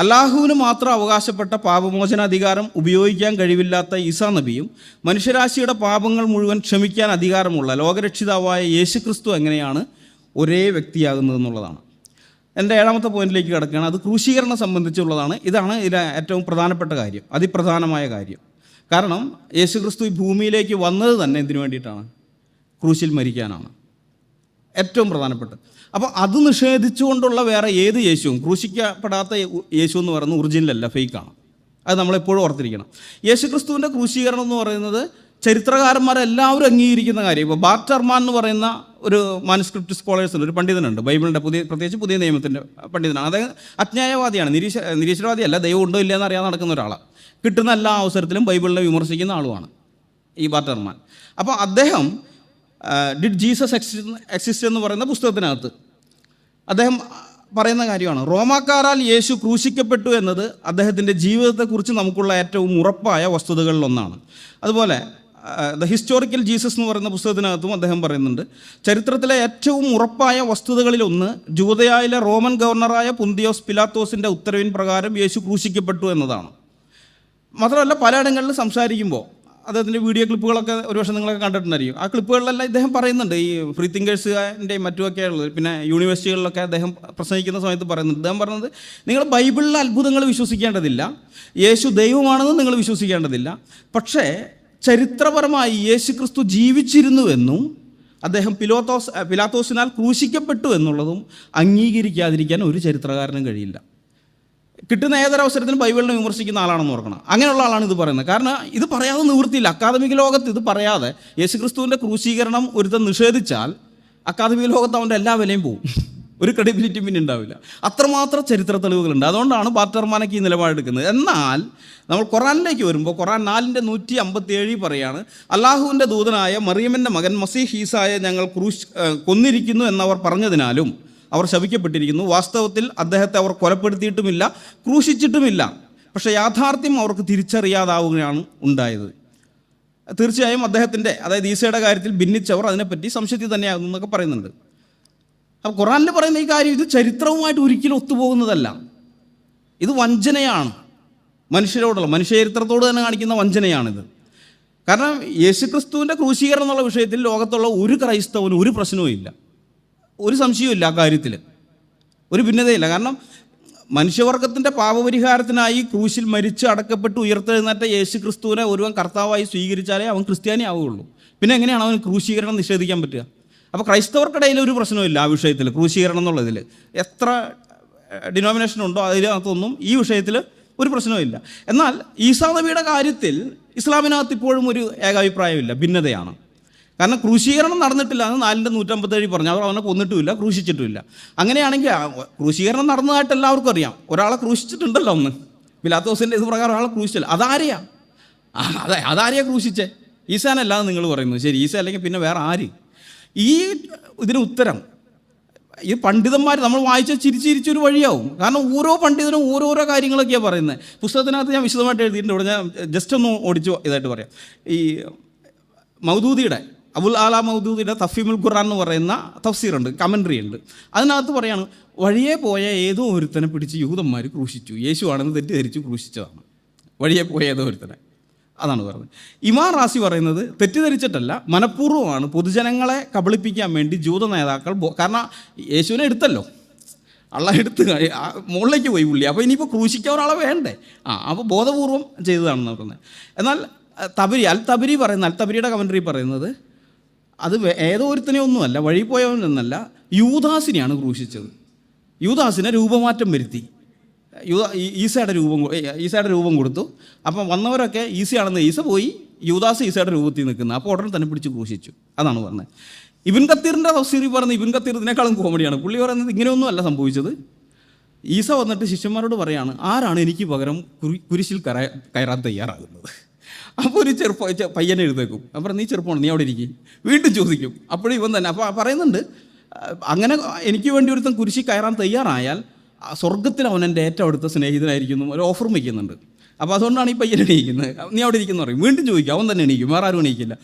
അള്ളാഹുവിന് മാത്രം അവകാശപ്പെട്ട പാപമോചനാധികാരം ഉപയോഗിക്കാൻ കഴിവില്ലാത്ത ഈസാ നബിയും മനുഷ്യരാശിയുടെ പാപങ്ങൾ മുഴുവൻ ക്ഷമിക്കാൻ അധികാരമുള്ള ലോകരക്ഷിതാവായ യേശു ക്രിസ്തു എങ്ങനെയാണ് ഒരേ വ്യക്തിയാകുന്നതെന്നുള്ളതാണ്. എൻ്റെ 7ാമത്തെ പോയിന്റിലേക്ക് കിടക്കുകയാണ്. അത് ക്രൂശീകരണം സംബന്ധിച്ചുള്ളതാണ്. ഇതാണ് ഇതിലെ ഏറ്റവും പ്രധാനപ്പെട്ട കാര്യം, അതിപ്രധാനമായ കാര്യം. കാരണം യേശു ക്രിസ്തു ഈ ഭൂമിയിലേക്ക് വന്നത് തന്നെ എന്തിനു വേണ്ടിയിട്ടാണ്? ക്രൂശിൽ മരിക്കാനാണ് ഏറ്റവും പ്രധാനപ്പെട്ട. അപ്പോൾ അത് നിഷേധിച്ചുകൊണ്ടുള്ള വേറെ ഏത് യേശുവും, ക്രൂശിക്കപ്പെടാത്ത യേശു എന്ന് പറയുന്നത് ഒറിജിനലല്ല, ഫേക്കാണ്. അത് നമ്മളെപ്പോഴും ഓർത്തിരിക്കണം. യേശു ക്രിസ്തുവിൻ്റെ ക്രൂശീകരണം എന്ന് പറയുന്നത് ചരിത്രകാരന്മാരെല്ലാവരും അംഗീകരിക്കുന്ന കാര്യം. ഇപ്പോൾ ബാർട്ടർമാൻ എന്ന് പറയുന്ന ഒരു മാനുസ്ക്രിപ്റ്റ് സ്കോളേഴ്സിൽ ഒരു പണ്ഡിതനുണ്ട്, ബൈബിളിൻ്റെ പ്രത്യേകിച്ച് പുതിയ നിയമത്തിൻ്റെ പണ്ഡിതനാണ്. അദ്ദേഹം അജ്ഞായവാദിയാണ്, നിരീശ്വരവാദിയല്ല, ദൈവം ഉണ്ടോ ഇല്ലയെന്ന് അറിയാതെ നടക്കുന്ന ഒരാളാണ്. കിട്ടുന്ന എല്ലാ അവസരത്തിലും ബൈബിളിനെ വിമർശിക്കുന്ന ആളുമാണ് ഈ ബാർട്ടർമാൻ. അപ്പോൾ അദ്ദേഹം ഡിഡ് ജീസസ് എക്സിസ്റ്റ് എന്ന് പറയുന്ന പുസ്തകത്തിനകത്ത് അദ്ദേഹം പറയുന്ന കാര്യമാണ്, റോമാക്കാരാൽ യേശു ക്രൂശിക്കപ്പെട്ടു എന്നത് അദ്ദേഹത്തിൻ്റെ ജീവിതത്തെക്കുറിച്ച് നമുക്കുള്ള ഏറ്റവും ഉറപ്പായ വസ്തുതകളിലൊന്നാണ്. അതുപോലെ ദ ഹിസ്റ്റോറിക്കൽ ജീസസ് എന്ന് പറയുന്ന പുസ്തകത്തിനകത്തും അദ്ദേഹം പറയുന്നുണ്ട്, ചരിത്രത്തിലെ ഏറ്റവും ഉറപ്പായ വസ്തുതകളിലൊന്ന് ജൂദയായിലെ റോമൻ ഗവർണറായ പുന്തിയോസ് പിലാത്തോസിൻ്റെ ഉത്തരവിൻ പ്രകാരം യേശു ക്രൂശിക്കപ്പെട്ടു എന്നതാണ്. മാത്രമല്ല പലയിടങ്ങളിൽ സംസാരിക്കുമ്പോൾ അദ്ദേഹത്തിൻ്റെ വീഡിയോ ക്ലിപ്പുകളൊക്കെ ഒരുപക്ഷെ നിങ്ങളൊക്കെ കണ്ടിട്ടുണ്ടായിരിക്കും. ആ ക്ലിപ്പുകളിലെല്ലാം ഇദ്ദേഹം പറയുന്നുണ്ട്, ഈ ഫ്രീ തിങ്കേഴ്സിൻ്റെയും മറ്റുമൊക്കെ ഉള്ളത്, പിന്നെ യൂണിവേഴ്സിറ്റികളിലൊക്കെ അദ്ദേഹം പ്രസംഗിക്കുന്ന സമയത്ത് പറയുന്നുണ്ട്. അദ്ദേഹം പറഞ്ഞത്, നിങ്ങൾ ബൈബിളിലെ അത്ഭുതങ്ങൾ വിശ്വസിക്കേണ്ടതില്ല, യേശു ദൈവമാണെന്ന് നിങ്ങൾ വിശ്വസിക്കേണ്ടതില്ല, പക്ഷേ ചരിത്രപരമായി യേശു ക്രിസ്തു ജീവിച്ചിരുന്നുവെന്നും അദ്ദേഹം പിലാത്തോസിനാൽ ക്രൂശിക്കപ്പെട്ടു എന്നുള്ളതും അംഗീകരിക്കാതിരിക്കാൻ ഒരു ചരിത്രകാരനും കഴിയില്ല. കിട്ടുന്ന ഏതൊരവസരത്തിലും ബൈബിളിനെ വിമർശിക്കുന്ന ആളാണെന്ന് ഓർക്കണം. അങ്ങനെയുള്ള ആളാണ് ഇത് പറയുന്നത്. കാരണം ഇത് പറയാതെ നിവൃത്തിയില്ല. അക്കാദമിക ലോകത്ത് ഇത് പറയാതെ യേശുക്രിസ്തുവിൻ്റെ ക്രൂശീകരണം ഒരുത്തൻ നിഷേധിച്ചാൽ അക്കാദമിക ലോകത്ത് അവൻ്റെ എല്ലാ വിലയും പോകും, ഒരു ക്രെഡിബിലിറ്റി പിന്നെ ഉണ്ടാവില്ല. അത്രമാത്രം ചരിത്ര തെളിവുകളുണ്ട്. അതുകൊണ്ടാണ് ബാറ്റർമാനൊക്കെ ഈ നിലപാടെടുക്കുന്നത്. എന്നാൽ നമ്മൾ ഖുറാനിലേക്ക് വരുമ്പോൾ ഖുറാൻ 4:157 പറയാണ്, അള്ളാഹുവിൻ്റെ ദൂതനായ മറിയമിൻ്റെ മകൻ മസീഹ് ഈസായെ ഞങ്ങൾ കൊന്നിരിക്കുന്നു എന്നവർ പറഞ്ഞതിനാലും അവർ ശപിക്കപ്പെട്ടിരിക്കുന്നു. വാസ്തവത്തിൽ അദ്ദേഹത്തെ അവർ കൊലപ്പെടുത്തിയിട്ടുമില്ല, ക്രൂശിച്ചിട്ടുമില്ല. പക്ഷേ യാഥാർത്ഥ്യം അവർക്ക് തിരിച്ചറിയാതാവുകയാണ് ഉണ്ടായത്. തീർച്ചയായും അദ്ദേഹത്തിൻ്റെ, അതായത് ഈസയുടെ കാര്യത്തിൽ ഭിന്നിച്ചവർ അതിനെപ്പറ്റി സംശയത്തിൽ തന്നെയാകുന്നു എന്നൊക്കെ പറയുന്നുണ്ട്. അപ്പോൾ ഖുറാനിൽ പറയുന്ന ഈ കാര്യം ഇത് ചരിത്രവുമായിട്ട് ഒരിക്കലും ഒത്തുപോകുന്നതല്ല. ഇത് വഞ്ചനയാണ്, മനുഷ്യരോടുള്ള, മനുഷ്യചരിത്രത്തോട് തന്നെ കാണിക്കുന്ന വഞ്ചനയാണിത്. കാരണം യേശുക്രിസ്തുവിൻ്റെ ക്രൂശീകരണം എന്നുള്ള വിഷയത്തിൽ ലോകത്തുള്ള ഒരു ക്രൈസ്തവനും ഒരു പ്രശ്നവും ഇല്ല, ഒരു സംശയവും ആ കാര്യത്തിൽ, ഒരു ഭിന്നതയില്ല. കാരണം മനുഷ്യവർഗത്തിൻ്റെ പാപപരിഹാരത്തിനായി ക്രൂശിൽ മരിച്ച് അടക്കപ്പെട്ട് ഉയർത്തെഴുന്നേറ്റ യേശു ക്രിസ്തുവിനെ ഒരുവൻ കർത്താവായി സ്വീകരിച്ചാലേ അവൻ ക്രിസ്ത്യാനി ആവുകയുള്ളൂ. പിന്നെ എങ്ങനെയാണ് അവൻ ക്രൂശീകരണം നിഷേധിക്കാൻ പറ്റുക? അപ്പോൾ ക്രൈസ്തവർക്കിടയിൽ ഒരു പ്രശ്നമില്ല ആ വിഷയത്തിൽ, ക്രൂശീകരണം എന്നുള്ളതിൽ. എത്ര ഡിനോമിനേഷൻ ഉണ്ടോ അതിനകത്തൊന്നും ഈ വിഷയത്തിൽ ഒരു പ്രശ്നവുമില്ല. എന്നാൽ ഈസാ നബിയുടെ കാര്യത്തിൽ ഇസ്ലാമിനകത്ത് ഇപ്പോഴും ഒരു ഏകാഭിപ്രായമില്ല, ഭിന്നതയാണ്. കാരണം ക്രൂശീകരണം നടന്നിട്ടില്ല എന്ന് 4:157 പറഞ്ഞു. അവർ അവനെ കൊന്നിട്ടുമില്ല, ക്രൂശിച്ചിട്ടുമില്ല. അങ്ങനെയാണെങ്കിൽ ക്രൂശീകരണം നടന്നതായിട്ട് എല്ലാവർക്കും അറിയാം. ഒരാളെ ക്രൂശിച്ചിട്ടുണ്ടല്ലോ ഒന്ന്, പിലാത്തോസിൻ്റെ ഇത് പ്രകാരം ഒരാളെ ക്രൂശിച്ചല്ലോ. അതാരെയാ? അതാരെയാ ക്രൂശിച്ചേ? ഈസാനല്ലാതെ നിങ്ങൾ പറയുന്നു. ശരി, ഈസ അല്ലെങ്കിൽ പിന്നെ വേറെ ആര്? ഈ ഇതിന് ഉത്തരം ഈ പണ്ഡിതന്മാർ നമ്മൾ വായിച്ച ചിരിച്ചിരിച്ചൊരു വഴിയാവും. കാരണം ഓരോ പണ്ഡിതനും ഓരോരോ കാര്യങ്ങളൊക്കെയാണ് പറയുന്നത്. പുസ്തകത്തിനകത്ത് ഞാൻ വിശദമായിട്ട് എഴുതിയിട്ടുണ്ട്. ഇവിടെ ഞാൻ ജസ്റ്റ് ഒന്ന് ഓടിച്ചു ഇതായിട്ട് പറയാം. ഈ മൗദൂദിയുടെ, അബുൽ ആല മൗദൂദിയുടെ തഫീമുൽ ഖുർആൻ എന്ന് പറയുന്ന തഫ്സീറുണ്ട്, കമൻട്രി ഉണ്ട്. അതിനകത്ത് പറയാണ്, വഴിയെ പോയ ഏതോ ഒരുത്തനെ പിടിച്ച് യൂതന്മാർ ക്രൂശിച്ചു, യേശു ആണെന്ന് തെറ്റിദ്ധരിച്ചു ക്രൂശിച്ചതാണ്. വഴിയെ പോയ ഏതോ ഒരുത്തനെ, അതാണ് പറഞ്ഞത്. ഇമാം റാസി പറയുന്നത് തെറ്റിദ്ധരിച്ചിട്ടല്ല, മനഃപൂർവ്വമാണ് പൊതുജനങ്ങളെ കബളിപ്പിക്കാൻ വേണ്ടി ജൂത നേതാക്കൾ, കാരണം യേശുവിനെ എടുത്തല്ലോ, അള്ളാഹ് എടുത്ത് മുകളിലേക്ക് പോയി പുള്ളി, അപ്പോൾ ഇനിയിപ്പോൾ ക്രൂശിക്കാൻ ഒരാളെ വേണ്ടേ? അപ്പോൾ ബോധപൂർവം ചെയ്തതാണെന്ന് പറയുന്നത്. എന്നാൽ അൽ-തബരി പറയുന്ന, അൽ-തബരിയുടെ കമൻട്രി പറയുന്നത് അത് ഏതോ ഒരുത്തനെ ഒന്നുമല്ല, വഴി പോയവനെന്നല്ല, യൂദാസിനെയാണ് ക്രൂശിച്ചത്. യൂദാസിനെ രൂപമാറ്റം വരുത്തി, ഈസയുടെ രൂപം കൊടുത്തു. അപ്പം വന്നവരൊക്കെ ഈസയാണെന്ന്, ഈസ പോയി യൂദാസ് ഈസയുടെ രൂപത്തിൽ നിൽക്കുന്നത്, അപ്പോൾ ഉടനെ തന്നെ പിടിച്ച് ക്രൂശിച്ചു. അതാണ് പറഞ്ഞത്. ഇബ്ൻ കത്തീറിൻ്റെ തഫ്സീറിൽ പറയുന്നത്, ഇബ്ൻ കത്തീർ ഇതിനേക്കാളും കോമഡിയാണ്. പുള്ളി പറയുന്നത് ഇങ്ങനെയൊന്നും അല്ല സംഭവിച്ചത്. ഈസ വന്നിട്ട് ശിഷ്യന്മാരോട് പറയാണ്, ആരാണ് എനിക്ക് പകരം കുരിശിൽ കയറാൻ തയ്യാറാകുന്നത്? അപ്പോൾ ഒരു പയ്യനെ എഴുതേക്കും. അപ്പോൾ നീ ചെറുപ്പമാണ്, നീ അവിടെ ഇരിക്കും. വീണ്ടും ചോദിക്കും. അപ്പോഴും ഇവൻ തന്നെ അപ്പോൾ പറയുന്നുണ്ട്, അങ്ങനെ എനിക്ക് വേണ്ടി ഒരുത്തൻ കുരിശിൽ കയറാൻ തയ്യാറായാൽ സ്വർഗത്തിൽ അവൻ എൻ്റെ ഏറ്റവും അടുത്ത സ്നേഹിതനായിരിക്കുന്നു ഒരു ഓഫർ വയ്ക്കുന്നുണ്ട്. അപ്പോൾ അതുകൊണ്ടാണ് ഈ പയ്യൻ എണീക്കുന്നത്. നീ അവിടെ ഇരിക്കുന്നു പറയും. വീണ്ടും ചോദിക്കും, അവൻ തന്നെ എണീക്കും, വേറെ ആരും എണീക്കില്ല.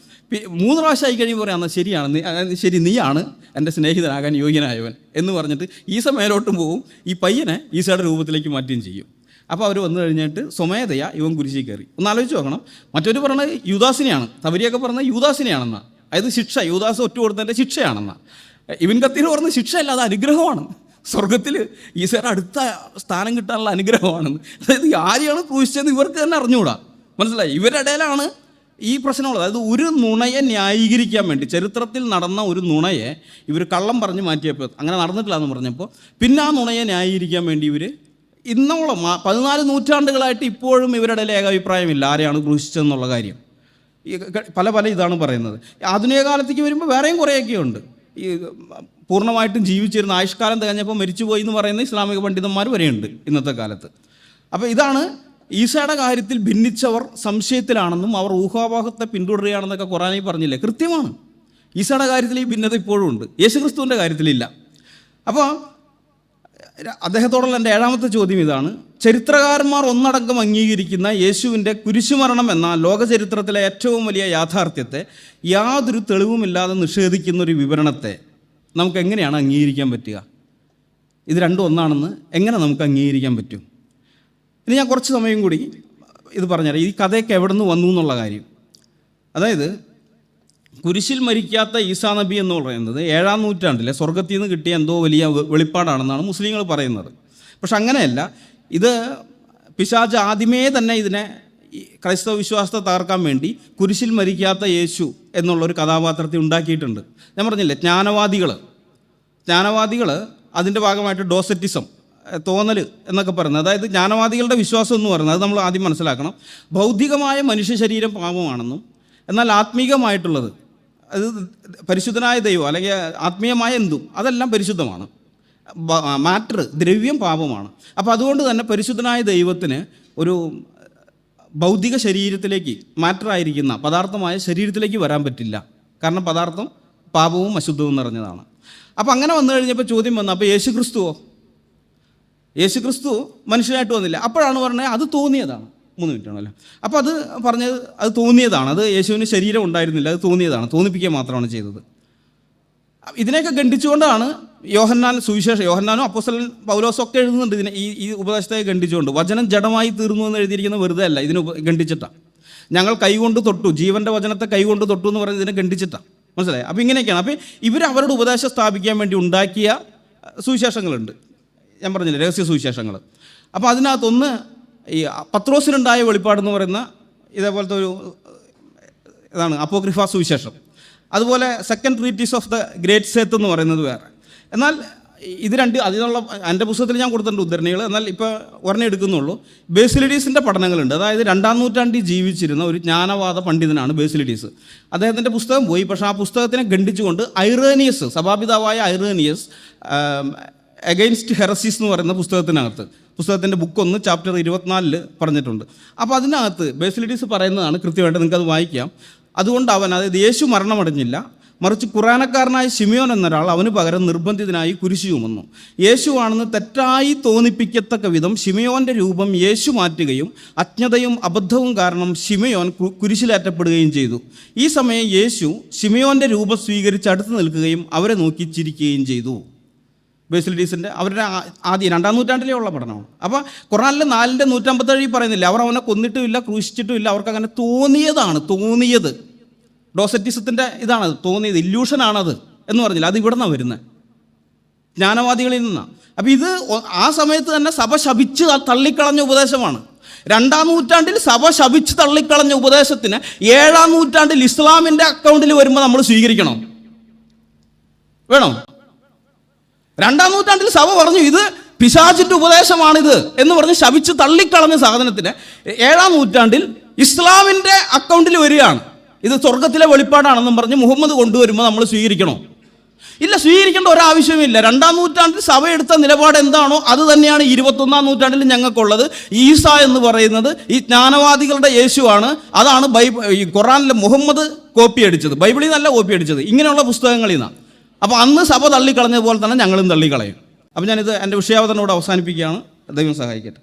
3 പ്രാവശ്യം ആയി കഴിയുമ്പോൾ പറയാം, എന്നാൽ ശരിയാണ്, ശരി, നീയാണ് എൻ്റെ സ്നേഹിതനാകാൻ യോഗ്യനായവൻ എന്ന് പറഞ്ഞിട്ട് ഈസ മേലോട്ടും പോവും, ഈ പയ്യനെ ഈസയുടെ രൂപത്തിലേക്ക് മാറ്റുകയും ചെയ്യും. അപ്പോൾ അവർ വന്നു കഴിഞ്ഞിട്ട് സ്വമേധയാ ഇവൻ കുരിശിൽ കയറി. ഒന്ന് ആലോചിച്ച് നോക്കണം. മറ്റൊരു പറഞ്ഞത് യൂദാസിനെയാണ്, തബരിയൊക്കെ പറഞ്ഞത് യൂദാസിനെയാണെന്നാണ്, അതായത് ശിക്ഷ, യൂദാസ് ഒറ്റ കൊടുത്തതിൻ്റെ ശിക്ഷയാണെന്നാണ്. ഇബ്ൻ കത്തീർ പറഞ്ഞ ശിക്ഷയല്ല, അത് അനുഗ്രഹമാണ്. സ്വർഗത്തിൽ ഈസയുടെ അടുത്ത സ്ഥാനം കിട്ടാനുള്ള അനുഗ്രഹമാണെന്ന്. അതായത് ആരെയാണ് ക്രൂശിച്ചതെന്ന് ഇവർക്ക് തന്നെ അറിഞ്ഞുകൂടാ. മനസ്സിലായി? ഇവരുടെ ഇടയിലാണ് ഈ പ്രശ്നമുള്ളത്. അതായത് ഒരു നുണയെ ന്യായീകരിക്കാൻ വേണ്ടി, ചരിത്രത്തിൽ നടന്ന ഒരു നുണയെ ഇവർ കള്ളം പറഞ്ഞ് മാറ്റിയപ്പോൾ, അങ്ങനെ നടന്നിട്ടില്ല എന്ന് പറഞ്ഞപ്പോൾ, പിന്നെ ആ നുണയെ ന്യായീകരിക്കാൻ വേണ്ടി ഇവർ ഇന്നോളം 14 നൂറ്റാണ്ടുകളായിട്ട് ഇപ്പോഴും ഇവരുടെ ഇടയിൽ ഏകാഭിപ്രായമില്ല ആരെയാണ് ക്രൂശിച്ചതെന്നുള്ള കാര്യം. ഈ പല ഇതാണ് പറയുന്നത്. ആധുനിക കാലത്തേക്ക് വരുമ്പോൾ വേറെയും കുറേയൊക്കെ ഉണ്ട്. ഈ പൂർണ്ണമായിട്ടും ജീവിച്ചിരുന്ന, ആയുഷ്കാലം തികഞ്ഞപ്പോൾ മരിച്ചുപോയി എന്ന് പറയുന്ന ഇസ്ലാമിക പണ്ഡിതന്മാർ വരെയുണ്ട് ഇന്നത്തെ കാലത്ത്. അപ്പോൾ ഇതാണ് ഈസയുടെ കാര്യത്തിൽ ഭിന്നിച്ചവർ സംശയത്തിലാണെന്നും അവർ ഊഹാപോഹത്തെ പിന്തുടരുകയാണെന്നൊക്കെ ഖുറാനിൽ പറഞ്ഞില്ലേ? കൃത്യമാണ്. ഈസയുടെ കാര്യത്തിൽ ഈ ഭിന്നത ഇപ്പോഴും ഉണ്ട്, യേശുക്രിസ്തുവിൻ്റെ കാര്യത്തിലില്ല. അപ്പോൾ അദ്ദേഹത്തോടുള്ള എൻ്റെ 7ാമത്തെ ചോദ്യം ഇതാണ്. ചരിത്രകാരന്മാർ ഒന്നടങ്കം അംഗീകരിക്കുന്ന യേശുവിൻ്റെ കുരിശുമരണം എന്ന ലോകചരിത്രത്തിലെ ഏറ്റവും വലിയ യാഥാർത്ഥ്യത്തെ യാതൊരു തെളിവുമില്ലാതെ നിഷേധിക്കുന്ന ഒരു വിവരണത്തെ നമുക്ക് എങ്ങനെയാണ് അംഗീകരിക്കാൻ പറ്റുക? ഇത് രണ്ടും ഒന്നാണെന്ന് എങ്ങനെ നമുക്ക് അംഗീകരിക്കാൻ പറ്റും? ഇനി ഞാൻ കുറച്ച് സമയം കൂടി ഇത് പറഞ്ഞുതരാം, ഈ കഥയൊക്കെ എവിടെ നിന്ന് വന്നു എന്നുള്ള കാര്യം. അതായത് കുരിശിൽ മരിക്കാത്ത ഈസാ നബി എന്ന് പറയുന്നത് 7-ാം നൂറ്റാണ്ടിലെ സ്വർഗത്തിൽ നിന്ന് കിട്ടിയ എന്തോ വലിയ വെളിപ്പാടാണെന്നാണ് മുസ്ലിങ്ങൾ പറയുന്നത്. പക്ഷെ അങ്ങനെയല്ല. ഇത് പിശാച് ആദ്യമേ തന്നെ ഇതിനെ ക്രൈസ്തവ വിശ്വാസത്തെ തകർക്കാൻ വേണ്ടി കുരിശിൽ മരിക്കാത്ത യേശു എന്നുള്ളൊരു കഥാപാത്രത്തെ ഉണ്ടാക്കിയിട്ടുണ്ട്. ഞാൻ പറഞ്ഞില്ലേ, ജ്ഞാനവാദികൾ അതിൻ്റെ ഭാഗമായിട്ട് ഡോസറ്റിസം, തോന്നൽ എന്നൊക്കെ പറയുന്നത്, അതായത് ജ്ഞാനവാദികളുടെ വിശ്വാസം എന്ന് പറയുന്നത്, അത് നമ്മൾ ആദ്യം മനസ്സിലാക്കണം, ഭൗതികമായ മനുഷ്യ ശരീരം പാപമാണെന്നും എന്നാൽ ആത്മീകമായിട്ടുള്ളത്, അത് പരിശുദ്ധനായ ദൈവം അല്ലെങ്കിൽ ആത്മീയമായ എന്തും അതെല്ലാം പരിശുദ്ധമാണ്. ദ്രവ്യം പാപമാണ്. അപ്പോൾ അതുകൊണ്ട് തന്നെ പരിശുദ്ധനായ ദൈവത്തിന് ഒരു ഭൗതിക ശരീരത്തിലേക്ക്, മാറ്ററായിരിക്കുന്ന പദാർത്ഥമായ ശരീരത്തിലേക്ക് വരാൻ പറ്റില്ല. കാരണം പദാർത്ഥം പാപവും അശുദ്ധവും നിറഞ്ഞതാണ്. അപ്പോൾ അങ്ങനെ വന്നു കഴിഞ്ഞപ്പോൾ ചോദ്യം വന്നു, അപ്പോൾ യേശുക്രിസ്തു മനുഷ്യനായിട്ട് വന്നില്ല. അപ്പോഴാണ് പറഞ്ഞത് അത് തോന്നിയതാണ്. 3 മിനിറ്റ് ആണല്ലോ. അപ്പോൾ അത് പറഞ്ഞത് അത് തോന്നിയതാണ്, അത് യേശുവിന് ശരീരം ഉണ്ടായിരുന്നില്ല, അത് തോന്നിയതാണ്, തോന്നിപ്പിക്കുക മാത്രമാണ് ചെയ്തത്. ഇതിനെയൊക്കെ ഖണ്ഡിച്ചുകൊണ്ടാണ് യോഹന്നാനും അപ്പോസ്തലൻ പൗലോസും ഒക്കെ എഴുതുന്നുണ്ട് ഇതിനെ, ഈ ഉപദേശത്തെ ഖണ്ഡിച്ചുകൊണ്ട്. വചനം ജഡമായി തീർന്നു എന്ന് എഴുതിയിരിക്കുന്ന വെറുതെ അല്ല, ഇതിന് ഖണ്ഡിച്ചിട്ടാണ്. ഞങ്ങൾ കൈകൊണ്ട് തൊട്ടു, ജീവൻ്റെ വചനത്തെ കൈകൊണ്ട് തൊട്ടു എന്ന് പറയുന്നത് ഇതിനെ ഖണ്ഡിച്ചിട്ടാണ്. മനസ്സിലായി? അപ്പോൾ ഇങ്ങനെയൊക്കെയാണ്. അപ്പോൾ ഇവർ അവരുടെ ഉപദേശം സ്ഥാപിക്കാൻ വേണ്ടി ഉണ്ടാക്കിയ സുവിശേഷങ്ങളുണ്ട്. ഞാൻ പറഞ്ഞില്ലേ, രഹസ്യ സുവിശേഷങ്ങൾ. അപ്പോൾ അതിനകത്തൊന്ന് ഈ പത്രോസിനുണ്ടായ വെളിപ്പാടെന്ന് പറയുന്ന ഇതേപോലത്തെ ഒരു ഇതാണ് അപ്പോക്രിഫ സുവിശേഷം. അതുപോലെ second treaties of the great Seth എന്ന് പറയുന്നത് വേറെ. എന്നാൽ ഇത് അതിനുള്ള എൻ്റെ പുസ്തകത്തിൽ ഞാൻ കൊടുത്തിട്ടുണ്ട് ഉദ്ധരണികൾ. എന്നാൽ ഇപ്പോൾ ഒരെണ്ണം എടുക്കുന്നുള്ളൂ. ബേസിലിഡീസിൻ്റെ പഠനങ്ങളുണ്ട്. അതായത് 2-ാം നൂറ്റാണ്ടിൽ ജീവിച്ചിരുന്ന ഒരു ജ്ഞാനവാദ പണ്ഡിതനാണ് ബേസിലിഡീസ്. അദ്ദേഹത്തിൻ്റെ പുസ്തകം പോയി. പക്ഷേ ആ പുസ്തകത്തിനെ ഖണ്ഡിച്ചുകൊണ്ട് ഐറേനിയസ്, സഭാപിതാവായ ഐറേനിയസ് അഗെയിൻസ്റ്റ് ഹെറസീസ് എന്ന് പറയുന്ന പുസ്തകത്തിൻ്റെ ബുക്ക് 1 ചാപ്റ്റർ 24 പറഞ്ഞിട്ടുണ്ട്. അപ്പോൾ അതിനകത്ത് ബേസിലിഡീസ് പറയുന്നതാണ് കൃത്യമായിട്ട്, നിങ്ങൾക്കത് വായിക്കാം. അതുകൊണ്ട് അതായത് യേശു മരണമടഞ്ഞില്ല, മറിച്ച് ഖുറാനക്കാരനായ ശിമിയോൻ എന്നൊരാൾ അവന് പകരം നിർബന്ധിതനായി കുരിശു ചുമന്നു. യേശുവാണെന്ന് തെറ്റായി തോന്നിപ്പിക്കത്തക്ക വിധം ശിമിയോൻ്റെ രൂപം യേശു മാറ്റുകയും അജ്ഞതയും അബദ്ധവും കാരണം ശിമിയോൻ കുരിശിലേറ്റപ്പെടുകയും ചെയ്തു. ഈ സമയം യേശു ശിമിയോൻ്റെ രൂപം സ്വീകരിച്ച് അടുത്ത് നിൽക്കുകയും അവരെ നോക്കി ചിരിക്കുകയും ചെയ്തു. ബേസിലിഡീസിൻ്റെ അവരുടെ ആദ്യം 2-ാം നൂറ്റാണ്ടിലേ ഉള്ള പഠനമാണ്. അപ്പോൾ ഖുറാനിലെ 4:157 പറയുന്നില്ല, അവർ അവനെ കൊന്നിട്ടുമില്ല, ക്രൂശിച്ചിട്ടുമില്ല, അവർക്ക് അങ്ങനെ തോന്നിയത്. ഡോസറ്റിസത്തിൻ്റെ ഇതാണത്, തോന്നിയത്, ഇല്യൂഷനാണത് എന്ന് പറഞ്ഞില്ല. അത് ഇവിടെ നിന്നാണ് വരുന്നത്, ജ്ഞാനവാദികളിൽ നിന്നാണ്. അപ്പോൾ ഇത് ആ സമയത്ത് തന്നെ സഭ ശപിച്ച് തള്ളിക്കളഞ്ഞ ഉപദേശമാണ്. 2-ാം നൂറ്റാണ്ടിൽ സഭ ശപിച്ച് തള്ളിക്കളഞ്ഞ ഉപദേശത്തിന് 7-ാം നൂറ്റാണ്ടിൽ ഇസ്ലാമിൻ്റെ അക്കൗണ്ടിൽ വരുമ്പോൾ നമ്മൾ സ്വീകരിക്കണം. വേണോ? 2-ാം നൂറ്റാണ്ടിൽ സഭ പറഞ്ഞു ഇത് പിശാചിൻ്റെ ഉപദേശമാണിത് എന്ന് പറഞ്ഞ് ശപിച്ച് തള്ളിക്കളഞ്ഞ സാധനത്തിന് 7-ാം നൂറ്റാണ്ടിൽ ഇസ്ലാമിൻ്റെ അക്കൗണ്ടിൽ വരികയാണ്. ഇത് സ്വർഗത്തിലെ വെളിപ്പാടാണെന്നും പറഞ്ഞ് മുഹമ്മദ് കൊണ്ടുവരുമ്പോൾ നമ്മൾ സ്വീകരിക്കണോ? ഇല്ല, സ്വീകരിക്കേണ്ട ഒരാവശ്യമില്ല. 2-ാം നൂറ്റാണ്ടിൽ സഭ എടുത്ത നിലപാട് എന്താണോ അത് തന്നെയാണ് 21-ാം നൂറ്റാണ്ടിൽ ഞങ്ങൾക്കുള്ളത്. ഈസ എന്ന് പറയുന്നത് ഈ ജ്ഞാനവാദികളുടെ യേശുവാണ്. അതാണ് ഈ ഖുറാനിലെ മുഹമ്മദ് കോപ്പി അടിച്ചത്, ബൈബിളിൽ നിന്നല്ല കോപ്പി അടിച്ചത്, ഇങ്ങനെയുള്ള പുസ്തകങ്ങളിൽ നിന്നാണ്. അപ്പോൾ അന്ന് സഭ തള്ളിക്കളഞ്ഞതുപോലെ തന്നെ ഞങ്ങളും തള്ളിക്കളയും. അപ്പോൾ ഞാനിത് എൻ്റെ വിഷയാവതരണോട് അവസാനിപ്പിക്കുകയാണ്. ദൈവം സഹായിക്കട്ടെ.